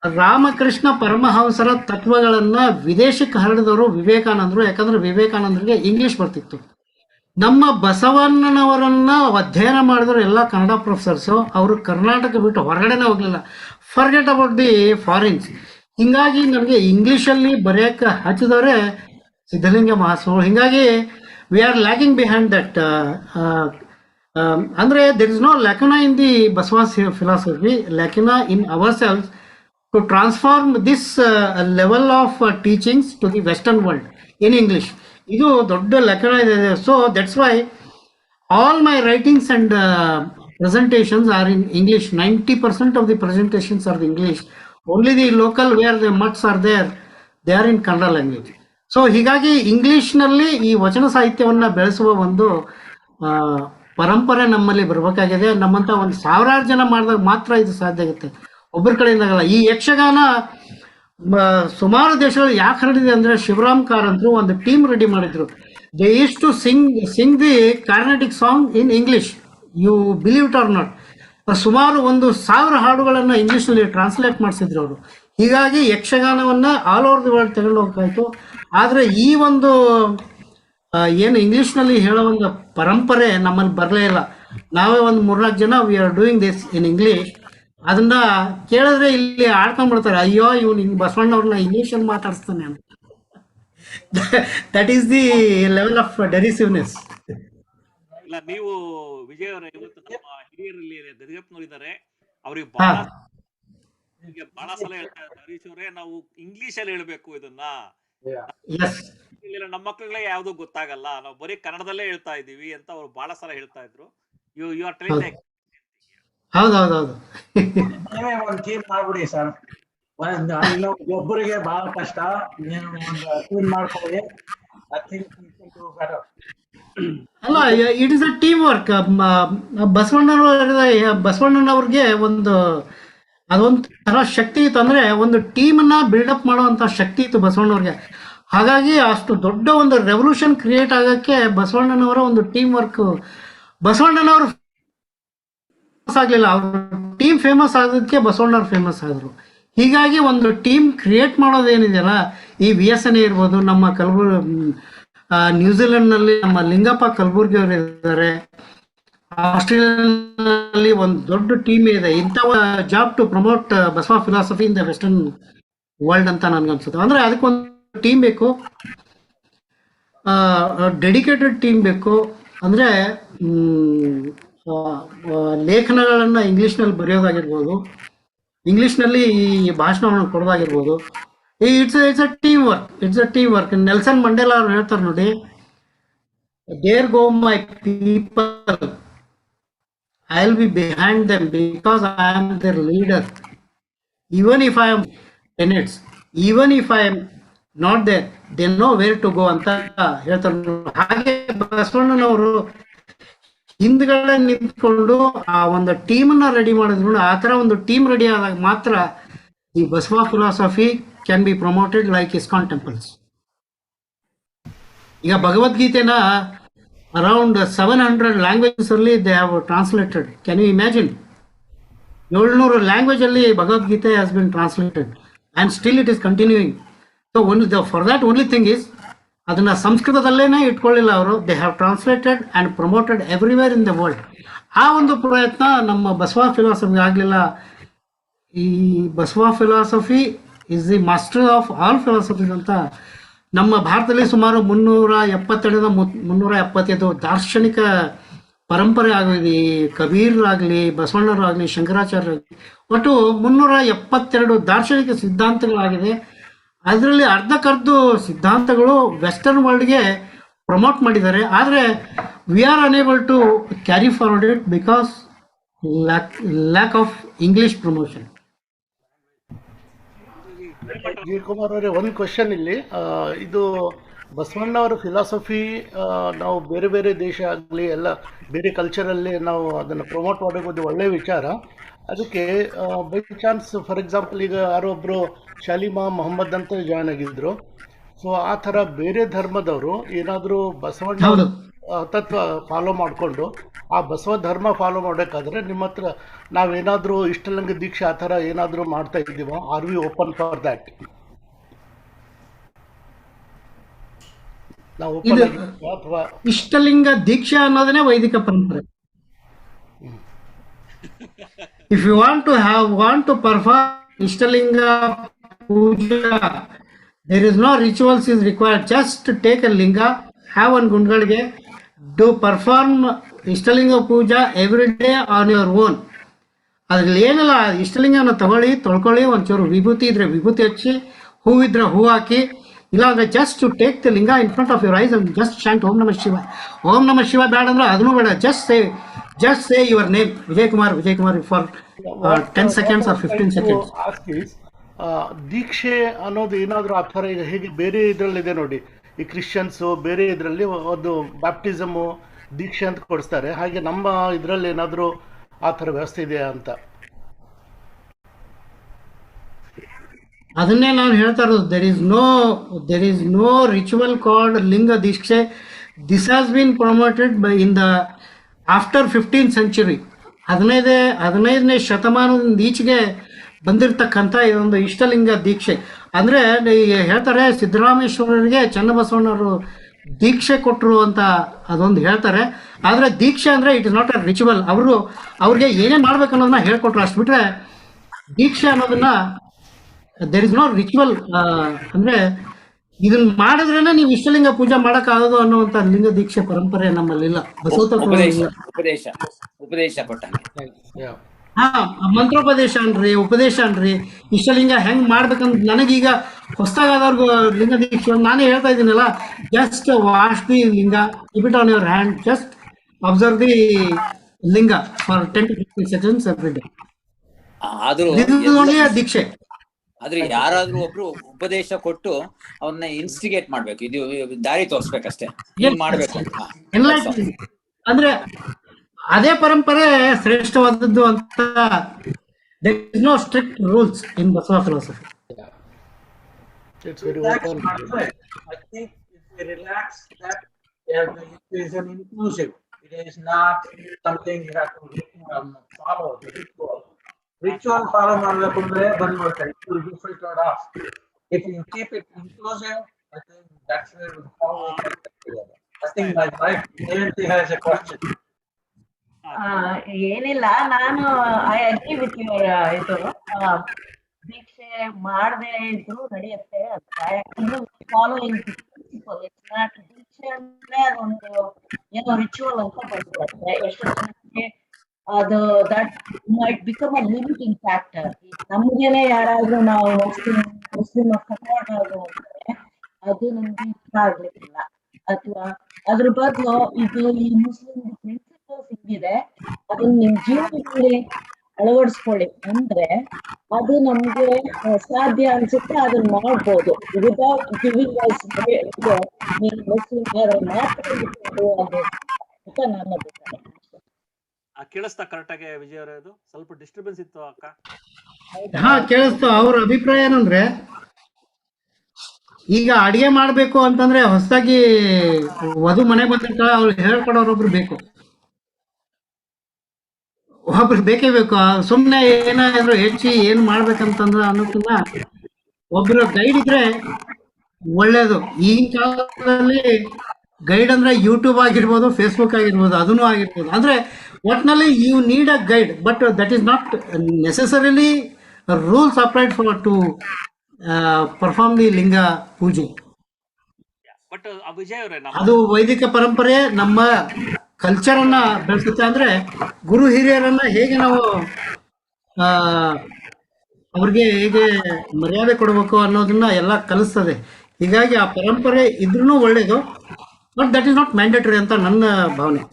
ರಾಮಕೃಷ್ಣ ಪರಮಹಂಸರ ತತ್ವಗಳನ್ನು ವಿದೇಶಕ್ಕೆ ಹರಡಿದವರು ವಿವೇಕಾನಂದರು. ಯಾಕಂದರೆ ವಿವೇಕಾನಂದರಿಗೆ ಇಂಗ್ಲೀಷ್ ಬರ್ತಿತ್ತು. ನಮ್ಮ ಬಸವಣ್ಣನವರನ್ನ ಅಧ್ಯಯನ ಮಾಡಿದ್ರು ಎಲ್ಲ ಕನ್ನಡ ಪ್ರೊಫೆಸರ್ಸು. ಅವರು ಕರ್ನಾಟಕ ಬಿಟ್ಟು ಹೊರಗಡೆನೇ ಹೋಗಲಿಲ್ಲ. Forget about the foreigns. ಹೀಗಾಗಿ ನನಗೆ ಇಂಗ್ಲೀಷಲ್ಲಿ ಬರೆಯೋಕ್ಕೆ ಹಚ್ಚಿದವರೇ ಸಿದ್ಧಲಿಂಗ ಮಹಾಸ್ವಾಮಿಗಳು. ಹೀಗಾಗಿ we are lacking behind that. ಅಂದರೆ there is no lacuna in the Basava's philosophy, lacuna in ourselves to transform this level of teachings to the western world in English. ಇದು ದೊಡ್ಡ ಲೆಕ್ಕನ ಇದೆ. So that's why all my writings and presentations are in English. 90% of the presentations are English. Only the local wear the mutts are there, they are in Kannada language. So ಹೀಗಾಗಿ ಇಂಗ್ಲೀಷ್ನಲ್ಲಿ ಈ ವಚನ ಸಾಹಿತ್ಯವನ್ನು ಬೆಳೆಸುವ ಒಂದು ಪರಂಪರೆ ನಮ್ಮಲ್ಲಿ ಬರಬೇಕಾಗಿದೆ. ನಮ್ಮಂಥ ಒಂದು 1000 ಜನ ಮಾಡಿದಾಗ ಮಾತ್ರ ಇದು ಸಾಧ್ಯ ಆಗುತ್ತೆ, ಒಬ್ಬರ ಕಡೆಯಿಂದ ಆಗಲ್ಲ. ಈ ಯಕ್ಷಗಾನ ಸುಮಾರು ದೇಶಗಳು ಯಾಕೆ ಹರಡಿದೆ ಅಂದರೆ, ಶಿವರಾಮ್ ಕಾರಂತರು ಒಂದು ಟೀಮ್ ರೆಡಿ ಮಾಡಿದ್ರು. They use to sing the Carnatic song in English. You believe it or not. ಸುಮಾರು 1000 ಹಾಡುಗಳನ್ನು ಇಂಗ್ಲೀಷ್ನಲ್ಲಿ ಟ್ರಾನ್ಸ್ಲೇಟ್ ಮಾಡಿಸಿದ್ರು ಅವರು. ಹೀಗಾಗಿ ಯಕ್ಷಗಾನವನ್ನು ಆಲ್ ಓವರ್ ದಿ ವರ್ಲ್ಡ್ ತಗೊಂಡು ಹೋಗ್ತಾಯಿತ್ತು. ಆದರೆ ಈ ಒಂದು ಏನು ಇಂಗ್ಲೀಷ್ನಲ್ಲಿ ಹೇಳೋ ಒಂದು ಪರಂಪರೆ ನಮ್ಮಲ್ಲಿ ಬರಲೇ ಇಲ್ಲ. ನಾವೇ ಒಂದು 3-4 ಜನ we are doing this in English. ಅದನ್ನ ಕೇಳಿದ್ರೆ ಇಲ್ಲಿ ಆಡ್ಕೊಂಡ್ಬಿಡ್ತಾರೆ, ಅಯ್ಯೋ ಇವನು ಹಿಂಗೆ ಬಸವಣ್ಣವ್ರನ್ನ ಇಂಗ್ಲೀಷಲ್ಲಿ ಮಾತಾಡಿಸ್ತಾನೆ ಅಂತ. That is the level of derisiveness. ಇಲ್ಲ, ನೀವು ವಿಜಯ್ ಅವರ ಇವತ್ತು ನಮ್ಮ ಹಿರಿಯರಲ್ಲಿ ಗದಿಗಪ್ಪನವರಿದ್ದಾರೆ, ಅವ್ರಿಗೆ ಬಹಳ ಸಲ ಹೇಳ್ತಾ ಇದ್ದಾರೆ, ಹರೀಶ್ ಅವರೇ ನಾವು ಇಂಗ್ಲಿಷಲ್ಲಿ ಹೇಳ್ಬೇಕು ಇದನ್ನ, ನಮ್ಮ ಮಕ್ಕಳಿಗೆ ಯಾವ್ದು ಗೊತ್ತಾಗಲ್ಲ, ನಾವು ಬರೀ ಕನ್ನಡದಲ್ಲೇ ಹೇಳ್ತಾ ಇದೀವಿ ಅಂತ ಅವ್ರು ಬಹಳ ಸಲ ಹೇಳ್ತಾ ಇದ್ರು. ಯು ಆರ್ ಟೆಲಿಂಗ್ ಹೌದೌದೌದು. ನೀವೇ ಒಂದು ಟೀಮ್ ಮಾಡ್ಬಿಡಿ ಸರ್. ಒಬ್ಬರಿಗೆ ಬಹಳ ಕಷ್ಟ, ನೀವು ಒಂದು ಟೀಮ್ ಮಾಡ್ಕೊಳ್ಳಿ. I think you can do better. ಅಲ್ಲ, it is a team work. ಬಸವಣ್ಣನವ್ರಿಗೆ ಒಂದು ಅದೊಂಥರ ಶಕ್ತಿ ಇತ್ತು. ಅಂದರೆ ಒಂದು ಟೀಮನ್ನ ಬಿಲ್ಡಪ್ ಮಾಡುವಂಥ ಶಕ್ತಿ ಇತ್ತು ಬಸವಣ್ಣವ್ರಿಗೆ. ಹಾಗಾಗಿ ಅಷ್ಟು ದೊಡ್ಡ ಒಂದು ರೆವಲ್ಯೂಷನ್ ಕ್ರಿಯೇಟ್ ಆಗೋಕ್ಕೆ ಬಸವಣ್ಣನವರ ಒಂದು ಟೀಮ್ ವರ್ಕ್ ಬಸವಣ್ಣನವರು ಆಗಲಿಲ್ಲ, ಅವ್ರ ಟೀಮ್ ಫೇಮಸ್ ಆಗೋದಕ್ಕೆ ಬಸವಣ್ಣವ್ರು ಫೇಮಸ್ ಆದರು. ಹೀಗಾಗಿ ಒಂದು ಟೀಮ್ ಕ್ರಿಯೇಟ್ ಮಾಡೋದೇನಿದೆಯಲ್ಲ, ಈ VSN ಇರ್ಬೋದು, ನಮ್ಮ ನ್ಯೂಜಿಲೆಂಡ್ನಲ್ಲಿ ನಮ್ಮ ಲಿಂಗಪ್ಪ ಕಲಬುರ್ಗಿ ಅವರು ಇದ್ದಾರೆ, ಆಸ್ಟ್ರೇಲಿಯಾದಲ್ಲಿ ಒಂದು ದೊಡ್ಡ ಟೀಮ್ ಇದೆ. ಇಂಥ job to promote Basava philosophy in the western world ಅಂತ ನನ್ಗನ್ಸುತ್ತೆ. ಅಂದರೆ ಅದಕ್ಕೊಂದು ಟೀಮ್ ಬೇಕು, ಡೆಡಿಕೇಟೆಡ್ ಟೀಮ್ ಬೇಕು. ಅಂದರೆ ಲೇಖನಗಳನ್ನು ಇಂಗ್ಲೀಷ್ನಲ್ಲಿ ಬರೆಯೋದಾಗಿರ್ಬೋದು, ಇಂಗ್ಲೀಷ್ನಲ್ಲಿ ಈ ಭಾಷಣವನ್ನು ಕೊಡೋದಾಗಿರ್ಬೋದು. It's a team work. Nelson Mandela ಅವ್ರು ಹೇಳ್ತಾರೆ ನೋಡಿ, there go my people, I will be behind them because I am their leader. Even if I am tenets, even if I am not there, they know where to go ಅಂತ ಹೇಳ್ತಾರೆ. ಹಾಗೆ ಬಸವಣ್ಣನವರು ಹಿಂದ್ಗಡೆ ನಿಂತ್ಕೊಂಡು ಆ ಒಂದು ಟೀಮನ್ನ ರೆಡಿ ಮಾಡಿದ್ರು. ಆ ಥರ ಒಂದು ಟೀಮ್ ರೆಡಿ ಆದಾಗ ಮಾತ್ರ ಈ Basava philosophy can be promoted like ISKCON temples. ಈಗ ಭಗವದ್ಗೀತೆನ ಅರೌಂಡ್ 700 ಲ್ಯಾಂಗ್ವೇಜಸ್ ಅಲ್ಲಿ they have translated. Can you imagine? 700 language ಅಲ್ಲಿ Bhagavad Gita has been translated and still it is continuing. So for that only thing is, ಅದನ್ನ ಸಂಸ್ಕೃತದಲ್ಲೇನೆ ಇಟ್ಕೊಳ್ಳಿಲ್ಲ ಅವರು, they have translated and promoted everywhere in the world. ಆ ಒಂದು ಪ್ರಯತ್ನ ನಮ್ಮ ಬಸವ ಫಿಲಾಸಫಿ ಆಗಲಿಲ್ಲ. ಈ Basava philosophy is the master of all philosophies ಅಂತ ನಮ್ಮ ಭಾರತದಲ್ಲಿ ಸುಮಾರು 375 ದಾರ್ಶನಿಕ ಪರಂಪರೆ ಆಗಿದೆ. ಕಬೀರ್ ಆಗಲಿ, ಬಸವಣ್ಣರು ಆಗಲಿ, ಶಂಕರಾಚಾರ್ಯ ಆಗಲಿ, ಒಟ್ಟು 372 ದಾರ್ಶನಿಕ ಸಿದ್ಧಾಂತಗಳಾಗಿದೆ. ಅದರಲ್ಲಿ ಅರ್ಧಕ್ಕರ್ಧ ಸಿದ್ಧಾಂತಗಳು ವೆಸ್ಟರ್ನ್ ವರ್ಲ್ಡ್ಗೆ ಪ್ರಮೋಟ್ ಮಾಡಿದ್ದಾರೆ. ಆದರೆ we are unable to carry forward it because lack of English promotion. Vijayakumar ಅವರೇ, ಒಂದು ಕ್ವಶನ್ ಇಲ್ಲಿ. ಇದು ಬಸವಣ್ಣವರ ಫಿಲಾಸಫಿ ನಾವು ಬೇರೆ ಬೇರೆ ದೇಶ ಆಗಲಿ ಎಲ್ಲ ಬೇರೆ ಕಲ್ಚರಲ್ಲಿ ನಾವು ಅದನ್ನು ಪ್ರಮೋಟ್ ಮಾಡೋದು ಒಳ್ಳೆಯ ವಿಚಾರ. ಅದಕ್ಕೆ ಬೈ ಚಾನ್ಸ್ ಫಾರ್ ಎಕ್ಸಾಂಪಲ್ ಈಗ ಯಾರೊಬ್ಬರು ಶಾಲಿಮಾ ಮೊಹಮ್ಮದ್ ಅಂತ ಜಾಯ್ನ್ ಆಗಿದ್ರು. ಸೊ ಆ ಥರ ಬೇರೆ ಧರ್ಮದವರು ಏನಾದರೂ ಬಸವಣ್ಣ ತತ್ವ ಫಾಲೋ ಮಾಡಿಕೊಂಡು ಆ ಬಸವ ಧರ್ಮ ಫಾಲೋ ಮಾಡಬೇಕಾದ್ರೆ ನಿಮ್ಮ ಹತ್ರ ನಾವೇನಾದರೂ ಇಷ್ಟಲಿಂಗ ದೀಕ್ಷೆ ಆ ಥರ ಏನಾದರೂ ಮಾಡ್ತಾ ಇದ್ದೀವೋ? Are we open for that? ನಾವು ಅಥವಾ ಇಷ್ಟಲಿಂಗ ದೀಕ್ಷೆ ಅನ್ನೋದನ್ನೇ ವೈದಿಕ ಪರಂಪರೆ. If you want to perform Ishtalinga puja, there is no rituals is required. Just take a linga, have one gungadige, do perform Ishtalinga puja every day on your own. ಅದ್ರಲ್ಲಿ ಏನಿಲ್ಲ, ಇಷ್ಟಲಿಂಗನ ತಗೊಳ್ಳಿ, ತೊಳ್ಕೊಳ್ಳಿ, ಒಂಚೂರು ವಿಭೂತಿ ಇದ್ರೆ ವಿಭೂತಿ ಹಚ್ಚಿ, ಹೂ ಇದ್ರೆ ಹೂ ಹಾಕಿ, ಇಲ್ಲಾಂದ್ರೆ just to take the linga in front of your eyes and just chant Om namah Shiva. ಓಂ ನಮಃ ಶಿವ ಬೇಡ ಅಂದ್ರೆ ಅದನ್ನು ಬೇಡ, just say your name, Vijayakumar for 10 seconds or 15 seconds. ದೀಕ್ಷೆ ಅನ್ನೋದು ಏನಾದರೂ ಆ ಥರ ಈಗ ಹೇಗೆ ಬೇರೆ ಇದರಲ್ಲಿದೆ ನೋಡಿ, ಈ ಕ್ರಿಶ್ಚಿಯನ್ಸು ಬೇರೆ ಇದರಲ್ಲಿ ಒಂದು ಬ್ಯಾಪ್ಟಿಸಮು ದೀಕ್ಷೆ ಅಂತ ಕೊಡಿಸ್ತಾರೆ, ಹಾಗೆ ನಮ್ಮ ಇದರಲ್ಲಿ ಏನಾದರೂ ಆ ಥರ ವ್ಯವಸ್ಥೆ ಇದೆಯಾ ಅಂತ? ಅದನ್ನೇ ನಾನು ಹೇಳ್ತಾ ಇರೋದು. there is no ritual called ಲಿಂಗ ದೀಕ್ಷೆ. This has been promoted by in the after 15th century. 15ನೇ ಶತಮಾನದಿಂದ ಈಚೆಗೆ ಬಂದಿರತಕ್ಕಂಥ ಇದೊಂದು ಇಷ್ಟಲಿಂಗ ದೀಕ್ಷೆ. ಅಂದರೆ ಹೇಳ್ತಾರೆ, ಸಿದ್ದರಾಮೇಶ್ವರರಿಗೆ ಚನ್ನಬಸವಣ್ಣವರು ದೀಕ್ಷೆ ಕೊಟ್ಟರು ಅಂತ ಅದೊಂದು ಹೇಳ್ತಾರೆ. ಆದರೆ ದೀಕ್ಷೆ ಅಂದರೆ it is not a ritual. ಅವ್ರಿಗೆ ಏನೇನು ಮಾಡ್ಬೇಕು ಅನ್ನೋದನ್ನ ಹೇಳ್ಕೊಟ್ರು, ಅಷ್ಟು ಬಿಟ್ಟರೆ ದೀಕ್ಷೆ ಅನ್ನೋದನ್ನ ದೇರ್ ಇಸ್ ನೋ ರಿಚುವಲ್. ಅಂದರೆ ಇದನ್ನ ಮಾಡಿದ್ರೇನೆ ನೀವು ಇಷ್ಟಲಿಂಗ ಪೂಜೆ ಮಾಡೋಕ್ಕಾಗೋದು ಅನ್ನುವಂಥ ಲಿಂಗ ದೀಕ್ಷೆ ಪರಂಪರೆ ನಮ್ಮಲ್ಲಿಲ್ಲ. ಮಂತ್ರೋಪದೇಶ ಅನ್ರಿ, ಉಪದೇಶ ಅನ್ರಿ, ಇಷ್ಟಲಿಂಗ ಹೆಂಗ್ ಮಾಡ್ಬೇಕಂತ ನನಗೀಗ ಹೊಸದಾದವ್ರಿಗೂ ಲಿಂಗ ದೀಕ್ಷೆ ನಾನೇ ಹೇಳ್ತಾ ಇದ್ದೀನಲ್ಲ, ಜಸ್ಟ್ ವಾಶ್ ದಿ ಲಿಂಗ, keep it on your hand, just observe the ಲಿಂಗ for 10 to 15 seconds every day. ದೀಕ್ಷೆ. ಆದ್ರೆ ಯಾರಾದ್ರೂ ಒಬ್ರು ಉಪದೇಶ ಕೊಟ್ಟು ಅವ್ರನ್ನ ಇನ್ಸ್ಟಿಗೇಟ್ ಮಾಡ್ಬೇಕು, ಇದು ದಾರಿ ತೋರಿಸ್ಬೇಕಷ್ಟೇ, ಏನ್ ಮಾಡ್ಬೇಕು ಅಂತ. ಅಂದ್ರೆ ಅದೇ ಪರಂಪರೆ ಶ್ರೇಷ್ಠವಾದದ್ದು ಅಂತ. there is no strict rules in Basava philosophy. It's very open. I think if we relax that, it is an inclusive. It It is not something you have to follow. The ritual. Ritual follow ಮಾಡಬೇಕಂದ್ರೆ ಬಂದ್ಬಿಡುತ್ತೆ. It will be filtered off. If you keep it inclusive, I think that's where we always get together. I think my wife Jayanti has a question. ಏನಿಲ್ಲ, ನಾನು I agree with your ಇದು ದೀಕ್ಷೆ ಮಾಡದೆ ಇದ್ರು ನಡೆಯುತ್ತೆ ಅಂತ. ಫಾಲೋಯಿಂಗ್ ಪ್ರಿನ್ಸಿಪಲ್, ಇಟ್ಸ್ ನಾಟ್ ದೀಕ್ಷೆ ಅಂದ್ರೆ ಅದೊಂದು ಏನೋ ರಿಚುವಲ್ ಅಂತ ಬಂದ್ಬಿಡುತ್ತೆ. ಎಷ್ಟೋ ಜನಕ್ಕೆ ಅದು that might become a limiting factor. ನಮ್ಗೇನೆ ಯಾರಾದ್ರೂ ನಾವು ಮುಸ್ಲಿಂ ಕನ್ವರ್ಟ್ ಅಂದ್ರೆ ಅದು ನಮ್ಗೆ ಇಷ್ಟ ಆಗ್ಲಿಕ್ಕಿಲ್ಲ, ಅಥವಾ ಅದ್ರ ಬದಲು ಇದು ಈ ಮುಸ್ಲಿಂ ಪ್ರಿನ್ಸಿಪಲ್ಸ್ ಹಿಂಗಿದೆ ಅದನ್ನ ನಿಮ್ ಜೀವನದಲ್ಲಿ ಅಳವಡಿಸ್ಕೊಳ್ಳಿ ಅಂದ್ರೆ ಅದು ನಮ್ಗೆ ಸಾಧ್ಯ ಅನ್ಸುತ್ತೆ, ಅದನ್ನ ಮಾಡ್ಬೋದು ವಿದೌಟ್ ಗಿವಿಂಗ್ ಅಸ್ ನೀವು ಮುಸ್ಲಿಂ ಮಾತ್ರ ಅದು ಅಂತ ನನ್ನ ಅಭಿಪ್ರಾಯ. ಕೇಳಿಸ್ತಾ ಕರೆಕ್ಟಾಗಿ ವಿಜಯ್ ಅವರೇ? ಅದು ಸ್ವಲ್ಪ ಡಿಸ್ಟರ್ಬೆನ್ಸ್ ಇತ್ತು ಅಕ್ಕ. ಹಾ ಕೇಳಿಸ್ತು. ಅವ್ರ ಅಭಿಪ್ರಾಯ ಏನಂದ್ರೆ, ಈಗ ಅಡಿಗೆ ಮಾಡ್ಬೇಕು ಅಂತಂದ್ರೆ ಹೊಸದಾಗಿ ವಧು ಮನೆ ಬಂದಿರ್ತಾಳೆ, ಅವ್ಳು ಹೇಳ್ಕೊಡೋರೊಬ್ರು ಬೇಕು, ಒಬ್ರು ಬೇಕೇ ಬೇಕು. ಸುಮ್ಮನೆ ಏನಾದ್ರು ಹೆಚ್ಚಿ ಏನ್ ಮಾಡ್ಬೇಕಂತಂದ್ರೆ ಅನ್ನೋದನ್ನ ಒಬ್ರು ಗೈಡ್ ಇದ್ರೆ ಒಳ್ಳೇದು. ಈಗಿನ ಕಾಲದಲ್ಲಿ ಗೈಡ್ ಅಂದ್ರೆ ಯೂಟ್ಯೂಬ್ ಆಗಿರ್ಬೋದು, ಫೇಸ್ಬುಕ್ ಆಗಿರ್ಬೋದು, ಅದನ್ನು ಆಗಿರ್ಬೋದು. ಅಂದ್ರೆ ಒಟ್ನಲ್ಲಿ you need a guide, but that is not necessarily rules applied for to perform the linga puja. But Vijay ಅವರೇ, ಅದು ವೈದಿಕ ಪರಂಪರೆ ನಮ್ಮ ಕಲ್ಚರ್ ಅನ್ನ ಬೆಳೆಸುತ್ತೆ. ಅಂದ್ರೆ ಗುರು ಹಿರಿಯರನ್ನ ಹೇಗೆ ನಾವು ಅವ್ರಿಗೆ ಹೇಗೆ ಮರ್ಯಾದೆ ಕೊಡಬೇಕು ಅನ್ನೋದನ್ನ ಎಲ್ಲ ಕಲಿಸ್ತದೆ. ಹೀಗಾಗಿ ಆ ಪರಂಪರೆ ಇದ್ರೂ ಒಳ್ಳೇದು, but that is not mandatory ಅಂತ ನನ್ನ ಭಾವನೆ.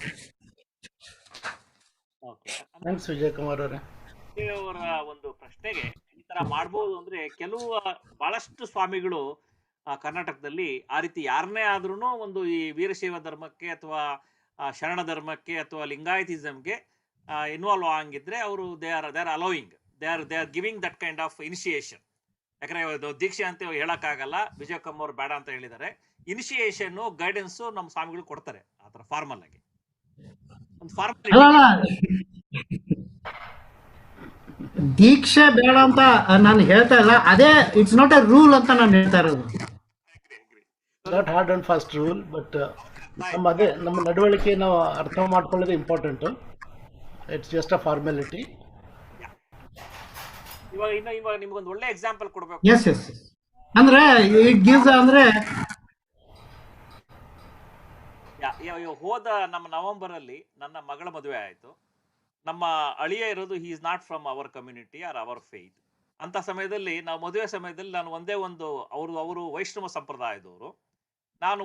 ಥ್ಯಾಂಕ್ಸ್ ವಿಜಯ್ ಕುಮಾರ್ ಅವರೇ. ಅವರ ಒಂದು ಪ್ರಶ್ನೆಗೆ ಈ ತರ ಮಾಡ್ಬೋದು ಅಂದ್ರೆ, ಕೆಲವು ಬಹಳಷ್ಟು ಸ್ವಾಮಿಗಳು ಕರ್ನಾಟಕದಲ್ಲಿ ಆ ರೀತಿ ಯಾರನ್ನೇ ಆದ್ರೂ ಒಂದು ಈ ವೀರಶೈವ ಧರ್ಮಕ್ಕೆ ಅಥವಾ ಶರಣ ಧರ್ಮಕ್ಕೆ ಅಥವಾ ಲಿಂಗಾಯತಿಸಮ್ಗೆ ಇನ್ವಾಲ್ವ್ ಆಗಿದ್ರೆ ಅವರು they are allowing, they are giving that kind of initiation. ಯಾಕಂದ್ರೆ ದೀಕ್ಷೆ ಅಂತ ಹೇಳಕ್ಕಾಗಲ್ಲ, ವಿಜಯ್ ಕುಮಾರ್ ಬೇಡ ಅಂತ ಹೇಳಿದ್ದಾರೆ. ಇನಿಷಿಯೇಷನ್ ಗೈಡೆನ್ಸ್ ನಮ್ಮ ಸ್ವಾಮಿಗಳು ಕೊಡ್ತಾರೆ ಆ ಥರ ಫಾರ್ಮಲ್ ಆಗಿ. ಒಂದು ದೀಕ್ಷೆ ಬೇಡ ಅಂತ ನಾನು ಹೇಳ್ತಾ ಇಲ್ಲ, ಅದೇ ಇಟ್ಸ್ ನಾಟ್ ಎ ರೂಲ್ ಅಂತ ನಾನು ಹೇಳ್ತಾ ಇರೋದು. Not hard and fast rule, but ನಮ್ಮ ನಡವಳಿಕೆ ನಾವು ಅರ್ಥ ಮಾಡ್ಕೊಳ್ಳೋದು important. It's just a formality. ಇವಾಗ ನಿಮ್ಗೊಂದು ಒಳ್ಳೆ ಎಕ್ಸಾಂಪಲ್ ಕೊಡ್ಬೇಕು. ಎಸ್ ಎಸ್ ಅಂದ್ರೆ ಇಟ್ ಗಿವ್ಸ್ ಅಂದ್ರೆ ಹೋದ ನಮ್ಮ ನವೆಂಬರ್ ಅಲ್ಲಿ ನನ್ನ ಮಗಳ ಮದುವೆ ಆಯ್ತು. ನಮ್ಮ ಅಳಿಯ ಇರೋದು he is not from our community or our faith. ಅಂತ ಸಮಯದಲ್ಲಿ ನಾವು ಮದುವೆ ಸಮಯದಲ್ಲಿ ನಾನು ಒಂದೇ ಒಂದು ಅವರು ವೈಷ್ಣವ ಸಂಪ್ರದಾಯದವರು. ನಾನು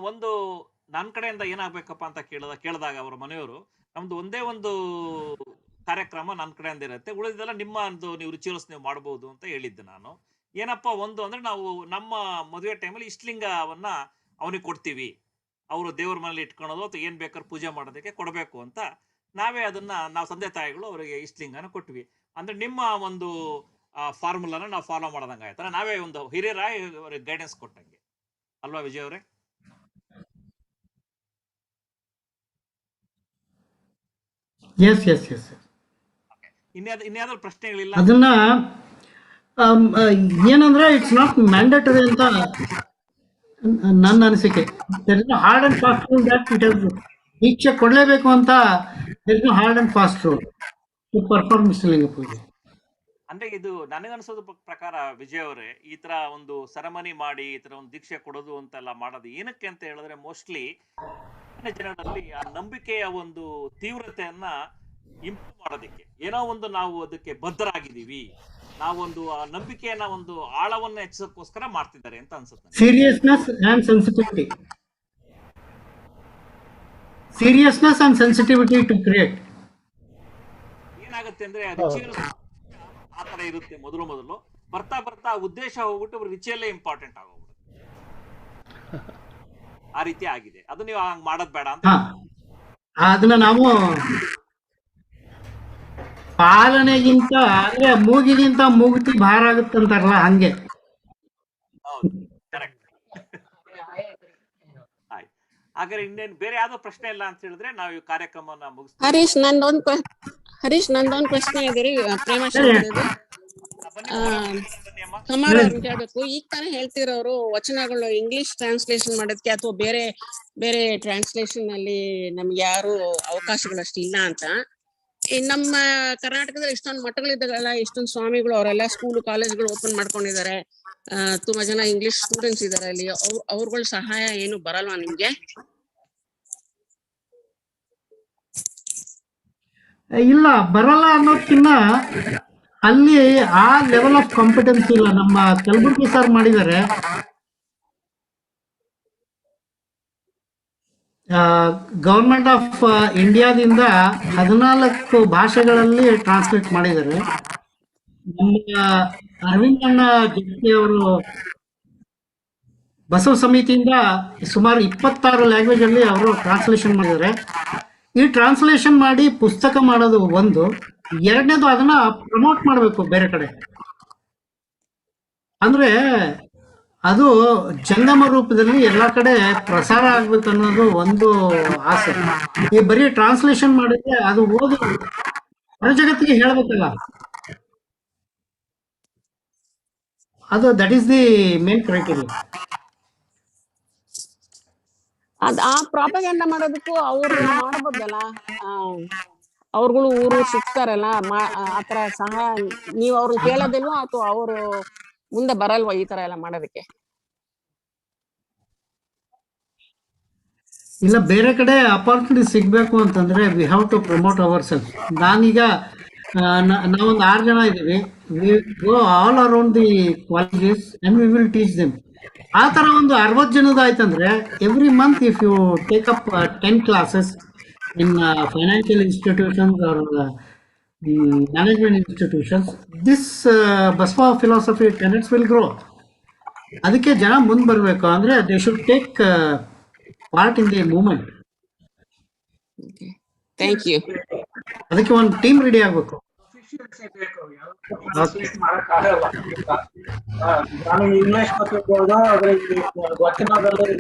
ನನ್ನ ಕಡೆಯಿಂದ ಏನಾಗಬೇಕಪ್ಪ ಅಂತ ಕೇಳಿದಾಗ ಅವರ ಮನೆಯವರು, ನಮ್ದು ಒಂದೇ ಒಂದು ಕಾರ್ಯಕ್ರಮ ನನ್ನ ಕಡೆಯಿಂದ ಇರುತ್ತೆ, ಉಳಿದೆಲ್ಲ ನಿಮ್ಮ ನೀವು ರಿಚುವಲ್ಸ್ ನೀವು ಮಾಡ್ಬೋದು ಅಂತ ಹೇಳಿದ್ದೆ ನಾನು. ಏನಪ್ಪ ಅಂದ್ರೆ ನಾವು ನಮ್ಮ ಮದುವೆ ಟೈಮಲ್ಲಿ ಇಷ್ಟಲಿಂಗವನ್ನ ಅವನಿಗೆ ಕೊಡ್ತೀವಿ, ಅವರು ದೇವ್ರ ಮನೇಲಿ ಇಟ್ಕೊಳೋದು ಅಥವಾ ಏನ್ ಬೇಕಾದ್ರೂ ಪೂಜೆ ಮಾಡೋದಕ್ಕೆ ಕೊಡಬೇಕು ಅಂತ ನಾವೇ ನಾವು ತಂದೆ ತಾಯಿಗಳು ಅವರಿಗೆ ಇಷ್ಟಲಿಂಗನ ಕೊಟ್ವಿ. ಅಂದ್ರೆ ನಿಮ್ಮ ಒಂದು ಫಾರ್ಮುಲಾನ ನಾವು ಫಾಲೋ ಮಾಡೋದಂಗೆ ಆಯ್ತಾರೆ, ನಾವೇ ಒಂದು ಹಿರಿಯರ ಅವ್ರಿಗೆ ಗೈಡೆನ್ಸ್ ಕೊಟ್ಟಂಗೆ ಅಲ್ವಾ ವಿಜಯ್ ಅವರೇ? ಎಸ್ ಎಸ್ ಎಸ್ ಇನ್ಯಾವ್ದಾದ್ರು ಪ್ರಶ್ನೆಗಳಿಲ್ಲ? ಅದನ್ನ ಏನಂದ್ರೆ ಇಟ್ಸ್ ನಾಟ್ ಮ್ಯಾಂಡೇಟರಿ ಅಂತ ನನ್ನ ಅನಿಸಿಕೆ. Hard and fast rule that it has ದೀಕ್ಷೆ ಕೊಡಲೇಬೇಕು ಅಂತ hard and fast rule to perform linga puja. ಅಂದ್ರೆ ಇದು ನನಗನ್ಸೋದ ಪ್ರಕಾರ ವಿಜಯ್ ಅವರೇ, ಈ ತರ ಒಂದು ಸೆರೆಮನಿ ಮಾಡಿ ಈ ತರ ಒಂದು ದೀಕ್ಷೆ ಕೊಡೋದು ಅಂತೆಲ್ಲ ಮಾಡೋದು ಏನಕ್ಕೆ ಅಂತ ಹೇಳಿದ್ರೆ, ಮೋಸ್ಟ್ಲಿ ಜನರಲ್ಲಿ ಆ ನಂಬಿಕೆಯ ಒಂದು ತೀವ್ರತೆಯನ್ನ ಇಂಪ್ರೂವ್ ಮಾಡೋದಕ್ಕೆ, ಏನೋ ಒಂದು ನಾವು ಅದಕ್ಕೆ ಬದ್ಧರಾಗಿದ್ದೀವಿ, ನಾವೊಂದು ಆ ನಂಬಿಕೆಯನ್ನ ಒಂದು ಆಳವನ್ನ ಹೆಚ್ಚೋಕ್ಕೋಸ್ಕರ ಮಾಡ್ತಿದ್ದಾರೆ ಅಂತ ಅನ್ಸುತ್ತೆ. Seriousness and sensitivity to create. ಏನಾಗುತ್ತೆ ಅಂದ್ರೆ ಆ ತರ ಇರುತ್ತೆ ಮೊದಲು ಬರ್ತಾ ಉದ್ದೇಶ ಹೋಗ್ಬಿಟ್ಟು ರಿಚುವಲ್ಲೇ ಇಂಪಾರ್ಟೆಂಟ್ ಆಗೋಗ್ಬಿಡುತ್ತೆ. ಆ ರೀತಿ ಆಗಿದೆ. ಅದು ನೀವು ಹಂಗ್ ಮಾಡೋದ್ ಬೇಡ ಅಂತ. ಅದನ್ನ ನಾವು ಪಾಲನೆಗಿಂತ ಅಂದ್ರೆ ಮೂಗಿಗಿಂತ ಮೂಗುತಿ ಭಾರ ಆಗುತ್ತಂತಾರಲ್ಲ, ಹಂಗೆ. ಹೌದು, ಕರೆಕ್ಟ್. ಆಯ್ತು. ಹಾಗಾದ್ರೆ ಇನ್ನೇನು ಬೇರೆ ಯಾವ್ದೋ ಪ್ರಶ್ನೆ ಇಲ್ಲ ಅಂತ ಹೇಳಿದ್ರೆ ನಾವು ಈ ಕಾರ್ಯಕ್ರಮನ ಮುಗಿಸ್ತೀವಿ. ಹರೀಶ್ ನಂದೊಂದು ಪ್ರಶ್ನೆ ಇದೆ ರೀ ಪ್ರೇಮಾಶಂಕರದು. ಕಮಾರ್ ಅವ್ರನ್ನ ಕೇಳ್ಬೇಕು. ಈಗ ತಾನೇ ಹೇಳ್ತಿರೋರು ವಚನಗಳು ಇಂಗ್ಲಿಷ್ ಟ್ರಾನ್ಸ್ಲೇಷನ್ ಮಾಡೋದಕ್ಕೆ ಅಥವಾ ಬೇರೆ ಬೇರೆ ಟ್ರಾನ್ಸ್ಲೇಷನ್ ಅಲ್ಲಿ ನಮ್ಗೆ ಯಾರು ಅವಕಾಶಗಳು ಅಷ್ಟಿಲ್ಲ ಅಂತ. ನಮ್ಮ ಕರ್ನಾಟಕದಲ್ಲಿ ಇಷ್ಟೊಂದು ಮಠಗಳಿದ್ದಾಗಲ್ಲ, ಇಷ್ಟೊಂದು ಸ್ವಾಮಿಗಳು ಅವರೆಲ್ಲ ಸ್ಕೂಲ್ ಕಾಲೇಜ್ಗಳು ಓಪನ್ ಮಾಡ್ಕೊಂಡಿದ್ದಾರೆ. ತುಂಬಾ ಜನ ಇಂಗ್ಲಿಷ್ ಸ್ಟೂಡೆಂಟ್ಸ್ ಇದಾರೆ ಅಲ್ಲಿ. ಅವ್ರಗಳ ಸಹಾಯ ಏನು ಬರಲ್ವಾ ನಿಮ್ಗೆ? ಇಲ್ಲ, ಬರಲ್ಲ ಅನ್ನೋದಕ್ಕಿಂತ ಅಲ್ಲಿ ಆ ಲೆವೆಲ್ ಆಫ್ ಕಾಂಪಿಟೆನ್ಸ್ ಇಲ್ಲ. ನಮ್ಮ ಕಲಬುರ್ಗಿ ಸರ್ ಮಾಡಿದ್ದಾರೆ. ಗವರ್ಮೆಂಟ್ ಆಫ್ ಇಂಡಿಯಾದಿಂದ 14 ಭಾಷೆಗಳಲ್ಲಿ ಟ್ರಾನ್ಸ್ಲೇಟ್ ಮಾಡಿದ್ದಾರೆ. ನಮ್ಮ ಅರವಿಂದಣ್ಣ ಜೊತೆ ಅವರು ಬಸವ ಸಮಿತಿಯಿಂದ ಸುಮಾರು 26 ಲ್ಯಾಂಗ್ವೇಜ್ ಅಲ್ಲಿ ಅವರು ಟ್ರಾನ್ಸ್ಲೇಷನ್ ಮಾಡಿದ್ದಾರೆ. ಈ ಟ್ರಾನ್ಸ್ಲೇಷನ್ ಮಾಡಿ ಪುಸ್ತಕ ಮಾಡೋದು ಒಂದು, ಎರಡನೇದು ಅದನ್ನ ಪ್ರಮೋಟ್ ಮಾಡಬೇಕು ಬೇರೆ ಕಡೆ. ಅಂದ್ರೆ ಅದು ಜಂಗಮ ರೂಪದಲ್ಲಿ ಎಲ್ಲ ಕಡೆ ಪ್ರಸಾರ ಆಗ್ಬೇಕು ಅನ್ನೋದು ಒಂದು ಆಸೆ. ಈ ಬರೀ ಟ್ರಾನ್ಸ್ಲೇಷನ್ ಮಾಡಿದ್ರೆ ಅದು ಓದು ಹೊರ ಜಗತ್ತಿಗೆ ಹೇಳ್ಬೇಕಲ್ಲ, ಅದು that is the main criteria. ಆ ಪ್ರಾಪಗಂಡ ಮಾಡೋದಕ್ಕೂ ಅವ್ರು ಮಾಡಬಹುದಲ್ಲ, ಅವ್ರುಗಳು ಊರು ಸುತ್ತಾರಲ್ಲ, ಆತರ ಸಹಾಯ ನೀವು ಅವ್ರನ್ನ ಕೇಳೋದಿಲ್ವಾ ಅಥವಾ ಅವರು ಮುಂದೆ ಬರಲ್ವಾ ಈ ತರ ಎಲ್ಲ ಮಾಡೋದಕ್ಕೆ? ಇಲ್ಲ, ಬೇರೆ ಕಡೆ ಅಪಾರ್ಚುನಿಟಿ ಸಿಗಬೇಕು ಅಂತಂದ್ರೆ we have to promote our self. ನಾನೀಗ ನಾವೊಂದು 6 ಜನ ಇದ್ದೀವಿ. We go all around the colleges and we will teach them. ಆ ಥರ ಒಂದು 60 ಜನದ ಆಯ್ತಂದ್ರೆ every month if you take up 10 classes in financial institutions or management institutions, this Basava philosophy tenets will grow. ಅದಕ್ಕೆ ಜನ ಮುಂದೆ ಬರಬೇಕು ಅಂದ್ರೆ they should take part in the movement. Thank you. ಅದಕ್ಕೆ ಒಂದು ಟೀಮ್ ರೆಡಿ ಆಗ್ಬೇಕು. ನಾನು ಇಂಗ್ಲಿಷ್ ಗೊತ್ತಿರ್ಬೋದು, ಆದ್ರೆ ವಚನದಲ್ಲಿ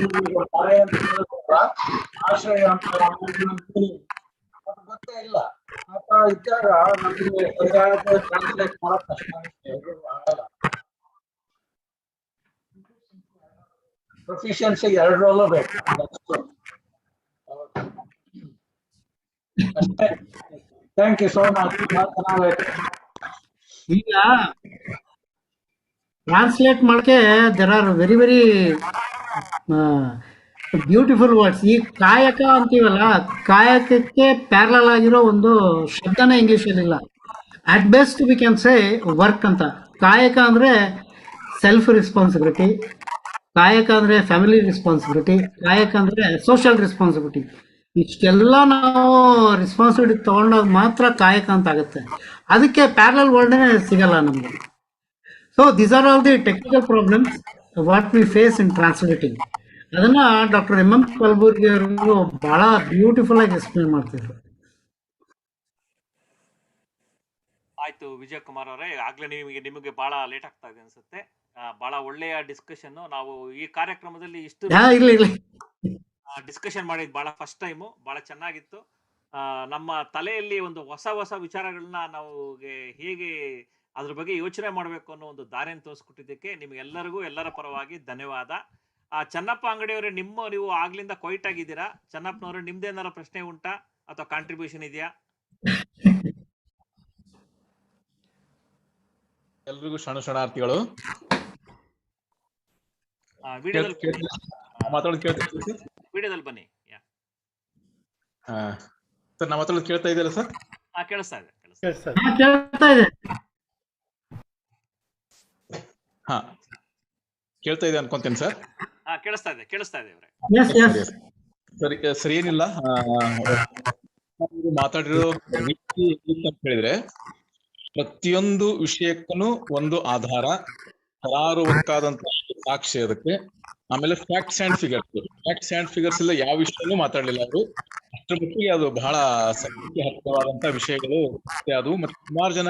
ಆಶ್ರಯ ಅಂತ ಗೊತ್ತೇ ಇಲ್ಲ. ಆತರ ಇದ್ದಾಗ ನಮಗೆ ಸರಿಯಾದ ಟ್ರಾನ್ಸ್ಲೇಟ್ ಮಾಡಕ್ ಕಷ್ಟ ಆಗಲ್ಲ. ಪ್ರೊಫಿಷಿಯನ್ಸಿ 2ರಲ್ಲೂ ಬೇಕು. Thank you so much. ಈಗ ಟ್ರಾನ್ಸ್ಲೇಟ್ ಮಾಡಕ್ಕೆ there are very very beautiful words. ಈ ಕಾಯಕ ಅಂತೀವಲ್ಲ, ಕಾಯಕಕ್ಕೆ ಪ್ಯಾರಲಲ್ ಆಗಿರೋ ಒಂದು ಶಬ್ದನೇ ಇಂಗ್ಲಿಷಲ್ಲಿ ಇಲ್ಲ. At best we can say work ಅಂತ. ಕಾಯಕ ಅಂದ್ರೆ ಸೆಲ್ಫ್ ರೆಸ್ಪಾನ್ಸಿಬಿಲಿಟಿ, ಕಾಯಕ ಅಂದ್ರೆ ಫ್ಯಾಮಿಲಿ ರೆಸ್ಪಾನ್ಸಿಬಿಲಿಟಿ, ಕಾಯಕ ಅಂದ್ರೆ ಸೋಷಿಯಲ್ ರೆಸ್ಪಾನ್ಸಿಬಿಲಿಟಿ. ಇಷ್ಟೆಲ್ಲ ನಾವು ರೆಸ್ಪಾನ್ಸಿಬಿಲಿಟಿ ತಗೊಂಡಾಗ ಮಾತ್ರ ಕಾಯಕ ಅಂತ ಆಗುತ್ತೆ. ಅದಕ್ಕೆ ಪ್ಯಾರಲಲ್ ವರ್ಡ್ನೇ ಸಿಗಲ್ಲ ನಮಗೆ. So these are all the technical problems what we face in translating. ಅದನ್ನ ಡಾಕ್ಟರ್ ಎಂ ಕಲಬುರ್ಗಿ ಅವರು ಬಹಳ ಬ್ಯೂಟಿಫುಲ್ ಆಗಿ ಎಕ್ಸ್ಪ್ಲೇನ್ ಮಾಡ್ತಿದ್ರು. ಆಯ್ತು ವಿಜಯಕುಮಾರ್ ಅವರೇ, ಆಗ್ಲೇ ನಿಮಗೆ ಬಹಳ ಲೇಟ್ ಆಗ್ತಾ ಇದೆ ಅನ್ಸುತ್ತೆ. ಬಹಳ ಒಳ್ಳೆಯ ಡಿಸ್ಕಷನ್. ನಾವು ಈ ಕಾರ್ಯಕ್ರಮದಲ್ಲಿ ಇಷ್ಟು ಡಿಸ್ಕಷನ್ ಮಾಡಿದ್ ಬಹಳ ಫಸ್ಟ್ ಟೈಮು, ಬಹಳ ಚೆನ್ನಾಗಿತ್ತು. ನಮ್ಮ ತಲೆಯಲ್ಲಿ ಒಂದು ಹೊಸ ಹೊಸ ವಿಚಾರಗಳನ್ನ ನಾವು ಹೇಗೆ ಅದ್ರ ಬಗ್ಗೆ ಯೋಚನೆ ಮಾಡಬೇಕು ಅನ್ನೋ ಒಂದು ದಾರಿಯನ್ನು ತೋರಿಸ್ಕೊಟ್ಟಿದ್ದಕ್ಕೆ ನಿಮ್ಗೆಲ್ಲರಿಗೂ ಎಲ್ಲರ ಪರವಾಗಿ ಧನ್ಯವಾದ. ಚನ್ನಪ್ಪ ಅಂಗಡಿಯವರೇ, ನೀವು ಆಗ್ಲಿಂದ ಕ್ವೈಟ್ ಆಗಿದ್ದೀರಾ. ಚನ್ನಪ್ಪನವರು, ನಿಮ್ದೇನಾರ ಪ್ರಶ್ನೆ ಉಂಟಾ ಅಥವಾ ಕಾಂಟ್ರಿಬ್ಯೂಷನ್ ಇದೆಯಾ? ಎಲ್ರಿಗೂ ಶರಣಾರ್ಥಿಗಳು. ವಿಡಿಯೋದಲ್ಲಿ ಬನ್ನಿ ಸರ್. ನಾ ಮಾತಾಡೋದು ಕೇಳ್ತಾ ಇದೆಯಲ್ಲ ಸರ್? ಕೇಳಿಸ್ತಾ ಇದೆ. ಹಾ, ಕೇಳ್ತಾ ಇದೆ ಅನ್ಕೊಂತೇನೆ ಸರ್. ಕೇಳಿಸ್ತಾ ಇದೆ ಸರಿ ಸರಿ. ಏನಿಲ್ಲ, ಮಾತಾಡಿರೋ ರೀತಿ ಅಂತ ಹೇಳಿದ್ರೆ ಪ್ರತಿಯೊಂದು ವಿಷಯಕ್ಕೂ ಒಂದು ಆಧಾರ, ಕರಾರುವಕ್ಕಾದಂತ ಸಾಕ್ಷಿ ಅದಕ್ಕೆ. ಆಮೇಲೆ ಫ್ಯಾಕ್ಟ್ಸ್ ಅಂಡ್ ಫಿಗರ್ಸ್ ಇಲ್ಲ, ಯಾವ ವಿಷಯನೂ ಮಾತಾಡ್ಲಿಲ್ಲ ಅವರು. ಅಷ್ಟರ ಮಟ್ಟಿಗೆ ಅದು ಬಹಳ ಸತ್ಯಕ್ಕೆ ಹತ್ತಿರವಾದಂತ ವಿಷಯಗಳು ಅದು. ಮತ್ತೆ ಸುಮಾರು ಜನ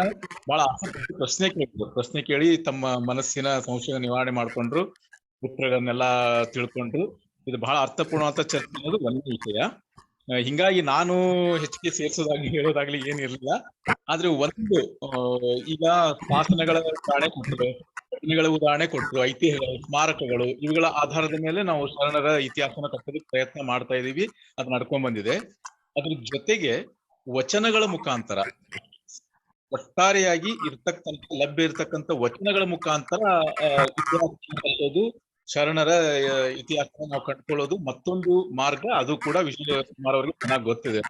ಬಹಳ ಆಸಕ್ತಿ ಪ್ರಶ್ನೆ ಕೇಳಿ ತಮ್ಮ ಮನಸ್ಸಿನ ಸಂಶಯ ನಿವಾರಣೆ ಮಾಡ್ಕೊಂಡ್ರು, ಉತ್ತರಗಳನ್ನೆಲ್ಲ ತಿಳ್ಕೊಂಡ್ರು. ಇದು ಬಹಳ ಅರ್ಥಪೂರ್ಣವಾದ ಚರ್ಚೆ ಅನ್ನೋದು ಒಂದೇ ವಿಷಯ. ಹಿಂಗಾಗಿ ನಾನು ಹೆಚ್ಚಿಗೆ ಸೇರಿಸೋದಾಗ್ಲಿ ಹೇಳೋದಾಗ್ಲಿ ಏನಿರಲಿಲ್ಲ. ಆದ್ರೆ ಒಂದು ಈಗ ಶಾಸನಗಳ ಉದಾಹರಣೆ ಕೊಟ್ಟರು, ಘಟನೆಗಳ ಉದಾಹರಣೆ ಕೊಟ್ಟರು, ಐತಿಹ್ಯಗಳು, ಸ್ಮಾರಕಗಳು, ಇವುಗಳ ಆಧಾರದ ಮೇಲೆ ನಾವು ಶರಣರ ಇತಿಹಾಸನ ಕಟ್ಟೋದಕ್ಕೆ ಪ್ರಯತ್ನ ಮಾಡ್ತಾ ಇದೀವಿ. ಅದು ನಡ್ಕೊಂಡ್ ಬಂದಿದೆ. ಅದ್ರ ಜೊತೆಗೆ ವಚನಗಳ ಮುಖಾಂತರ ಒಟ್ಟಾರೆಯಾಗಿ ಲಭ್ಯ ಇರ್ತಕ್ಕಂಥ ವಚನಗಳ ಮುಖಾಂತರ ಇತಿಹಾಸ ಕಟ್ಟೋದು, ಶರಣರ ಇತಿಹಾಸ ನಾವು ಕಂಡುಕೊಳ್ಳೋದು ಮತ್ತೊಂದು ಮಾರ್ಗ. ಅದು ಕೂಡ ವಿಜಯಕುಮಾರ್ ಅವರಿಗೆ ಚೆನ್ನಾಗಿ ಗೊತ್ತಿದೆ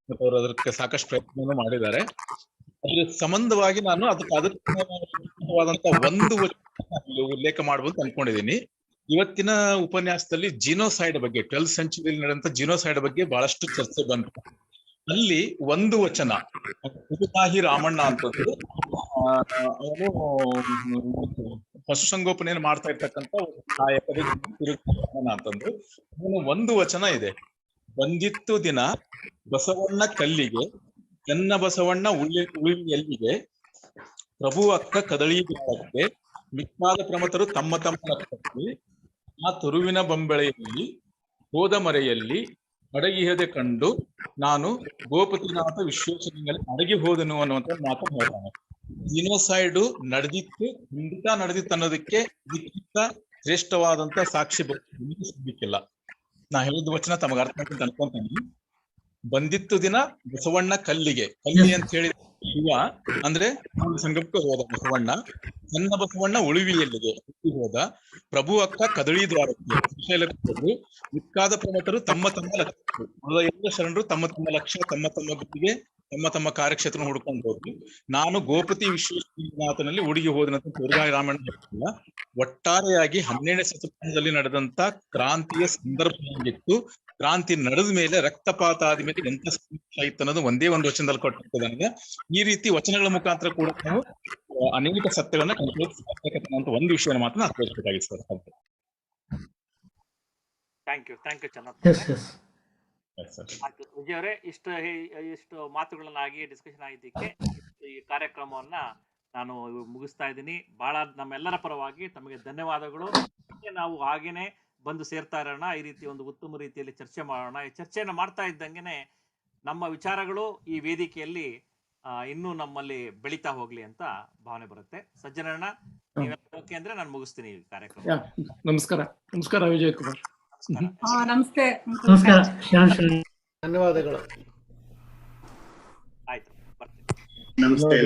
ಮತ್ತು ಅವರು ಅದಕ್ಕೆ ಸಾಕಷ್ಟು ಪ್ರಯತ್ನ ಮಾಡಿದ್ದಾರೆ. ಅದ್ರ ಸಂಬಂಧವಾಗಿ ನಾನು ಅದಕ್ಕಾದಂತ ಒಂದು ಉಲ್ಲೇಖ ಮಾಡಬಹುದು ಅನ್ಕೊಂಡಿದ್ದೀನಿ. ಇವತ್ತಿನ ಉಪನ್ಯಾಸದಲ್ಲಿ ಜಿನೋಸೈಡ್ ಬಗ್ಗೆ, 12th ಸೆಂಚುರಿಯಲ್ಲಿ ನಡೆದಂತ ಜಿನೋಸೈಡ್ ಬಗ್ಗೆ ಬಹಳಷ್ಟು ಚರ್ಚೆ ಬಂತು. ಅಲ್ಲಿ ಒಂದು ವಚನ ಕುದುಕಾಹಿ ರಾಮಣ್ಣ ಅಂತಂದು ಅವನು ಪಶುಸಂಗೋಪನೆಯನ್ನು ಮಾಡ್ತಾ ಇರ್ತಕ್ಕಂಥ ಅಂತಂದು ಅವನು ಒಂದು ವಚನ ಇದೆ. ಬಂದಿತ್ತು ದಿನ ಬಸವಣ್ಣ ಕಲ್ಲಿಗೆ, ಎನ್ನ ಬಸವಣ್ಣ ಉಳಿವಿಯಲ್ಲಿಗೆ, ಪ್ರಭು ಅಕ್ಕ ಕದಳಿ ಗಾಳಕ್ಕೆ, ಮಿಕ್ಕಾದ ಪ್ರಮತರು ತಮ್ಮ ತಮ್ಮ ಲಕ್ಷಕ್ಕೆ, ಆ ತುರುವಿನ ಬಂಬೆಳೆಯಲ್ಲಿ ಹೋದ ಮರೆಯಲ್ಲಿ ಅಡಗಿಹದೆ ಕಂಡು ನಾನು ಗೋಪತಿನಾಥ ವಿಶ್ವೇಶ್ವರನಲ್ಲಿ ಅಡಗಿ ಹೋದನು ಅನ್ನುವಂತ ಮಾತನ್ನು ಹೇಳ್ತಾನೆ. ಜಿನೋಸೈಡ್ ನಡೆದಿತ್ತು, ಖಂಡಿತ ನಡೆದಿತ್ತು ಅನ್ನೋದಕ್ಕೆ ಇದಕ್ಕಿಂತ ಶ್ರೇಷ್ಠವಾದಂತ ಸಾಕ್ಷಿ ಸಿಗ್ಲಿಕ್ಕಿಲ್ಲ. ನಾ ಹೇಳಿದ ವಚನ ತಮಗೆ ಅರ್ಥ ಅಂತ ಅನ್ಕೊಂತೀನಿ. ಬಂದಿತ್ತು ದಿನ ಬಸವಣ್ಣ ಕಲ್ಲಿಗೆ, ಕಲ್ಲಿ ಅಂತ ಹೇಳಿ ಶಿವ ಅಂದ್ರೆ ಸಂಗಮಕ್ಕೆ ಹೋದ ಬಸವಣ್ಣ, ನನ್ನ ಬಸವಣ್ಣ ಉಳಿವಿಯಲ್ಲಿಗೆ ಹೋದ, ಪ್ರಭು ಅಕ್ಕ ಕದಳಿ ದ್ವಾರಕ್ಕೆ ಹೋದ್ರು, ಮಿಕ್ಕಾದ ಪ್ರಮತರು ತಮ್ಮ ತಮ್ಮ ಲಕ್ಷ್ಯ, ಎಲ್ಲ ಶರಣರು ತಮ್ಮ ತಮ್ಮ ಲಕ್ಷ್ಯ, ತಮ್ಮ ತಮ್ಮ ಗುತ್ತಿಗೆ, ತಮ್ಮ ತಮ್ಮ ಕಾರ್ಯಕ್ಷೇತ್ರ ಹುಡ್ಕೊಂಡು ಹೋದ್ರು. ನಾನು ಗೋಪತಿ ವಿಶ್ವನಾಥನಲ್ಲಿ ಹುಡುಗಿ ಹೋದನಂತ ತುರುಗಾಯಿ ರಾಮಣ್ಣ ಹೇಳ್ತಿಲ್ಲ. ಒಟ್ಟಾರೆಯಾಗಿ 12ನೇ ಶತಮಾನದಲ್ಲಿ ನಡೆದಂತ ಕ್ರಾಂತಿಯ ಸಂದರ್ಭ ಆಗಿತ್ತು. ಕ್ರಾಂತಿ ನಡೆದ ಮೇಲೆ ರಕ್ತಪಾತ ಆದ್ಮೇಲೆ ಎಂತ ಇತ್ತು ಅನ್ನೋದು ಒಂದೇ ಒಂದು ವಚನದಲ್ಲಿ ಕೊಟ್ಟಿರ್ತದೆ. ಈ ರೀತಿ ವಚನಗಳ ಮುಖಾಂತರ ಕೂಡ ನಾವು ಅನೇಕ ಸತ್ಯಗಳನ್ನ ಕಂಡುಕೊಳ್ಳುವಂತ ಅಂತ ಒಂದು ವಿಷಯ ಮಾತ್ರ ನಾವು ತೋರಿಸಬೇಕಾಗಿತ್ತು ಸರ್. ಥ್ಯಾಂಕ್ ಯು ಚೆನ್ನಾಗಿ. ಆಯ್ತು ವಿಜಯ್ ಅವರೇ, ಇಷ್ಟು ಮಾತುಗಳನ್ನಾಗಿ ಡಿಸ್ಕಷನ್ ಆಗಿದ್ದಕ್ಕೆ ಈ ಕಾರ್ಯಕ್ರಮವನ್ನ ನಾನು ಮುಗಿಸ್ತಾ ಇದ್ದೀನಿ. ಬಹಳ ನಮ್ಮೆಲ್ಲರ ಪರವಾಗಿ ತಮಗೆ ಧನ್ಯವಾದಗಳು. ನಾವು ಹಾಗೇನೆ ಬಂದು ಸೇರ್ತಾ ಇರೋಣ, ಈ ರೀತಿ ಒಂದು ಉತ್ತಮ ರೀತಿಯಲ್ಲಿ ಚರ್ಚೆ ಮಾಡೋಣ. ಈ ಚರ್ಚೆಯನ್ನು ಮಾಡ್ತಾ ಇದ್ದಂಗೆನೆ ನಮ್ಮ ವಿಚಾರಗಳು ಈ ವೇದಿಕೆಯಲ್ಲಿ ಇನ್ನೂ ನಮ್ಮಲ್ಲಿ ಬೆಳೀತಾ ಹೋಗ್ಲಿ ಅಂತ ಭಾವನೆ ಬರುತ್ತೆ. ಸಜ್ಜನಣ್ಣ, ನೀವೆಲ್ಲ ಓಕೆ ಅಂದ್ರೆ ನಾನು ಮುಗಿಸ್ತೀನಿ ಈ ಕಾರ್ಯಕ್ರಮ. ನಮಸ್ಕಾರ ವಿಜಯಕುಮಾರ್. ನಮಸ್ತೆ. ಧನ್ಯವಾದಗಳು. ಆಯ್ತು, ಬರ್ತೀನಿ. ನಮಸ್ತೆ.